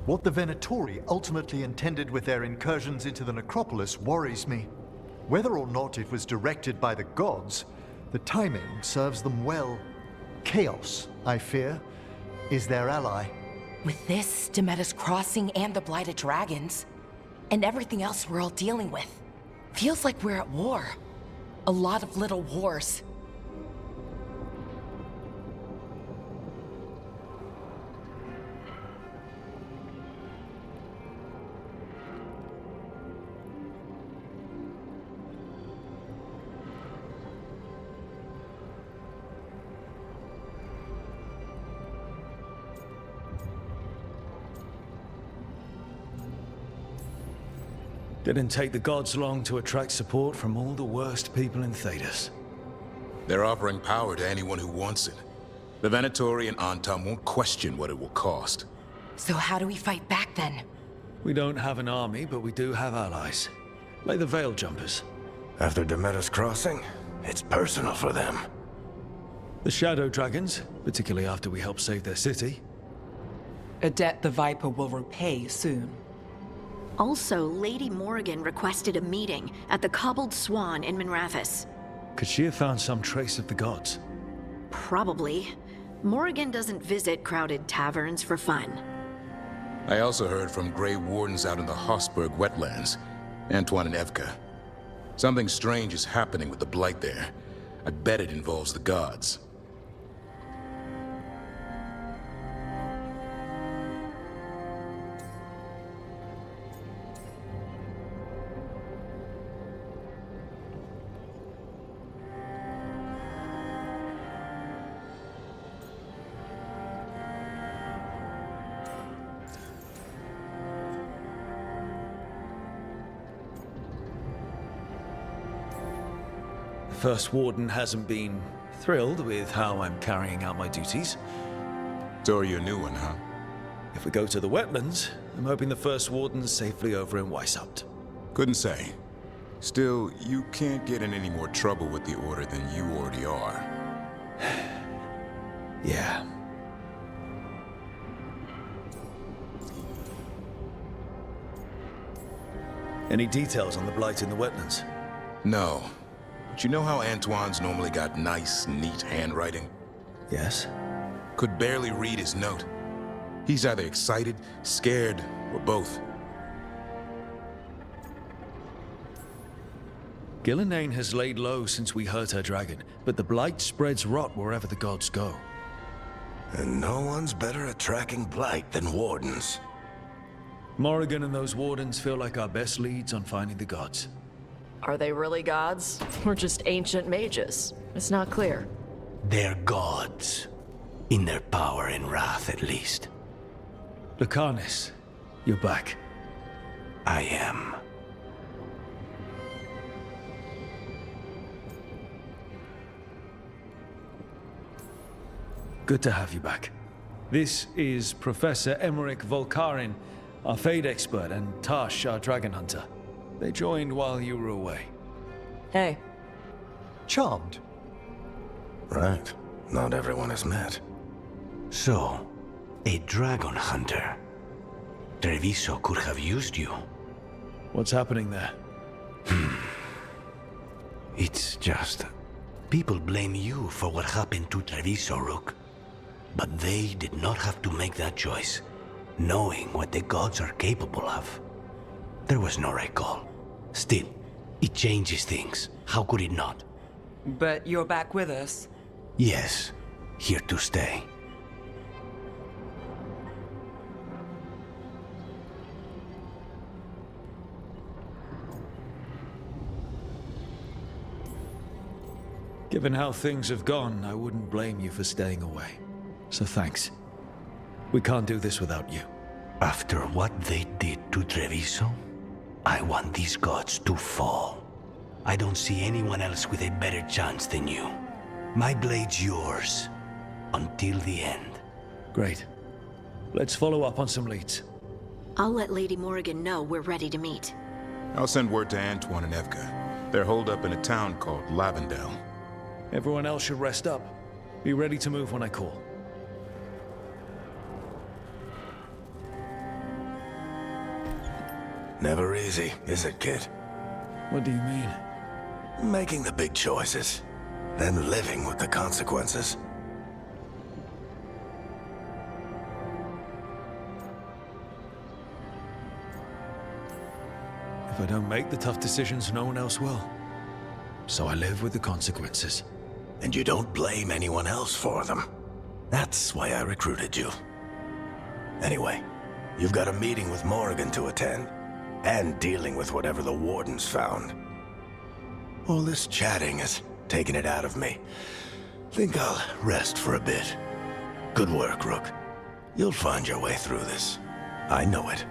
What the Venatori ultimately intended with their incursions into the necropolis worries me. Whether or not it was directed by the gods, the timing serves them well. Chaos, I fear, is their ally. With this, Demeter's Crossing and the Blighted Dragons, and everything else we're all dealing with, feels like we're at war. A lot of little wars. Didn't take the gods long to attract support from all the worst people in Thedas. They're offering power to anyone who wants it. The Venatori and Antam won't question what it will cost. So how do we fight back then? We don't have an army, but we do have allies. Like the Veil Jumpers. After Demeter's Crossing, it's personal for them. The Shadow Dragons, particularly after we helped save their city. A debt the Viper will repay soon. Also, Lady Morrigan requested a meeting at the Cobbled Swan in Minrathous. Could she have found some trace of the gods? Probably. Morrigan doesn't visit crowded taverns for fun. I also heard from Grey Wardens out in the Hossberg wetlands, Antoine and Evka. Something strange is happening with the Blight there. I bet it involves the gods. First Warden hasn't been thrilled with how I'm carrying out my duties. So are you a new one, huh? If we go to the wetlands, I'm hoping the First Warden's safely over in Weishaupt. Couldn't say. Still, you can't get in any more trouble with the Order than you already are. Yeah. Any details on the blight in the wetlands? No. But you know how Antoine's normally got nice, neat handwriting? Yes. Could barely read his note. He's either excited, scared, or both. Gillenane has laid low since we hurt her dragon, but the blight spreads rot wherever the gods go. And no one's better at tracking blight than wardens. Morrigan and those wardens feel like our best leads on finding the gods. Are they really gods? Or just ancient mages? It's not clear. They're gods. In their power and wrath, at least. Lucanus, you're back. I am. Good to have you back. This is Professor Emmerich Volkarin, our Fade expert, and Tash, our dragon hunter. They joined while you were away. Hey. Charmed. Right. Not everyone has met. So, a dragon hunter. Treviso could have used you. What's happening there? It's just... people blame you for what happened to Treviso, Rook. But they did not have to make that choice, knowing what the gods are capable of. There was no right call. Still, it changes things. How could it not? But you're back with us. Yes, here to stay. Given how things have gone, I wouldn't blame you for staying away. So thanks. We can't do this without you. After what they did to Treviso, I want these gods to fall. I don't see anyone else with a better chance than you. My blade's yours. Until the end. Great. Let's follow up on some leads. I'll let Lady Morrigan know we're ready to meet. I'll send word to Antoine and Evka. They're holed up in a town called Lavendel. Everyone else should rest up. Be ready to move when I call. Never easy, is it, kid? What do you mean? Making the big choices, then living with the consequences. If I don't make the tough decisions, no one else will. So I live with the consequences. And you don't blame anyone else for them. That's why I recruited you. Anyway, you've got a meeting with Morrigan to attend, and dealing with whatever the wardens found. All this chatting has taken it out of me. Think I'll rest for a bit. Good work, Rook. You'll find your way through this. I know it.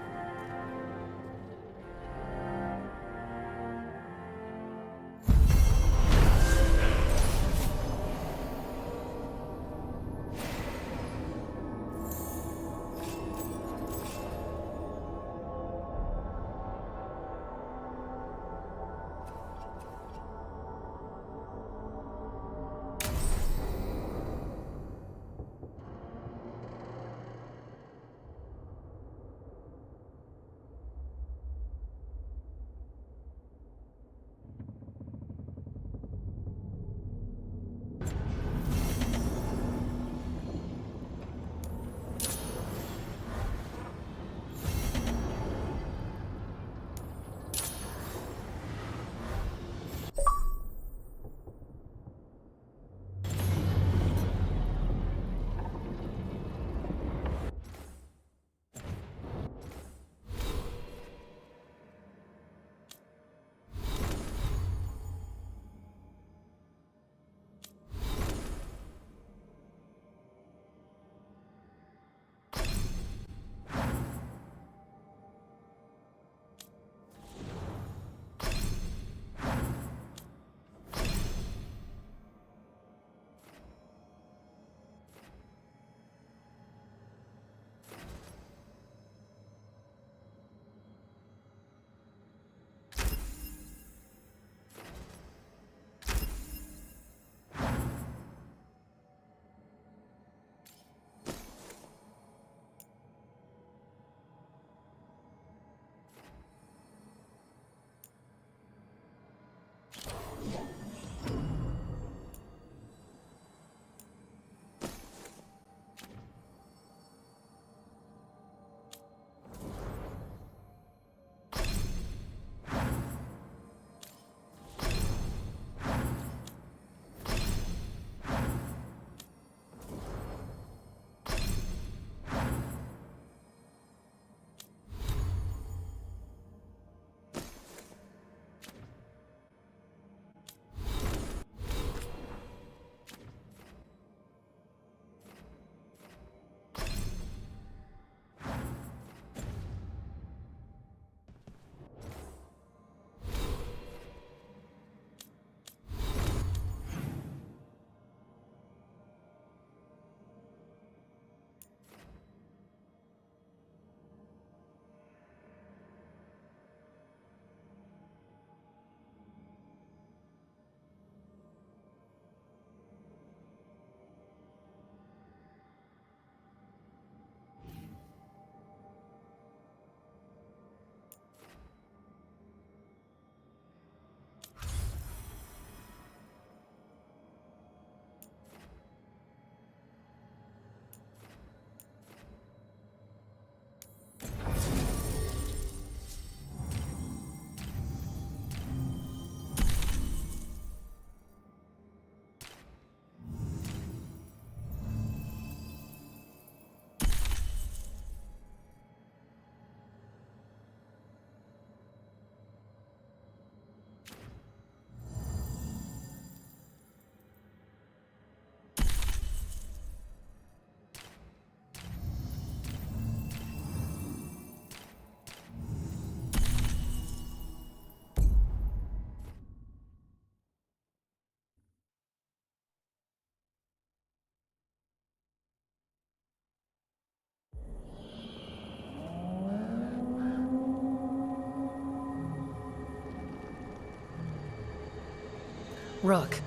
Rook,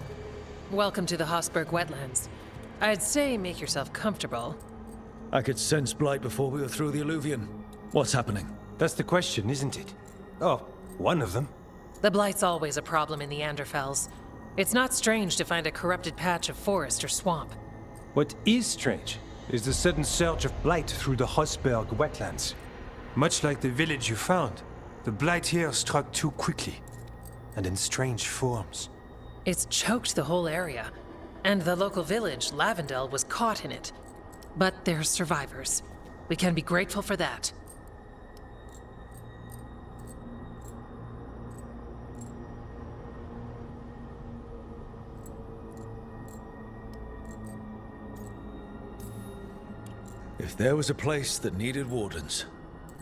welcome to the Hosberg wetlands. I'd say make yourself comfortable. I could sense blight before we were through the alluvion. What's happening? That's the question, isn't it? Oh, one of them. The blight's always a problem in the Anderfels. It's not strange to find a corrupted patch of forest or swamp. What is strange is the sudden surge of blight through the Hosberg wetlands. Much like the village you found, the blight here struck too quickly, and in strange forms. It's choked the whole area, and the local village, Lavendel, was caught in it. But they're survivors. We can be grateful for that. If there was a place that needed wardens,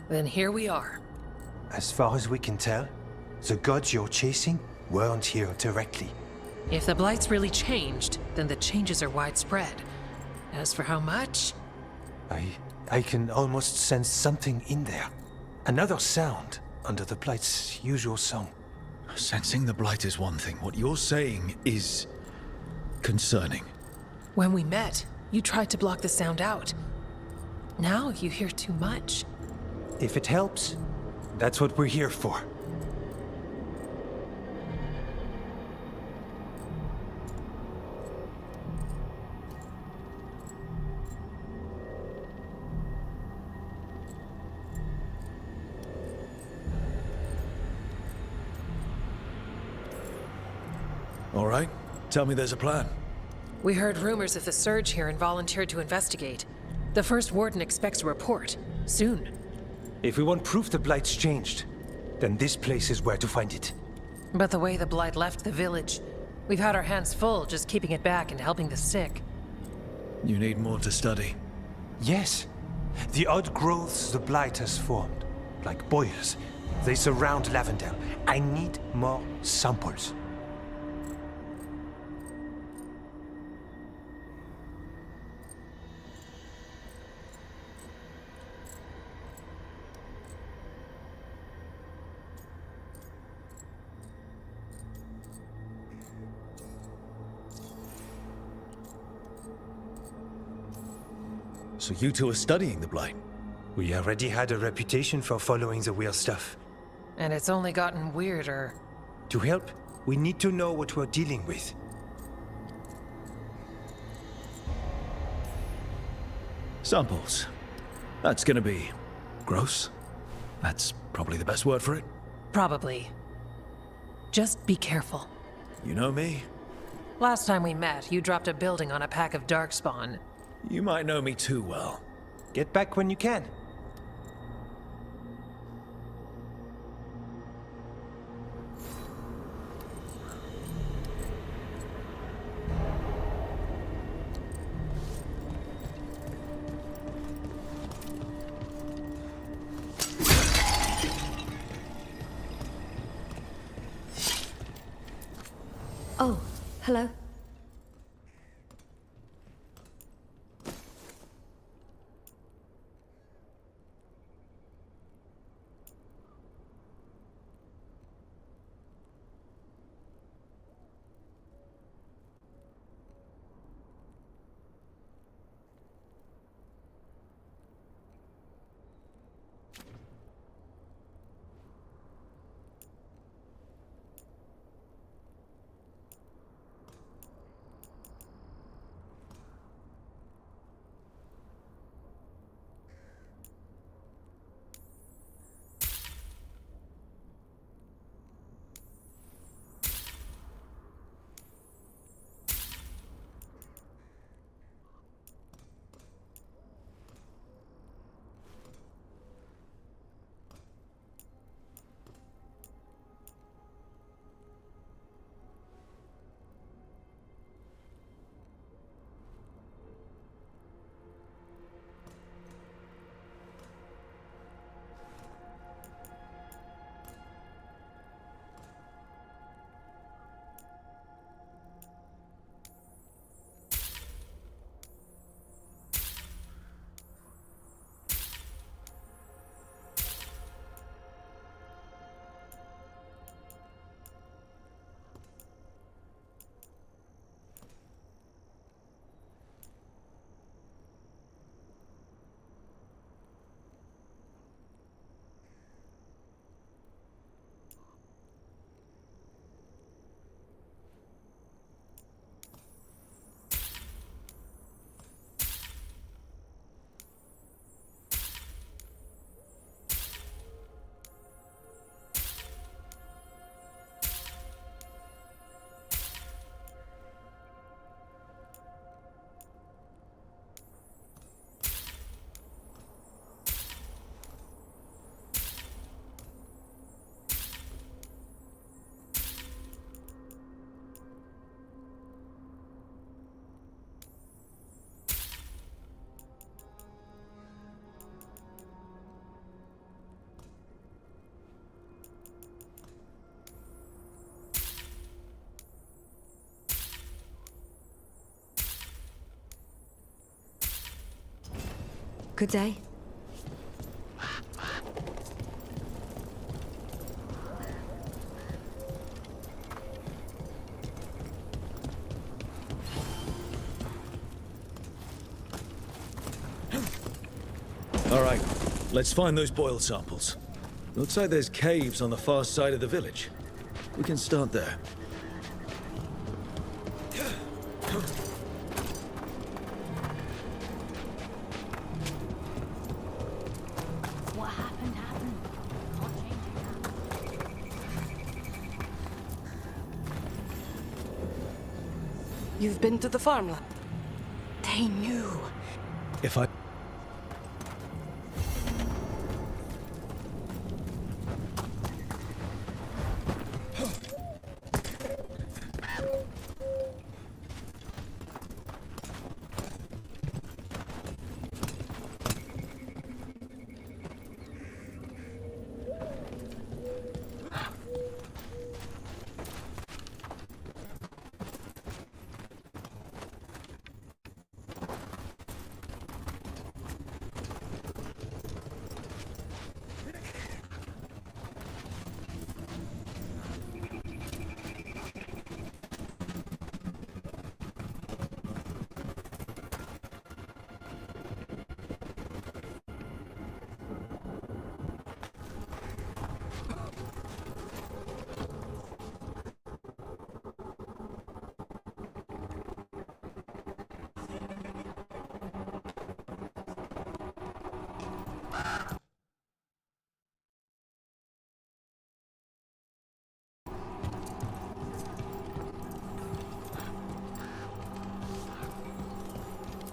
then here we are. As far as we can tell, the gods you're chasing weren't here directly. If the blight's really changed, then the changes are widespread. As for how much? I can almost sense something in there. Another sound under the blight's usual song. Sensing the blight is one thing. What you're saying is concerning. When we met, you tried to block the sound out. Now you hear too much. If it helps, that's what we're here for. All right, tell me there's a plan. We heard rumors of the surge here and volunteered to investigate. The first warden expects a report. Soon. If we want proof the blight's changed, then this place is where to find it. But the way the blight left the village, we've had our hands full just keeping it back and helping the sick. You need more to study. Yes. The odd growths the blight has formed, like boils, they surround Lavendel. I need more samples. So you two are studying the blight? We already had a reputation for following the weird stuff. And it's only gotten weirder. To help, we need to know what we're dealing with. Samples. That's gonna be gross. That's probably the best word for it. Probably. Just be careful. You know me? Last time we met, you dropped a building on a pack of darkspawn. You might know me too well. Get back when you can. Oh, hello. Good day. All right, let's find those boil samples. Looks like there's caves on the far side of the village. We can start there. What happened happened. I'll change it. You've been to the farmland. They knew. If I...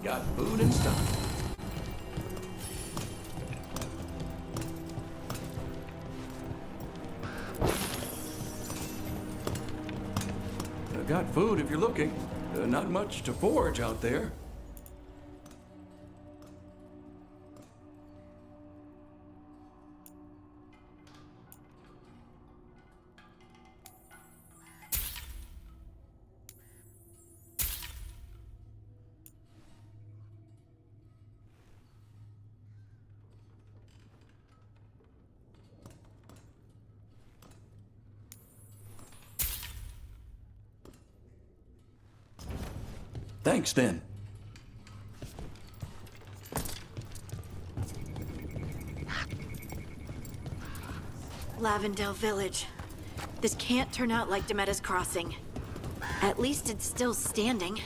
Got food and stuff. Got food if you're looking. Not much to forage out there. Thanks, then. Lavendale Village. This can't turn out like Demeter's Crossing. At least it's still standing.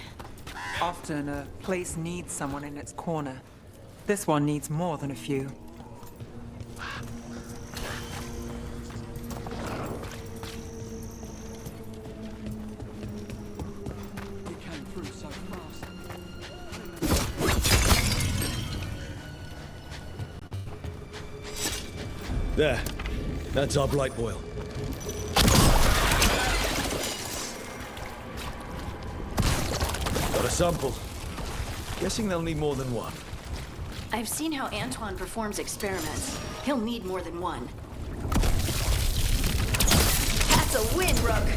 Often a place needs someone in its corner. This one needs more than a few. There. That's our blight boil. Got a sample. Guessing they'll need more than one. I've seen how Antoine performs experiments. He'll need more than one. That's a win, Rook!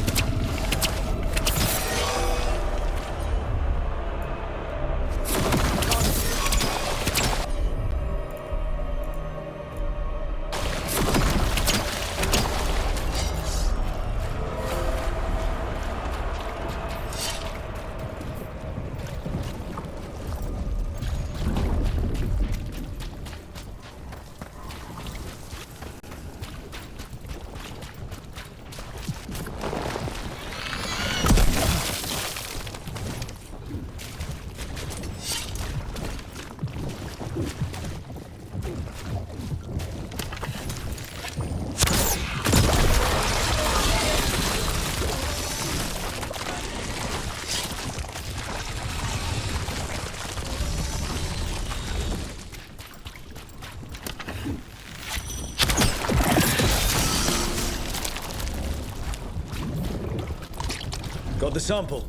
Got the sample.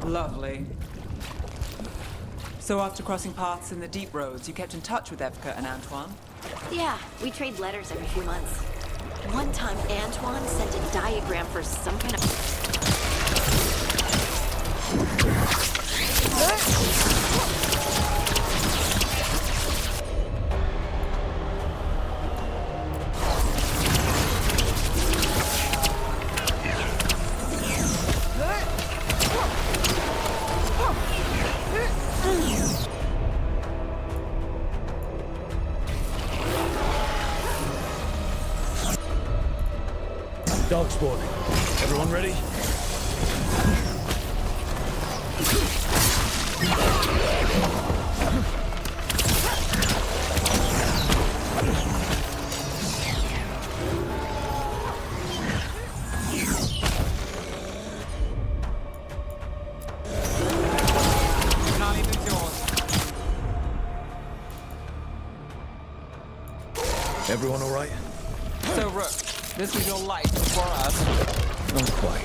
Lovely. So after crossing paths in the deep roads, you kept in touch with Evka and Antoine? Yeah, we trade letters every few months. One time, Antoine sent a diagram for some kind of... Dog spawning. Everyone ready? Everyone all right? So, Rook, this was your life before us? Not quite.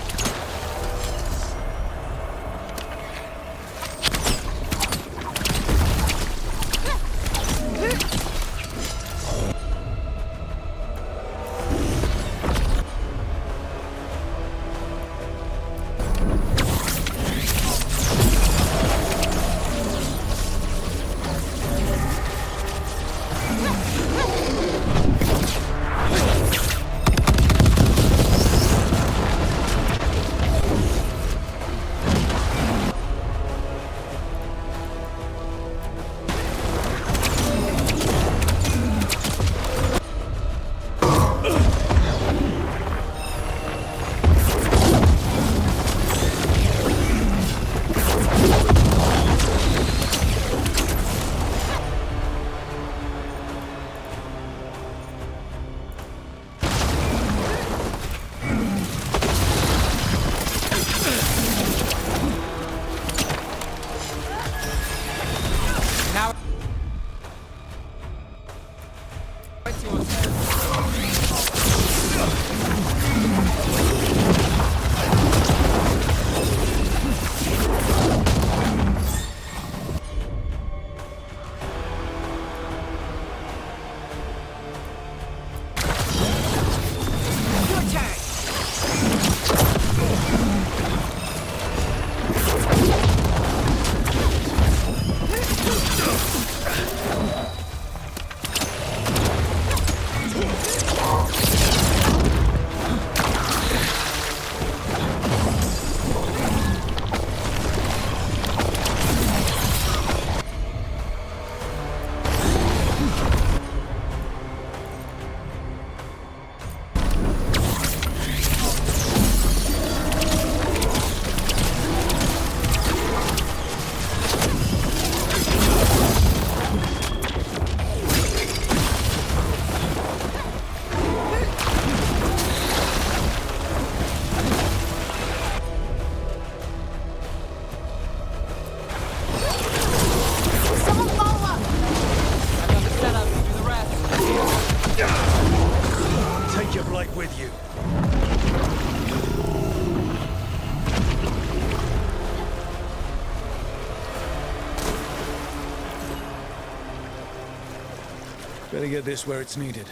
Better get this where it's needed.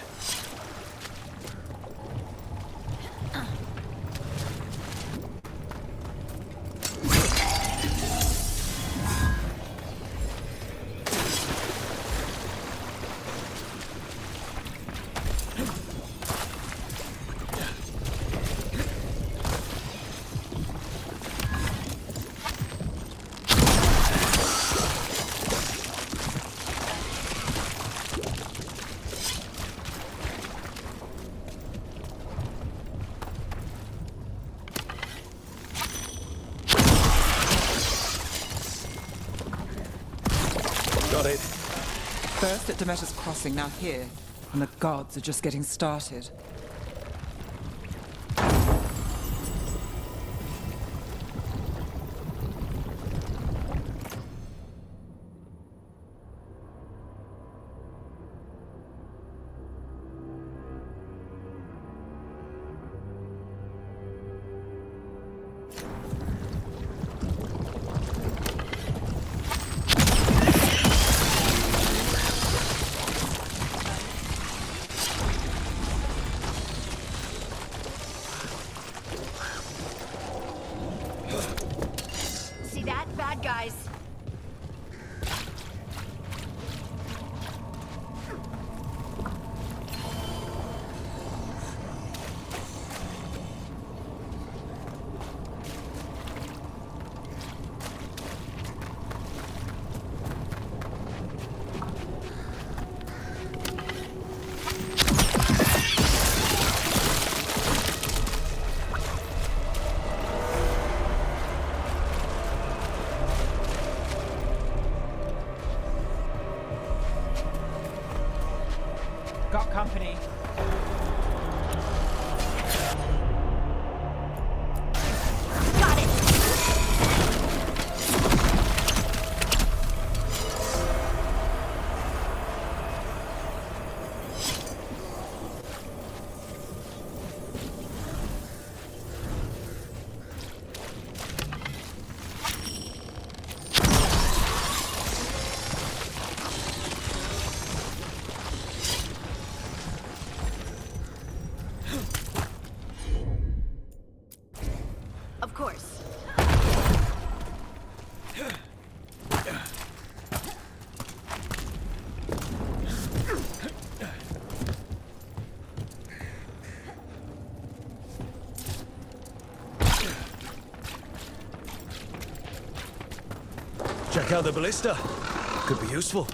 Got it. First at Demeter's Crossing, now here. And the gods are just getting started. See that? Bad guys. course. Check out the ballista. Could be useful.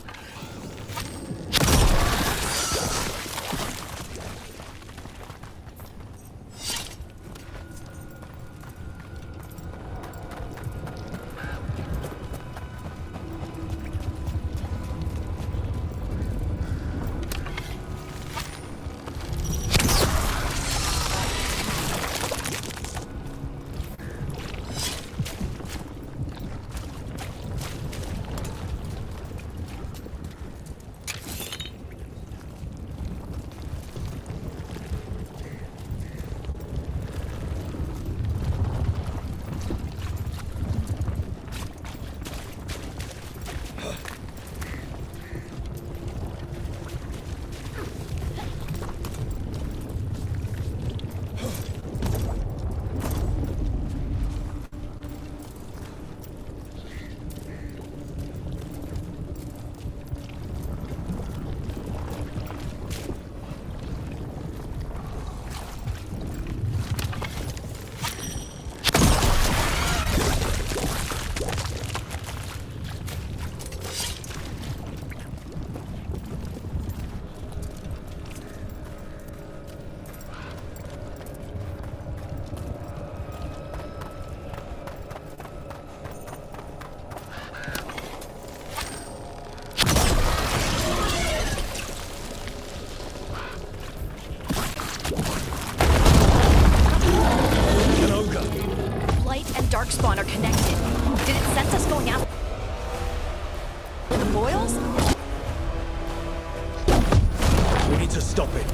Darkspawn are connected. Did it sense us going after the boils? We need to stop it.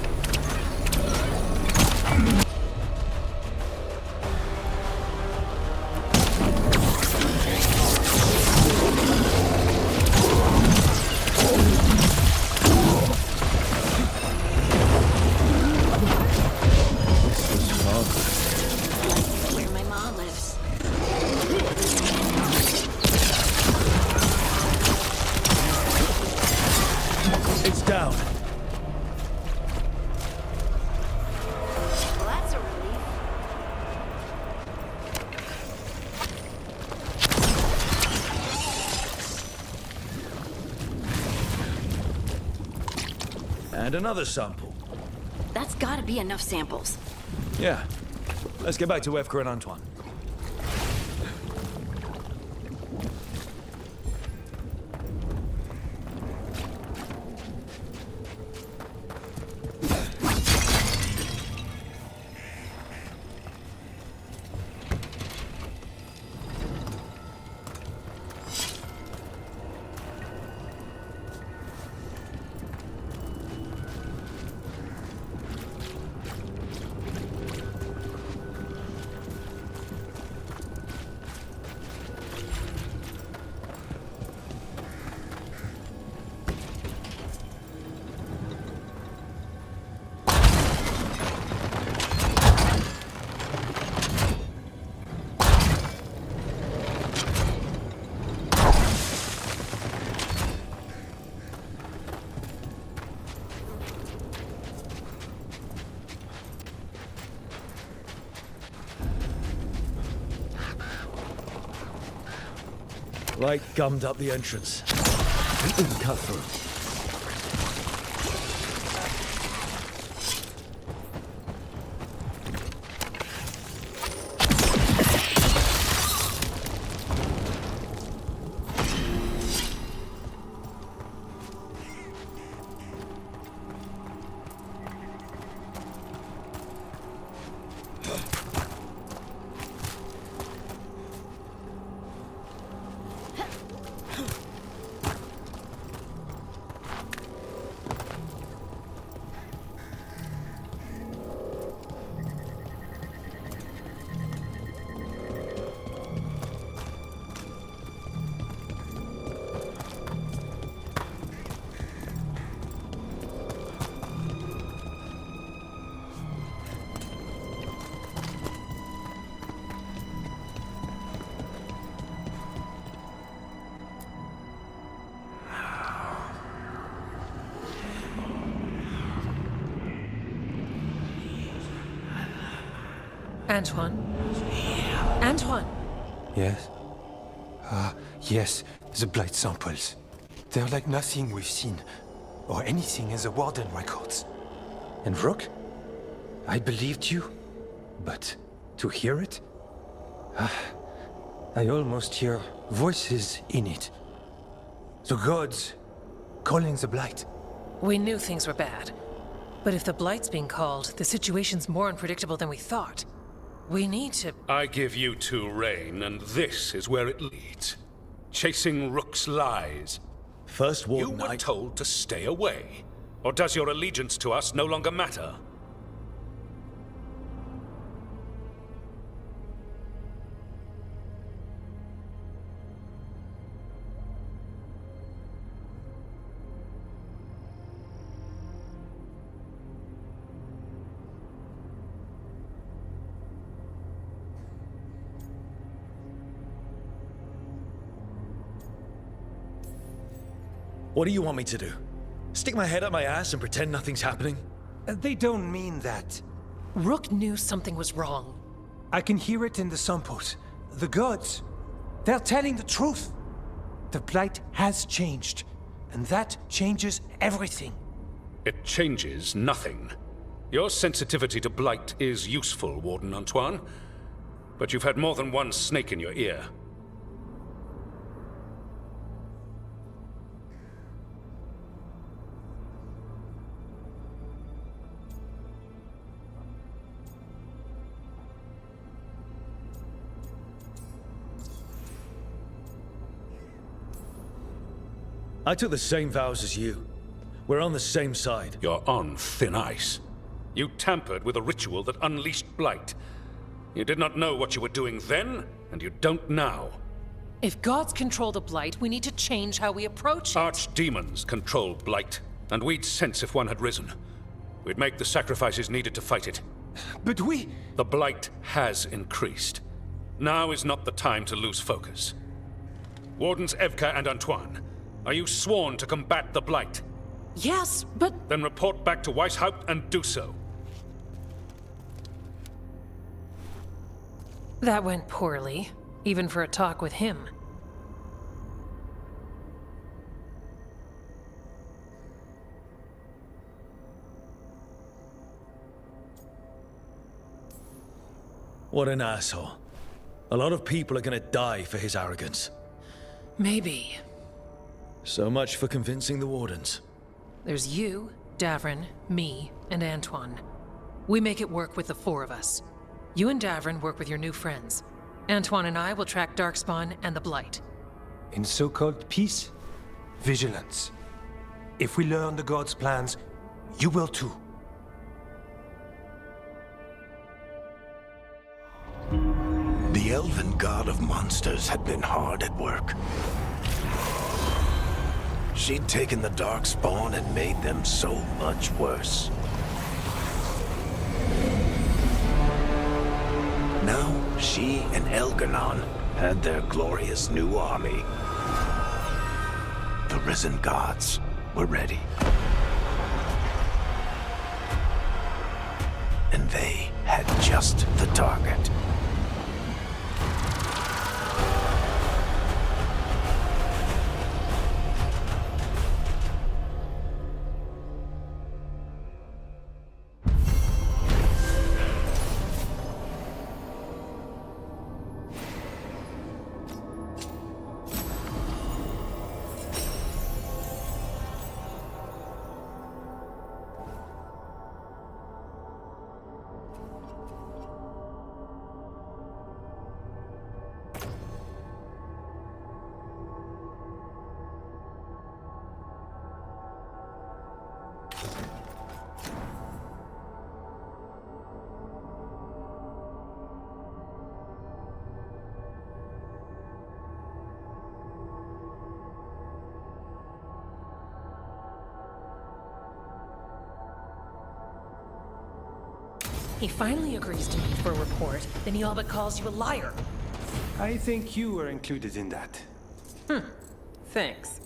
And another sample. That's gotta be enough samples. Yeah. Let's get back to Evka and Antoine. Light gummed up the entrance. We didn't cut through. Antoine? Antoine! Yes? Yes, the blight samples. They're like nothing we've seen, or anything in the Warden records. And Rook? I believed you, but to hear it? I almost hear voices in it. The gods calling the blight. We knew things were bad. But if the blight's being called, the situation's more unpredictable than we thought. We need to... I give you two reign, and this is where it leads. Chasing Rook's lies. First Warden, you were told to stay away. Or does your allegiance to us no longer matter? What do you want me to do? Stick my head up my ass and pretend nothing's happening? They don't mean that. Rook knew something was wrong. I can hear it in the samples. The gods, they're telling the truth. The blight has changed, and that changes everything. It changes nothing. Your sensitivity to blight is useful, Warden Antoine. But you've had more than one snake in your ear. I took the same vows as you. We're on the same side. You're on thin ice. You tampered with a ritual that unleashed blight. You did not know what you were doing then, and you don't now. If gods control the blight, we need to change how we approach it. Archdemons control blight, and we'd sense if one had risen. We'd make the sacrifices needed to fight it. But The blight has increased. Now is not the time to lose focus. Wardens Evka and Antoine, are you sworn to combat the blight? Yes, but... Then report back to Weishaupt and do so. That went poorly, even for a talk with him. What an asshole. A lot of people are gonna die for his arrogance. Maybe. So much for convincing the Wardens. There's you, Davrin, me, and Antoine. We make it work with the four of us. You and Davrin work with your new friends. Antoine and I will track Darkspawn and the Blight. in so-called peace, vigilance. If we learn the gods' plans, you will too. The elven god of monsters had been hard at work. She'd taken the Darkspawn and made them so much worse. Now, she and Elganon had their glorious new army. The risen gods were ready. And they had just the target. He finally agrees to meet for a report, then he all but calls you a liar. I think you were included in that. Thanks.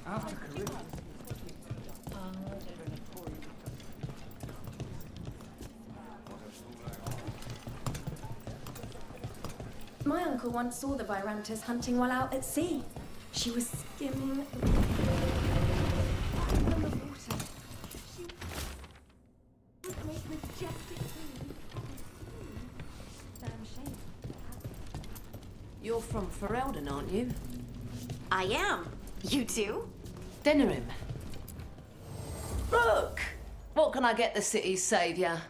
My uncle once saw the Virantas hunting while out at sea. She was skimming from the water. She would make majestic food. Damn shame. You're from Ferelden, aren't you? I am. You too? Denerim. Rook! What can I get the city's saviour?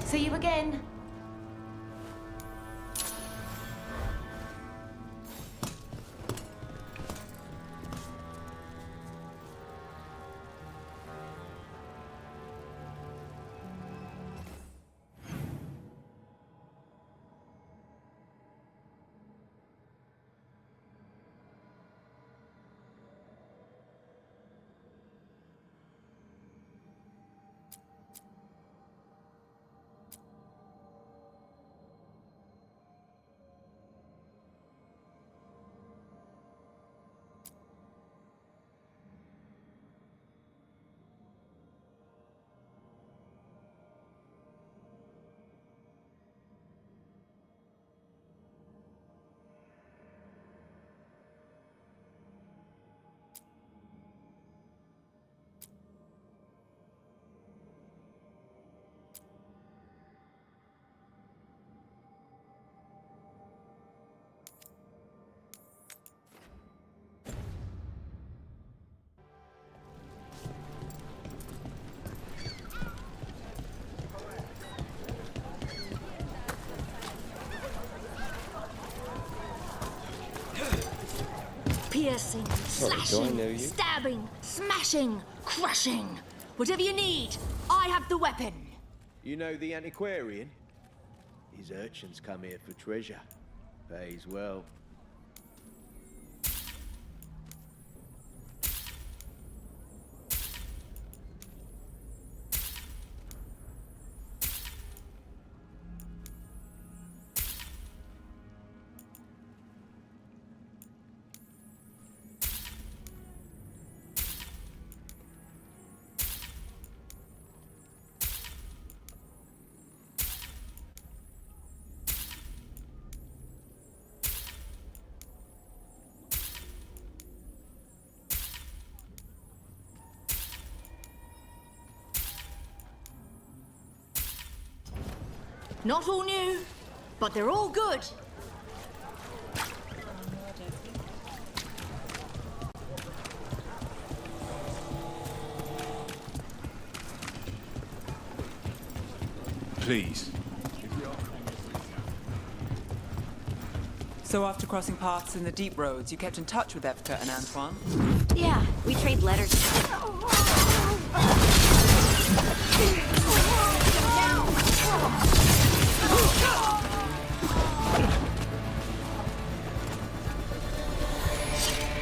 See you again. Piercing, slashing, stabbing, smashing, crushing. Whatever you need, I have the weapon. You know the antiquarian? His urchins come here for treasure. Pays well. Not all new, but they're all good. Please. So after crossing paths in the deep roads, you kept in touch with Evka and Antoine? Yeah, we trade letters.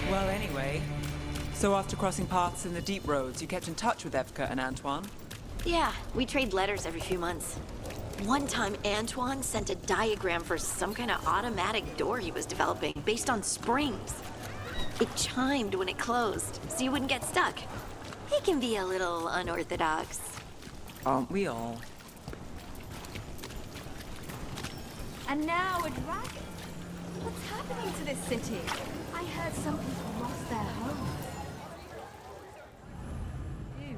Well, anyway, so after crossing paths in the deep roads, you kept in touch with Evka and Antoine? Yeah, we trade letters every few months. One time, Antoine sent a diagram for some kind of automatic door he was developing based on springs. It chimed when it closed, so you wouldn't get stuck. He can be a little unorthodox. Aren't we all? And now a dragon. What's happening to this city? I heard some people lost their homes. You.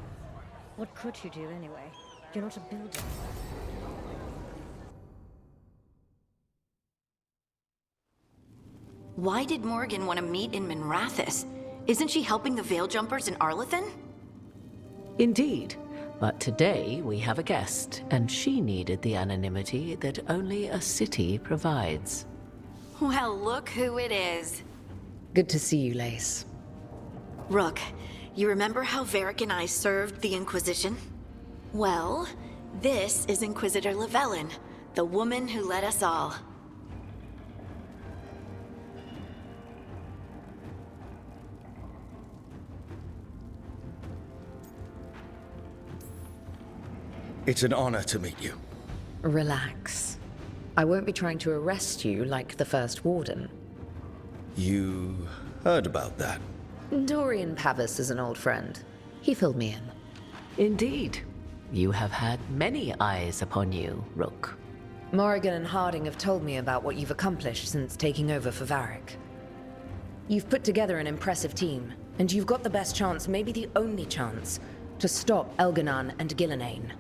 What could you do anyway? You're not a builder. Why did Morgan want to meet in Minrathous? Isn't she helping the Veil Jumpers in Arlathan? Indeed. But today we have a guest, and she needed the anonymity that only a city provides. Well, look who it is. Good to see you, Lace. Rook, you remember how Varric and I served the Inquisition? Well, this is Inquisitor Llewellyn, the woman who led us all. It's an honor to meet you. Relax. I won't be trying to arrest you like the first warden. You heard about that? Dorian Pavis is an old friend. He filled me in. Indeed. You have had many eyes upon you, Rook. Morrigan and Harding have told me about what you've accomplished since taking over for Varric. You've put together an impressive team, and you've got the best chance, maybe the only chance, to stop Elganon and Gillenane.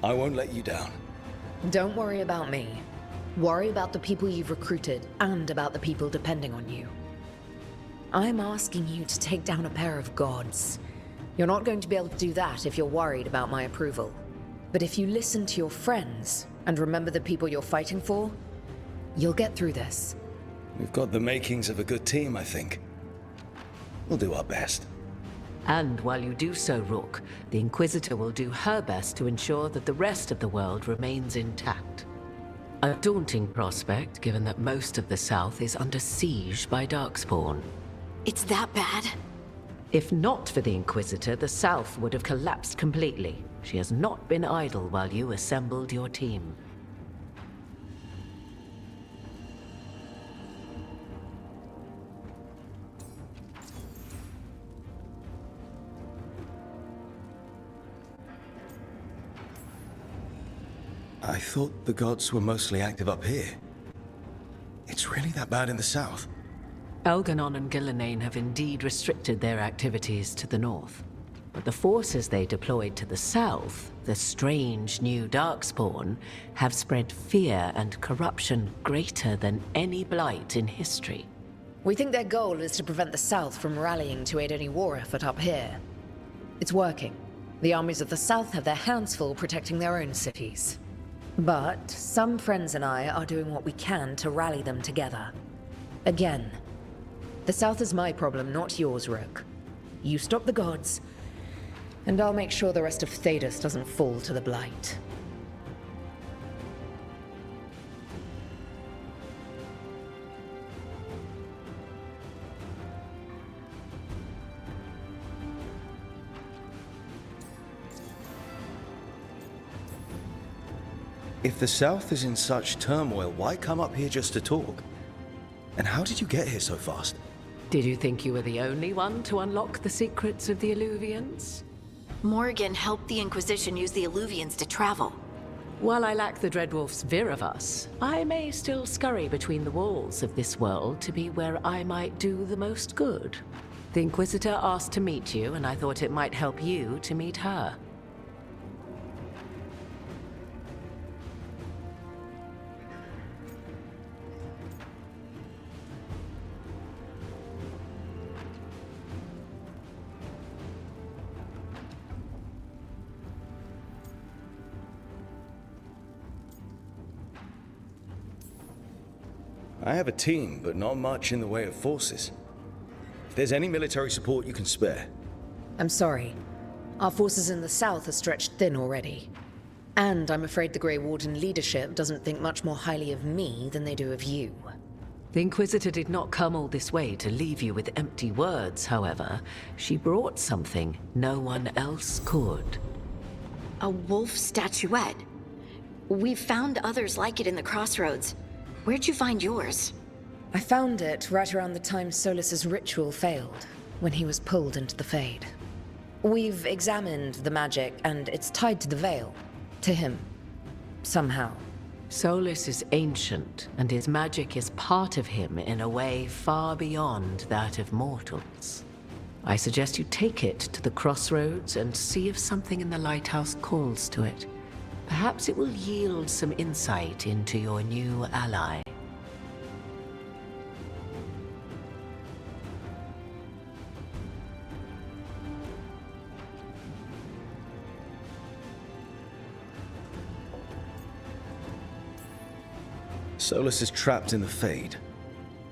I won't let you down. Don't worry about me. Worry about the people you've recruited, and about the people depending on you. I'm asking you to take down a pair of gods. You're not going to be able to do that if you're worried about my approval. But if you listen to your friends, and remember the people you're fighting for, you'll get through this. We've got the makings of a good team, I think. We'll do our best. And while you do so, Rook, the Inquisitor will do her best to ensure that the rest of the world remains intact. A daunting prospect, given that most of the South is under siege by Darkspawn. It's that bad? If not for the Inquisitor, the South would have collapsed completely. She has not been idle while you assembled your team. I thought the gods were mostly active up here. It's really that bad in the south? Elganon and Gillenane have indeed restricted their activities to the north. But the forces they deployed to the south, the strange new Darkspawn, have spread fear and corruption greater than any blight in history. We think their goal is to prevent the South from rallying to aid any war effort up here. It's working. The armies of the South have their hands full protecting their own cities. But some friends and I are doing what we can to rally them together. Again, the South is my problem, not yours, Rook. You stop the gods, and I'll make sure the rest of Thedas doesn't fall to the Blight. If the South is in such turmoil, why come up here just to talk? And how did you get here so fast? Did you think you were the only one to unlock the secrets of the Illuvians? Morgan helped the Inquisition use the Illuvians to travel. While I lack the Dreadwolf's Viravus, I may still scurry between the walls of this world to be where I might do the most good. The Inquisitor asked to meet you, and I thought it might help you to meet her. I have a team, but not much in the way of forces. If there's any military support you can spare. I'm sorry. Our forces in the South are stretched thin already. And I'm afraid the Grey Warden leadership doesn't think much more highly of me than they do of you. The Inquisitor did not come all this way to leave you with empty words, however. She brought something no one else could. A wolf statuette? We've found others like it in the crossroads. Where'd you find yours? I found it right around the time Solus's ritual failed, when he was pulled into the Fade. We've examined the magic, and it's tied to the Veil. To him. Somehow. Solus is ancient, and his magic is part of him in a way far beyond that of mortals. I suggest you take it to the crossroads and see if something in the lighthouse calls to it. Perhaps it will yield some insight into your new ally. Solus is trapped in the Fade.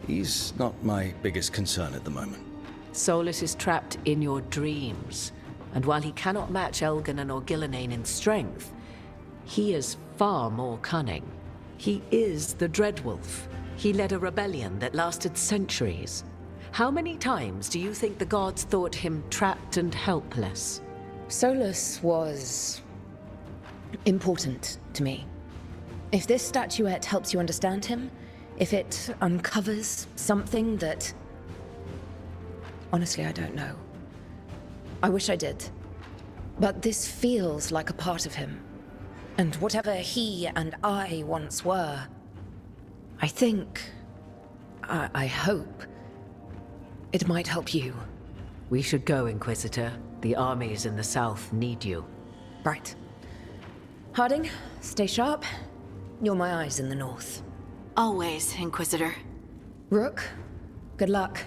He's not my biggest concern at the moment. Solus is trapped in your dreams, and while he cannot match Elganon or Gillenane in strength, he is far more cunning. He is the Dreadwolf. He led a rebellion that lasted centuries. How many times do you think the gods thought him trapped and helpless? Solus was important to me. If this statuette helps you understand him, if it uncovers something that... Honestly, I don't know. I wish I did. But this feels like a part of him. And whatever he and I once were, I think... I hope... it might help you. We should go, Inquisitor. The armies in the south need you. Right. Harding, stay sharp. You're my eyes in the north. Always, Inquisitor. Rook, good luck.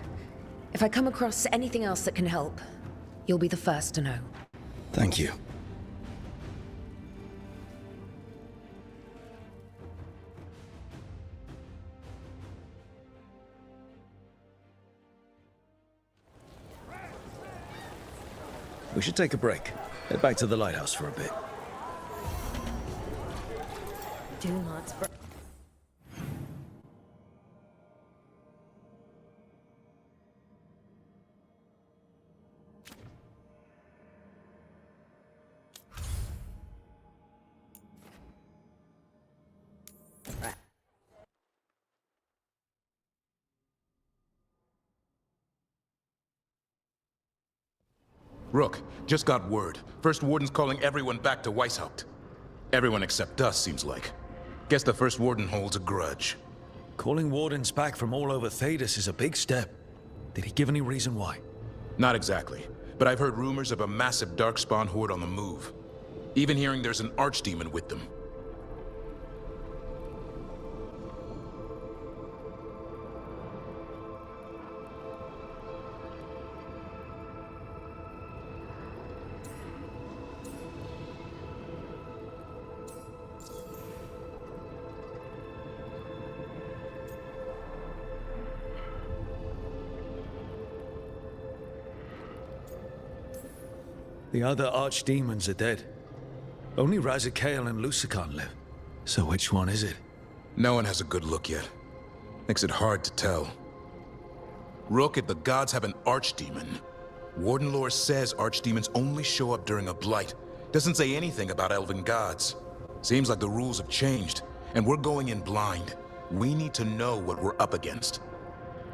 If I come across anything else that can help, you'll be the first to know. Thank you. We should take a break. Head back to the lighthouse for a bit. Do not spread. Rook, just got word. First Warden's calling everyone back to Weishaupt. Everyone except us, seems like. Guess the First Warden holds a grudge. Calling Wardens back from all over Thedas is a big step. Did he give any reason why? Not exactly, but I've heard rumors of a massive Darkspawn horde on the move. Even hearing there's an archdemon with them. The other archdemons are dead. Only Razikael and Lusicon live. So which one is it? No one has a good look yet. Makes it hard to tell. Rook, if the gods have an archdemon, Warden lore says archdemons only show up during a blight. Doesn't say anything about elven gods. Seems like the rules have changed, and we're going in blind. We need to know what we're up against.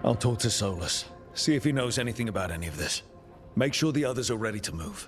I'll talk to Solus. See if he knows anything about any of this. Make sure the others are ready to move.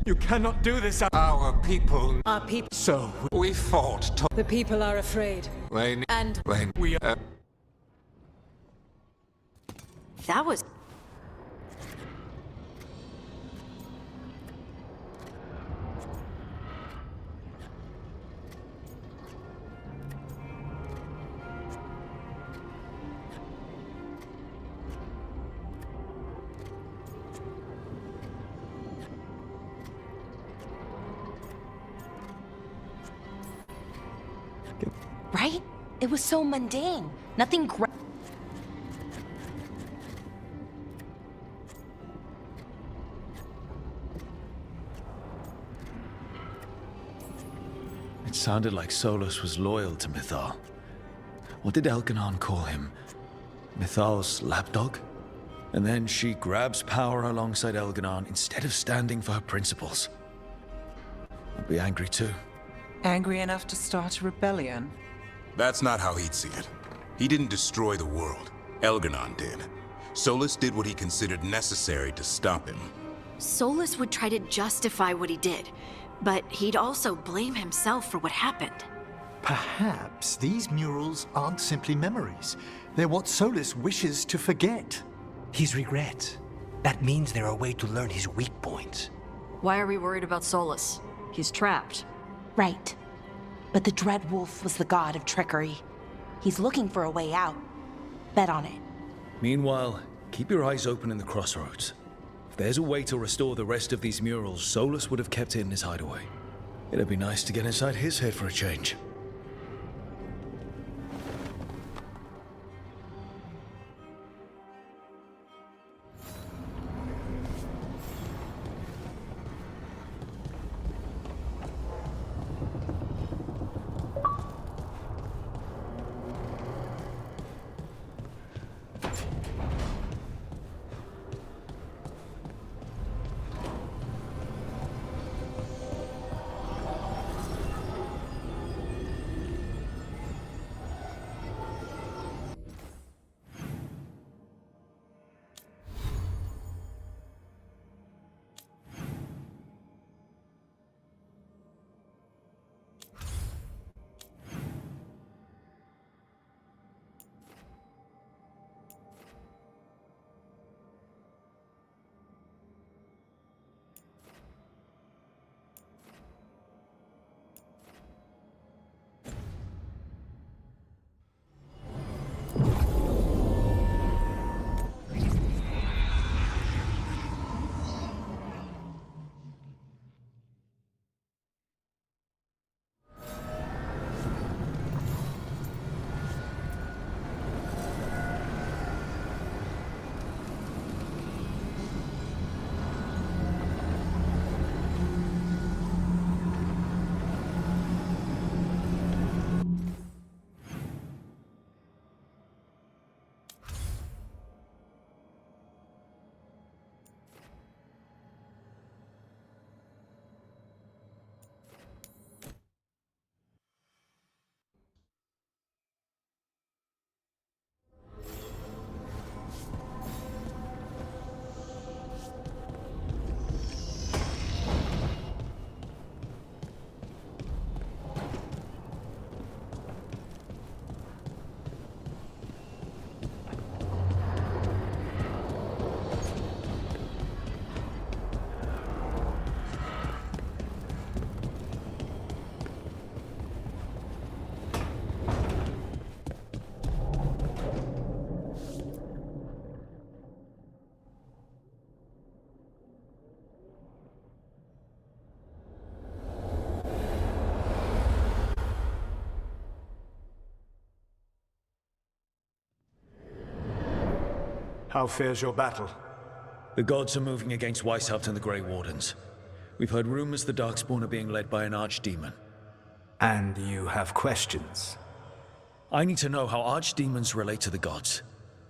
You cannot do this. Our people. Our people. So we fought. The people are afraid. When And we That was... It was so mundane. Nothing It sounded like Solus was loyal to Mythal. What did Elganon call him? Mythal's lapdog? And then she grabs power alongside Elganon instead of standing for her principles. I'd be angry too. Angry enough to start a rebellion? That's not how he'd see it. He didn't destroy the world. Elganon did. Solus did what he considered necessary to stop him. Solus would try to justify what he did, but he'd also blame himself for what happened. Perhaps these murals aren't simply memories. They're what Solus wishes to forget. His regrets. That means they're a way to learn his weak points. Why are we worried about Solus? He's trapped. Right. But the Dread Wolf was the god of trickery. He's looking for a way out. Bet on it. Meanwhile, keep your eyes open in the crossroads. If there's a way to restore the rest of these murals, Solus would have kept it in his hideaway. It'd be nice to get inside his head for a change. How fares your battle? The gods are moving against Weishaupt and the Grey Wardens. We've heard rumors the Darkspawn are being led by an archdemon. And you have questions? I need to know how archdemons relate to the gods.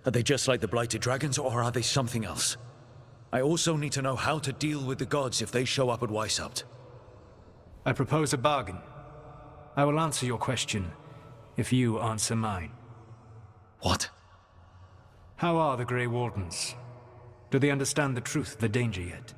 Are they just like the Blighted Dragons, or are they something else? I also need to know how to deal with the gods if they show up at Weishaupt. I propose a bargain. I will answer your question if you answer mine. What? How are the Grey Wardens? Do they understand the truth of the danger yet?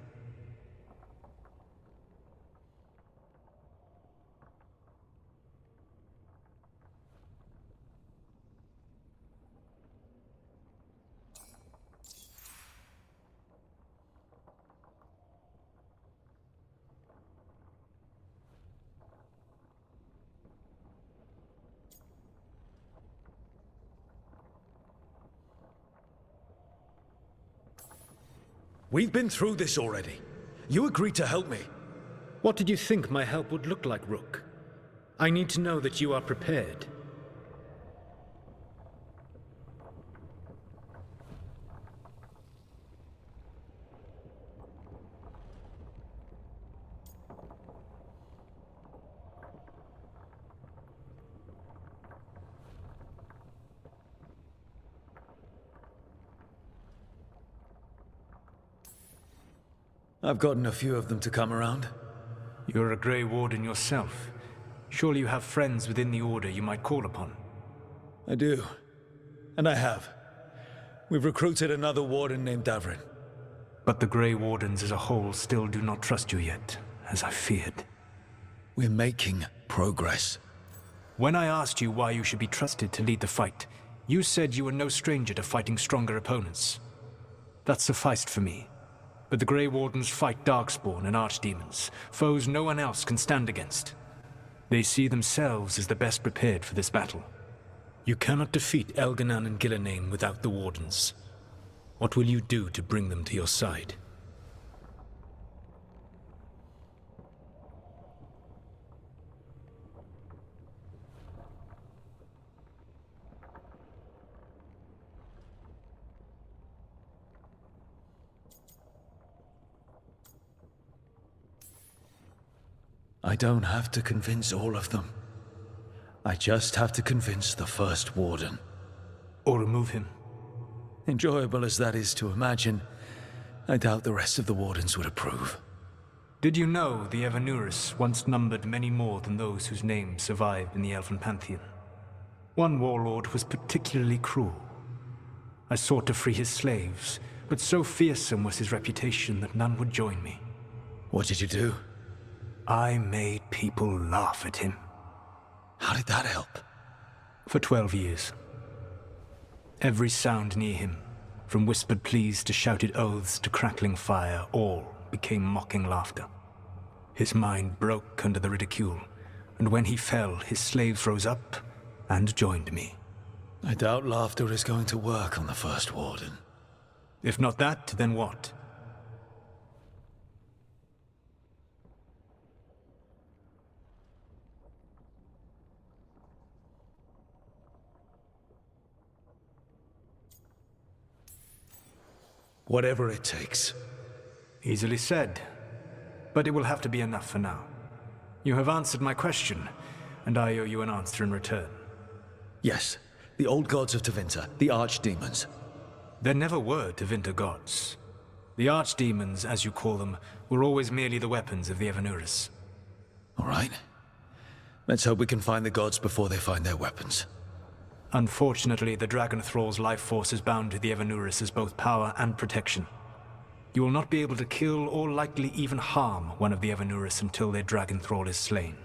We've been through this already. You agreed to help me. What did you think my help would look like, Rook? I need to know that you are prepared. I've gotten a few of them to come around. You're a Grey Warden yourself. Surely you have friends within the Order you might call upon. I do. And I have. We've recruited another Warden named Davrin. But the Grey Wardens as a whole still do not trust you yet, as I feared. We're making progress. When I asked you why you should be trusted to lead the fight, you said you were no stranger to fighting stronger opponents. That sufficed for me. But the Grey Wardens fight Darkspawn and Archdemons, foes no one else can stand against. They see themselves as the best prepared for this battle. You cannot defeat Elganan and Gillenane without the Wardens. What will you do to bring them to your side? I don't have to convince all of them. I just have to convince the first Warden. Or remove him. Enjoyable as that is to imagine, I doubt the rest of the Wardens would approve. Did you know the Evanurus once numbered many more than those whose names survive in the Elven Pantheon? One warlord was particularly cruel. I sought to free his slaves, but so fearsome was his reputation that none would join me. What did you do? I made people laugh at him. How did that help? For 12 years. Every sound near him, from whispered pleas to shouted oaths to crackling fire, all became mocking laughter. His mind broke under the ridicule, and when he fell, his slaves rose up and joined me. I doubt laughter is going to work on the first Warden. If not that, then what? Whatever it takes. Easily said, but it will have to be enough for now. You have answered my question, and I owe you an answer in return. Yes, the old gods of Tevinter, the Archdemons. There never were Tevinter gods. The Archdemons, as you call them, were always merely the weapons of the Evanurus. All right. Let's hope we can find the gods before they find their weapons. Unfortunately, the Dragon Thrall's life force is bound to the Evanurus as both power and protection. You will not be able to kill or likely even harm one of the Evanurus until their Dragon Thrall is slain.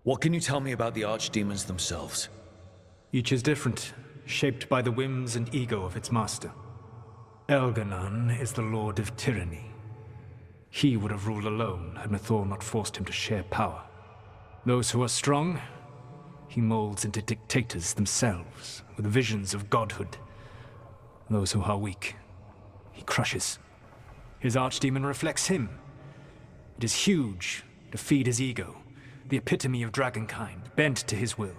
What can you tell me about the Archdemons themselves? Each is different, shaped by the whims and ego of its master. Elganan is the Lord of Tyranny. He would have ruled alone had Mythor not forced him to share power. Those who are strong, he molds into dictators themselves, with visions of godhood. Those who are weak, he crushes. His Archdemon reflects him. It is huge to feed his ego, the epitome of dragonkind, bent to his will.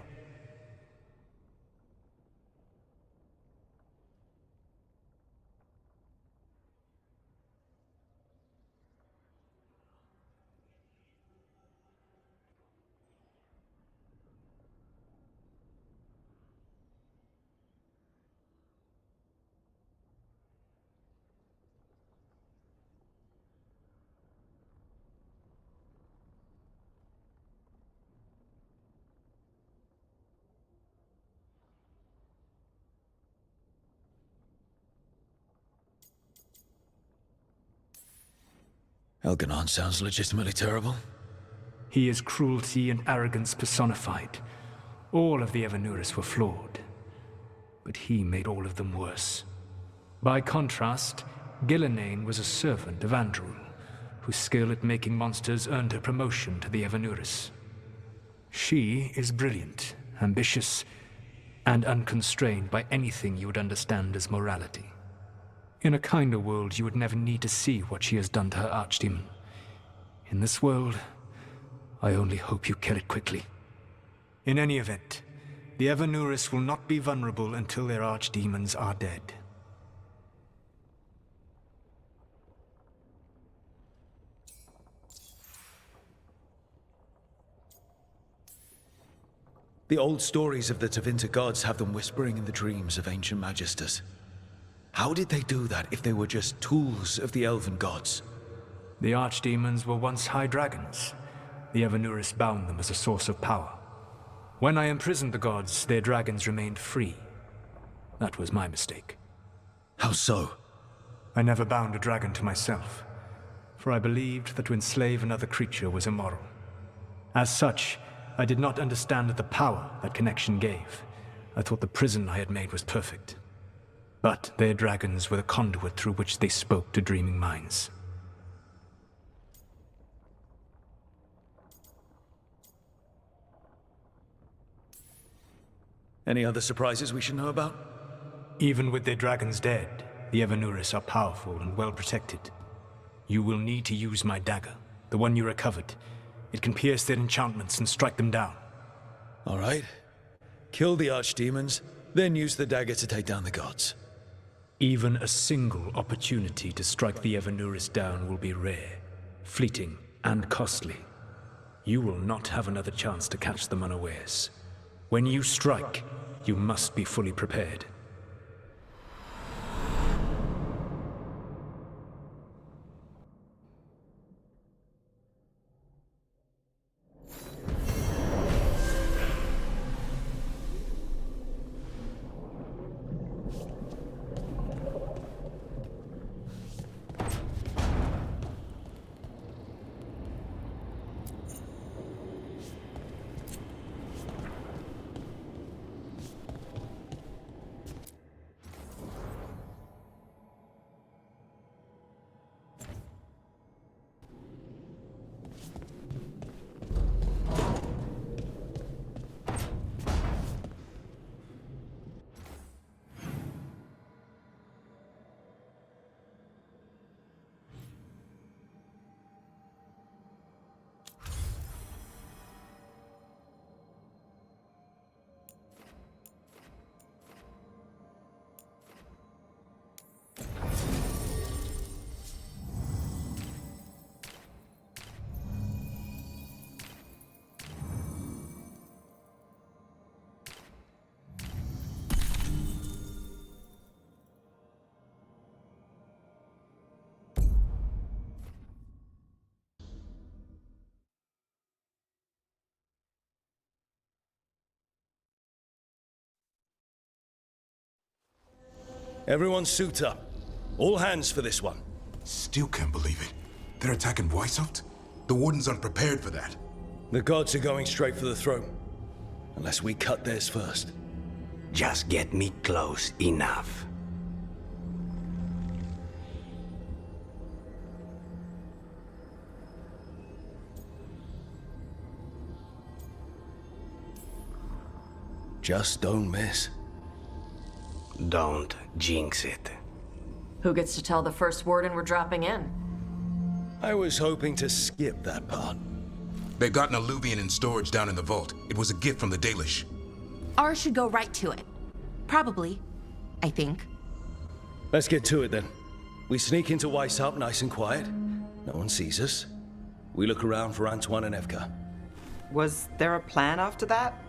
Elganon sounds legitimately terrible. He is cruelty and arrogance personified. All of the Evanuris were flawed, but he made all of them worse. By contrast, Gillenane was a servant of Andrul, whose skill at making monsters earned her promotion to the Evanuris. She is brilliant, ambitious, and unconstrained by anything you would understand as morality. In a kinder world, you would never need to see what she has done to her archdemon. In this world, I only hope you kill it quickly. In any event, the Evanuris will not be vulnerable until their archdemons are dead. The old stories of the Tevinter gods have them whispering in the dreams of ancient magisters. How did they do that if they were just tools of the elven gods? The archdemons were once high dragons. The Evanuris bound them as a source of power. When I imprisoned the gods, their dragons remained free. That was my mistake. How so? I never bound a dragon to myself, for I believed that to enslave another creature was immoral. As such, I did not understand the power that connection gave. I thought the prison I had made was perfect. But their dragons were the conduit through which they spoke to dreaming minds. Any other surprises we should know about? Even with their dragons dead, the Evanuris are powerful and well protected. You will need to use my dagger, the one you recovered. It can pierce their enchantments and strike them down. All right. Kill the archdemons, then use the dagger to take down the gods. Even a single opportunity to strike the Evanuris down will be rare, fleeting, and costly. You will not have another chance to catch them unawares. When you strike, you must be fully prepared. Everyone suit up. All hands for this one. Still can't believe it. They're attacking Weishaupt? The Wardens aren't prepared for that. The gods are going straight for the throne. Unless we cut theirs first. Just get me close enough. Just don't miss. Don't jinx it. Who gets to tell the first warden we're dropping in? I was hoping to skip that part. They've got an Alluvian in storage down in the vault. It was a gift from the Dalish. Ours should go right to it. Probably. I think. Let's get to it then. We sneak into Weishaupt nice and quiet. No one sees us. We look around for Antoine and Evka. Was there a plan after that?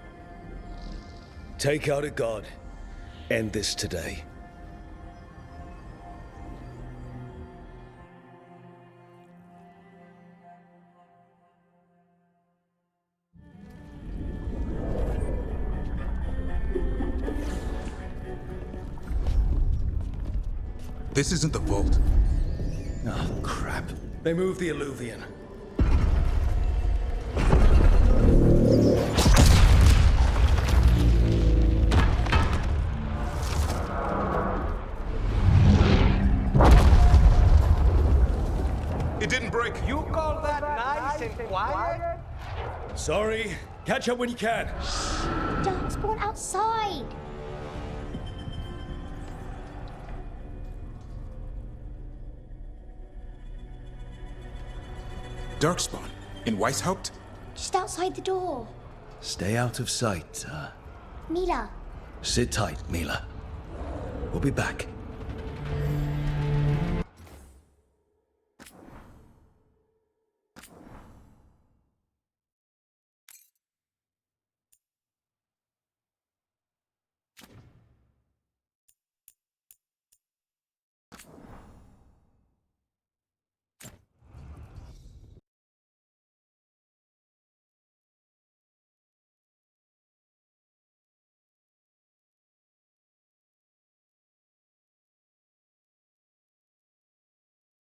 Take out a god. End this today. This isn't the vault. Oh, crap. They moved the Alluvian. It didn't break. You call that nice and quiet? Sorry. Catch up when you can. Darkspawn outside! Darkspawn? In Weishaupt? Just outside the door. Stay out of sight. Mila. Sit tight, Mila. We'll be back.